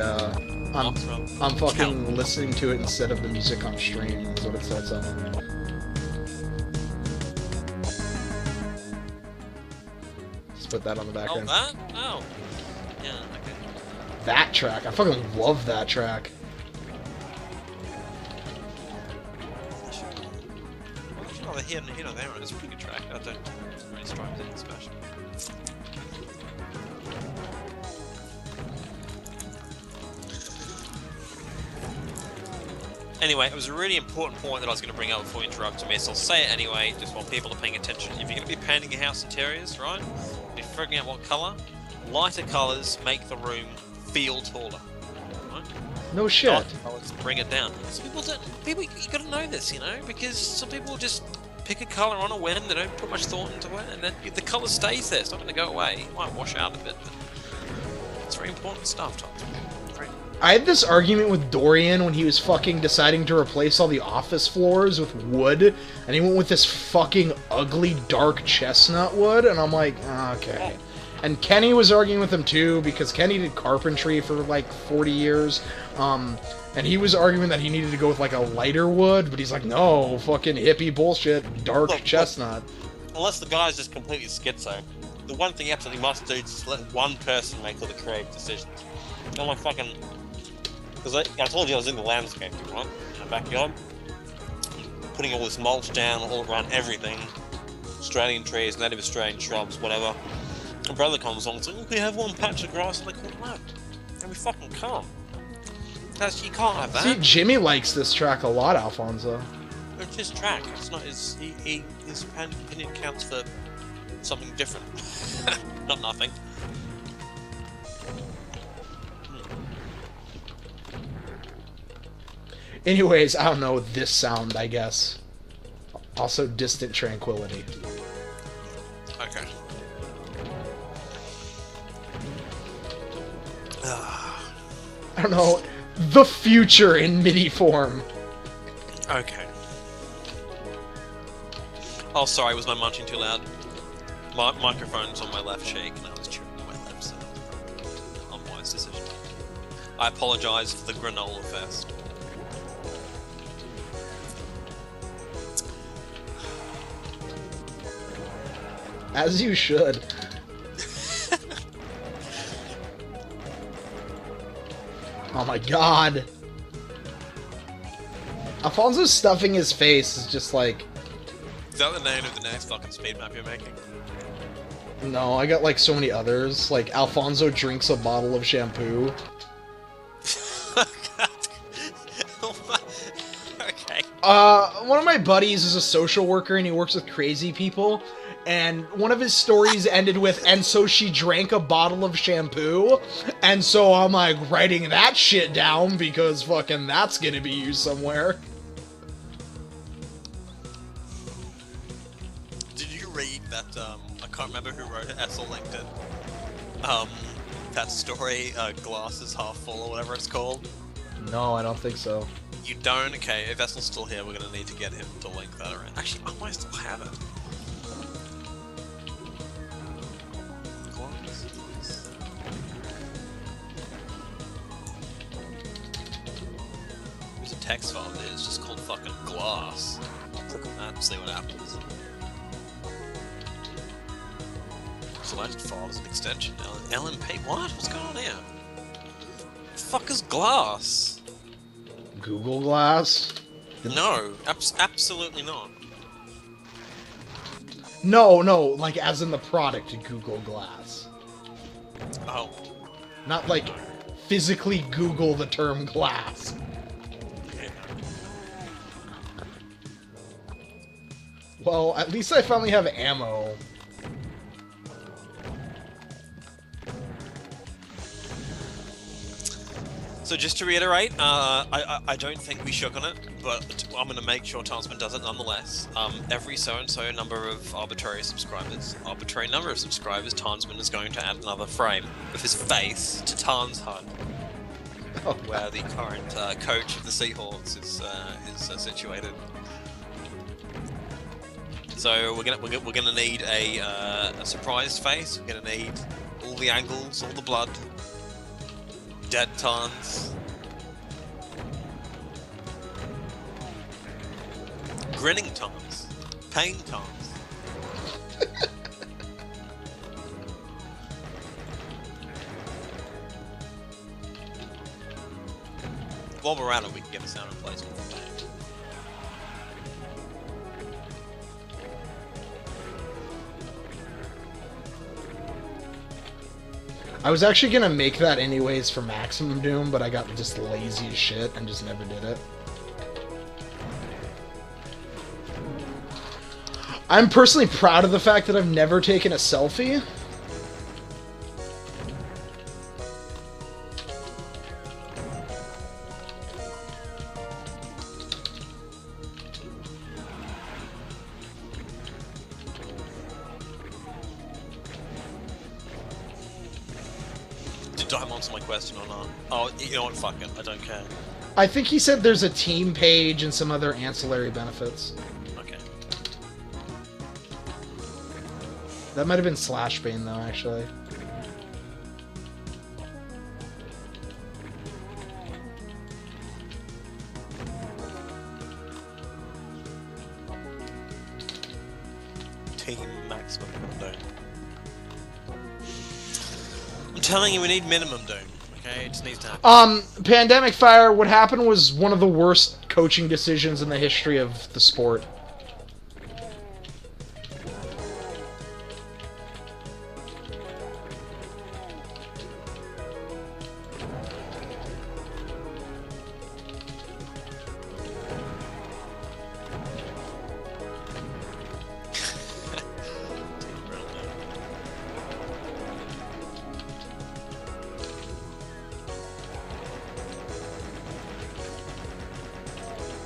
I'm fucking listening to it instead of the music on stream. Is what it starts off with. Just put that on the background. Oh, that? Oh. Yeah, okay. That track. I fucking love that track. Oh, the Here and There is a pretty good track. I don't really strike anything special. Anyway, it was a really important point that I was going to bring up before you interrupted me, so I'll say it anyway, just while people are paying attention. If you're going to be painting your house interiors, right, you're figuring out what colour, lighter colours make the room feel taller. Right? No shit. Darker colours bring it down. So you got to know this, you know, because some people just pick a colour on a whim, they don't put much thought into it, and then the colour stays there, it's not going to go away. It might wash out a bit, but it's very important stuff, Tom. I had this argument with Dorian when he was fucking deciding to replace all the office floors with wood, and he went with this fucking ugly dark chestnut wood, and I'm like, okay. And Kenny was arguing with him too, because Kenny did carpentry for like 40 years, and he was arguing that he needed to go with like a lighter wood, but he's like, no, fucking hippie bullshit, dark chestnut. Unless the guy's just completely schizo, the one thing you absolutely must do is just let one person make all the creative decisions. Not like fucking... Because I told you I was in the landscaping, right? In the backyard. Putting all this mulch down all around everything. Australian trees, native Australian shrubs, whatever. My brother comes along and says, we have one patch of grass. I'm like, well, no. And we fucking can't. You can't have that. See, Jimmy likes this track a lot, Alfonso. It's his track. It's not his... his opinion counts for something different. Not nothing. Anyways, I don't know this sound, I guess. Also, Distant Tranquility. Okay. I don't know. The future in MIDI form. Okay. Oh, sorry, was my munching too loud? My microphone's on my left cheek, and I was chewing on my wise decision. I apologize for the granola fest. As you should. Oh my god. Alfonso's stuffing his face is just like... Is that the name of the next fucking speed map you're making? No, I got like so many others. Like, Alfonso drinks a bottle of shampoo. Okay. One of my buddies is a social worker and he works with crazy people. And one of his stories ended with, and so she drank a bottle of shampoo. And so I'm like writing that shit down because fucking that's gonna be used somewhere. Did you read that, I can't remember who wrote it, Essel linked it. That story, Glass is Half Full or whatever it's called? No, I don't think so. You don't? Okay, if Essel's still here, we're gonna need to get him to link that around. Actually, I might still have it. There's a text file there, it's just called fucking Glass. Click on that and see what happens. Selected file is an extension. LMP? What? What's going on here? The fuck is Glass? Google Glass? No, absolutely not. No, like as in the product Google Glass. Oh. Not like physically Google the term glass. Yeah. Well, at least I finally have ammo. So just to reiterate, I don't think we shook on it, but I'm going to make sure Tarnsman does it nonetheless. Every so-and-so number of arbitrary number of subscribers, Tarnsman is going to add another frame of his face to Tarn's HUD, where the current coach of the Seahawks is situated. So we're gonna need a surprised face. We're gonna need all the angles, all the blood. Dead Tarns. Grinning Tarns. Pain Tarns. While we're at it, we can get a sound replacement from Dave. I was actually gonna make that anyways for Maximum Doom, but I got just lazy as shit and just never did it. I'm personally proud of the fact that I've never taken a selfie. Did Diamond answer my question or not? Oh, you know what? Fuck it. I don't care. I think he said there's a team page and some other ancillary benefits. Okay. That might have been Slashbane though, actually. Team maximum Doom. I'm telling you, we need minimum Doom. Okay, it just needs to happen. Pandemic Fire, what happened was one of the worst coaching decisions in the history of the sport.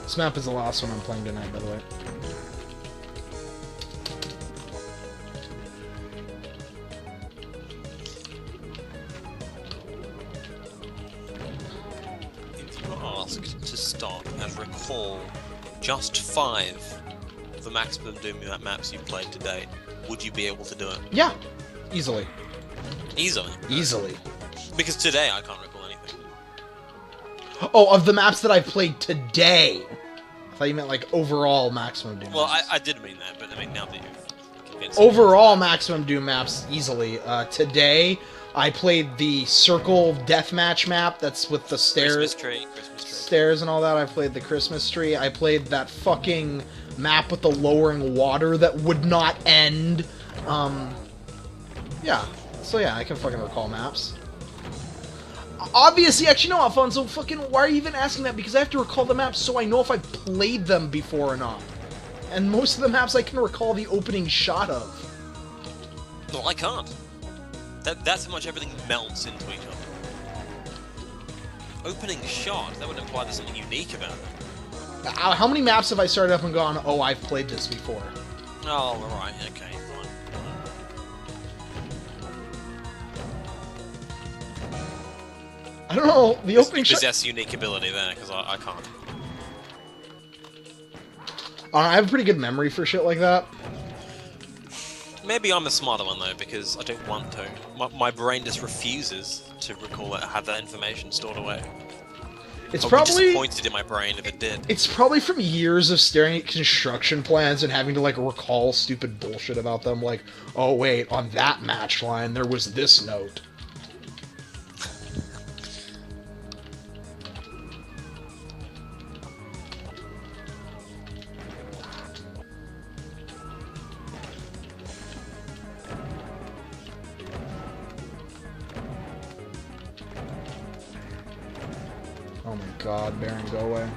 This map is the last one I'm playing tonight, by the way. If you were asked to stop and recall just 5 of the maximum Doom maps you've played to date, would you be able to do it? Yeah, easily. Easily. Easily. Because today I can't recall anything. Oh, of the maps that I've played today. I thought you meant like overall Maximum Doom Well, maps. I did mean that, but I mean now that you've convinced Overall me. Maximum Doom maps, easily. Today, I played the Circle Deathmatch map that's with the Christmas stairs. tree. Stairs and all that. I played the Christmas tree. I played that fucking map with the lowering water that would not end. Yeah. So yeah, I can fucking recall maps. Obviously, actually, no, Alfonso, fucking, why are you even asking that? Because I have to recall the maps so I know if I've played them before or not. And most of the maps I can recall the opening shot of. No, I can't. That's how much everything melts into each other. Opening shot, that would imply there's something unique about it. How many maps have I started up and gone, oh, I've played this before? Oh, right, okay, fine. I don't know, the opening shot... Possess unique ability there, because I can't. I have a pretty good memory for shit like that. Maybe I'm the smarter one, though, because I don't want to. My brain just refuses to recall it, have that information stored away. It's I'd probably... be disappointed in my brain if it did. It's probably from years of staring at construction plans and having to, like, recall stupid bullshit about them, like, oh, wait, on that match line, there was this note. Oh my god, Baron, go away.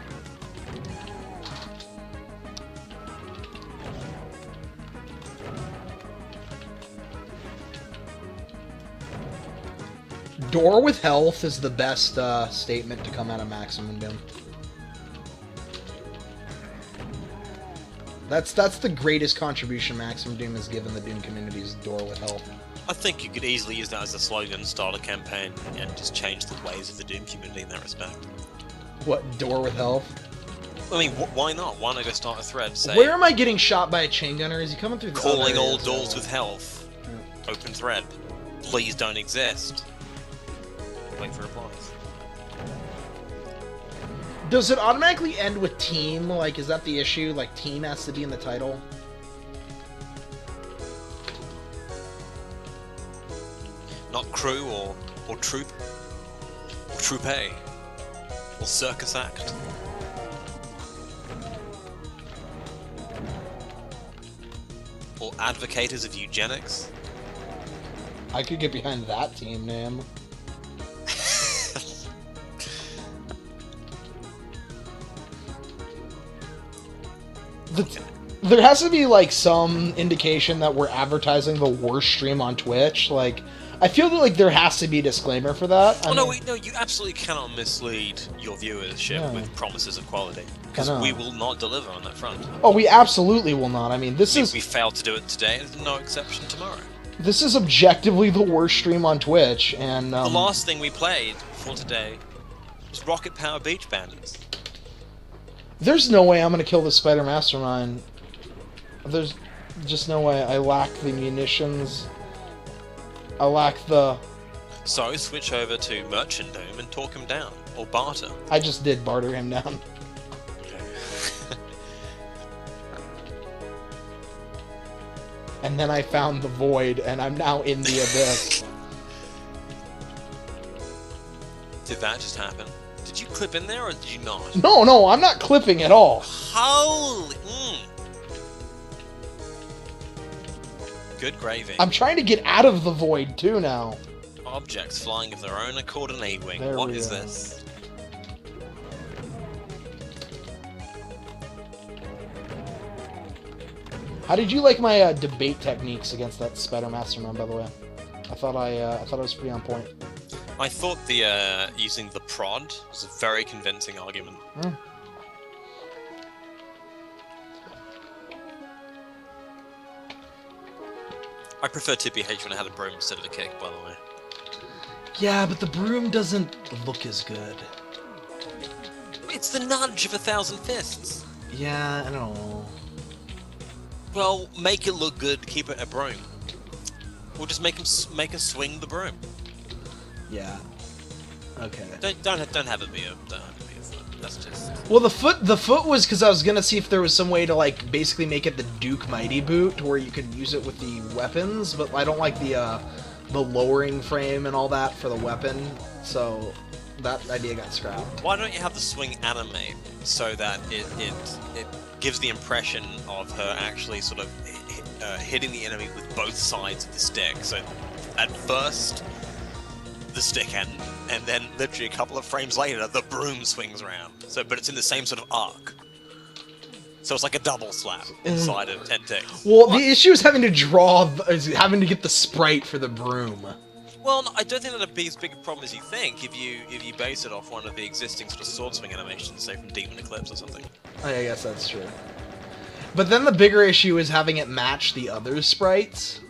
Door with health is the best statement to come out of Maximum Doom. That's the greatest contribution Maximum Doom has given the Doom community is Door with health. I think you could easily use that as a slogan, start a campaign, and just change the ways of the Doom community in that respect. What, Door with health? I mean, why not? Why not go start a thread? Say, Where am I getting shot by a chain gunner? Is he coming through the calling other all areas? doors with health. Yeah. Open thread. Please don't exist. Wait for replies. Does it automatically end with team? Like, is that the issue? Like, team has to be in the title? Not crew or troop. Or troupe. Or circus act. Or advocators of eugenics. I could get behind that team name. There has to be, like, some indication that we're advertising the worst stream on Twitch. Like, I feel that, like, there has to be a disclaimer for that. No, you absolutely cannot mislead your viewership with promises of quality. Because we will not deliver on that front. Oh, we absolutely will not. I mean, this is... We failed to do it today, and there's no exception tomorrow. This is objectively the worst stream on Twitch, and, The last thing we played for today was Rocket Power Beach Bandits. There's no way I'm gonna kill the Spider Mastermind. There's just no way. I lack the munitions. I lack the... So, switch over to Merchant Doom and talk him down. Or barter. I just did barter him down. Okay. And then I found the void, and I'm now in the abyss. Did that just happen? Did you clip in there, or did you not? No, I'm not clipping at all. Holy... Good gravy. I'm trying to get out of the void, too, now. Objects flying of their own accord and A-wing. There What we is go. this? How did you like my debate techniques against that Spider Mastermind, by the way? I thought it was pretty on point. I thought the using the prod was a very convincing argument. I prefer TPH when I had a broom instead of a kick, by the way. Yeah, but the broom doesn't look as good. It's the nudge of 1,000 fists. Yeah, I don't know. Well, make it look good, keep it a broom. Or just make him swing the broom. Yeah. Okay. Don't have it be a foot. That's just. Well, the foot was because I was gonna see if there was some way to like basically make it the Duke Mighty boot, to where you could use it with the weapons, but I don't like the lowering frame and all that for the weapon, so that idea got scrapped. Why don't you have the swing animate so that it gives the impression of her actually sort of hitting the enemy with both sides of the stick? So at first the stick end, and then literally a couple of frames later the broom swings around. So, but it's in the same sort of arc. So it's like a double slap inside of 10 ticks. Well, the issue is having to having to get the sprite for the broom. Well, no, I don't think that'd be as big a problem as you think if you base it off one of the existing sort of sword swing animations, say from Demon Eclipse or something. I guess that's true. But then the bigger issue is having it match the other sprites.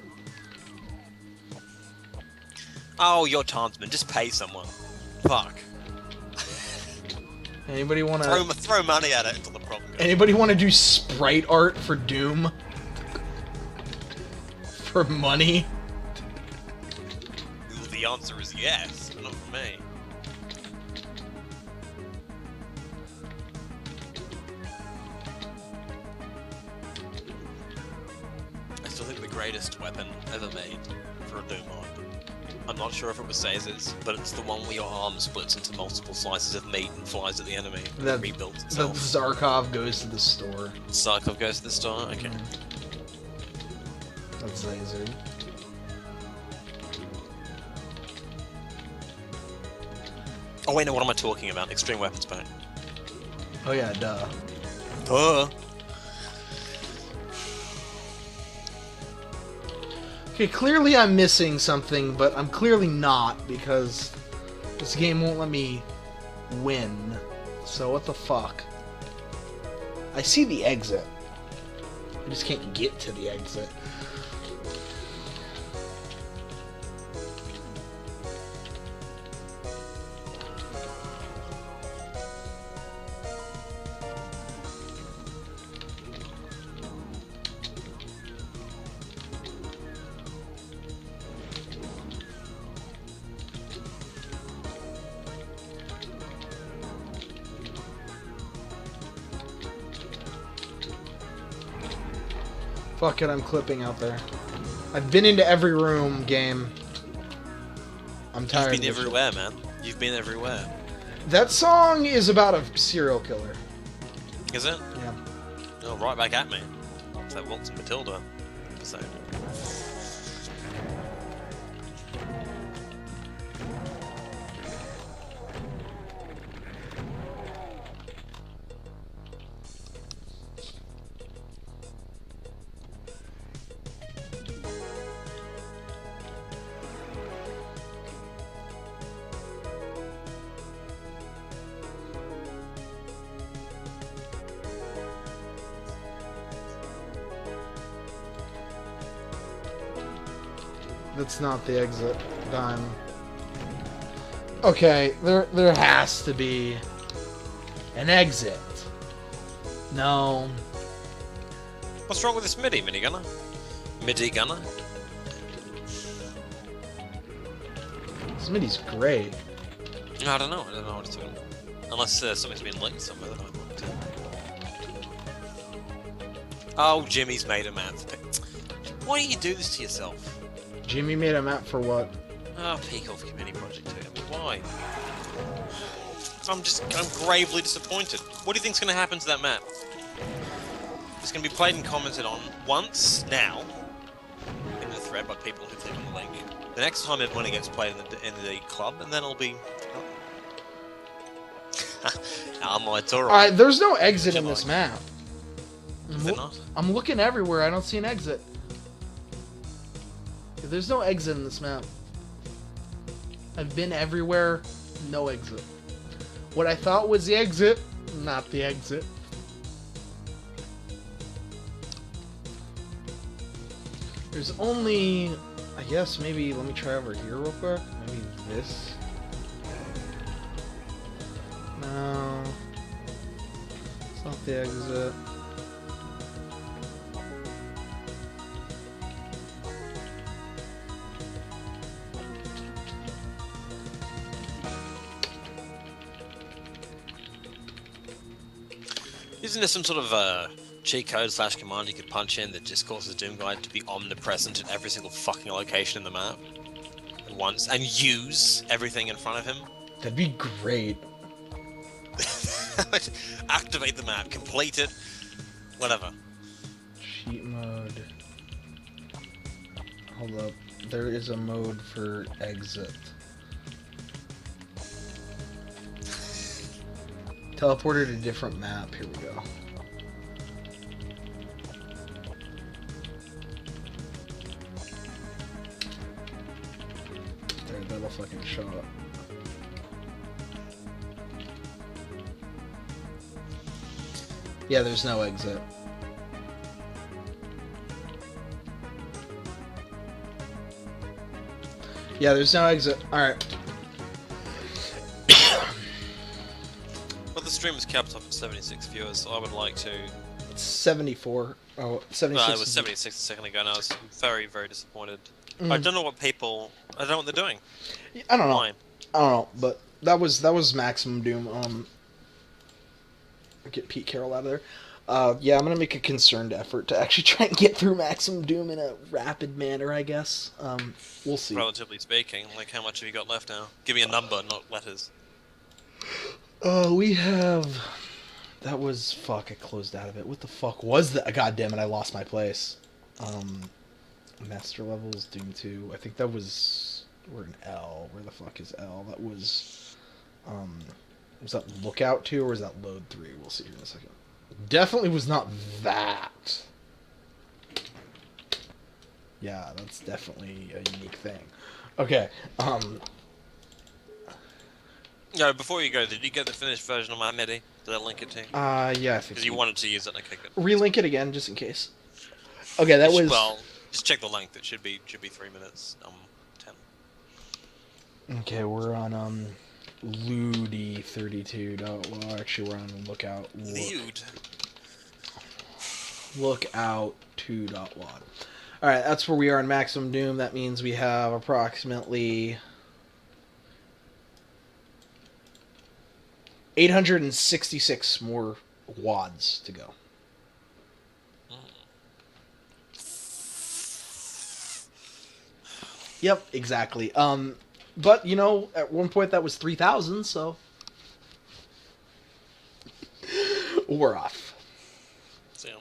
Oh, you're Tarnsman. Just pay someone. Fuck. Anybody want to throw money at it until the problem goes. Anybody want to do sprite art for Doom? For money? Ooh, the answer is yes, but not for me. I still think the greatest weapon ever made for a Doom mod. I'm not sure if it was Caesar's, but it's the one where your arm splits into multiple slices of meat and flies at the enemy. That rebuilds the itself. Zarkov goes to the store. Zarkov goes to the store? Okay. That's Caesar. Oh wait, no, what am I talking about? Extreme Weapons Pack. Oh yeah, duh. Duh! Okay, clearly I'm missing something, but I'm clearly not, because this game won't let me win. So what the fuck? I see the exit. I just can't get to the exit. Fuck it, I'm clipping out there. I've been into every room, game. I'm tired. You've been everywhere, man. You've been everywhere. That song is about a serial killer. Is it? Yeah. Oh, right back at me. It's that Waltz and Matilda episode. That's not the exit. Done. Okay, there has to be an exit. No. What's wrong with this MIDI gunner? MIDI gunner? This MIDI's great. I don't know. I don't know what it's doing. Unless something's been linked somewhere that I looked at. Oh, Jimmy's made a map. Why do you do this to yourself? Jimmy made a map for what? Oh, peak off community project 2. I mean, why? I'm gravely disappointed. What do you think's going to happen to that map? It's going to be played and commented on once now in the thread by people who click on the link. The next time when it gets played in the club, and then it'll be. It's alright. Alright, there's no exit in this map. Is there not? I'm looking everywhere. I don't see an exit. There's no exit in this map. I've been everywhere. No exit. What I thought was the exit, not the exit. There's only, I guess maybe, let me try over here real quick. Maybe this. No. It's not the exit. Isn't there some sort of cheat code / command you could punch in that just causes Doom Guy to be omnipresent at every single fucking location in the map at once and use everything in front of him? That'd be great. Activate the map, complete it, whatever. Cheat mode. Hold up. There is a mode for exit. Teleported to a different map. Here we go. There, that'll fucking show up. Yeah, there's no exit. Yeah, there's no exit. Alright. Well, the stream was capped off at 76 viewers, so I would like to... 74. Oh, 76. Well, it was 76 a second ago, and I was very, very disappointed. I don't know what people... I don't know what they're doing. I don't know. Why? I don't know, but that was Maximum Doom. Get Pete Carroll out of there. Yeah, I'm gonna make a concerted effort to actually try and get through Maximum Doom in a rapid manner, I guess. We'll see. Relatively speaking, like how much have you got left now? Give me a number, not letters. We have... That was... Fuck, I closed out of it. What the fuck was that? God damn it, I lost my place. Master levels, Doom 2. I think that was... We're in L. Where the fuck is L? That was... Was that Lookout 2 or was that Load 3? We'll see here in a second. Definitely was not that. Yeah, that's definitely a unique thing. Okay, No, before you go, did you get the finished version of my MIDI? Did I link it to you? yeah, I think Because you wanted to use it and I kicked it. relink it again, just in case. Okay, that was... Well, just check the length. It should be 3 minutes, 10. Okay, we're on, Ludi 32. Well, actually, we're on Lookout. Lewd. Lookout 2.wad. Alright, that's where we are in Maximum Doom. That means we have approximately 866 more wads to go. Yep, exactly. But, you know, at one point that was 3,000, so... We're off. So,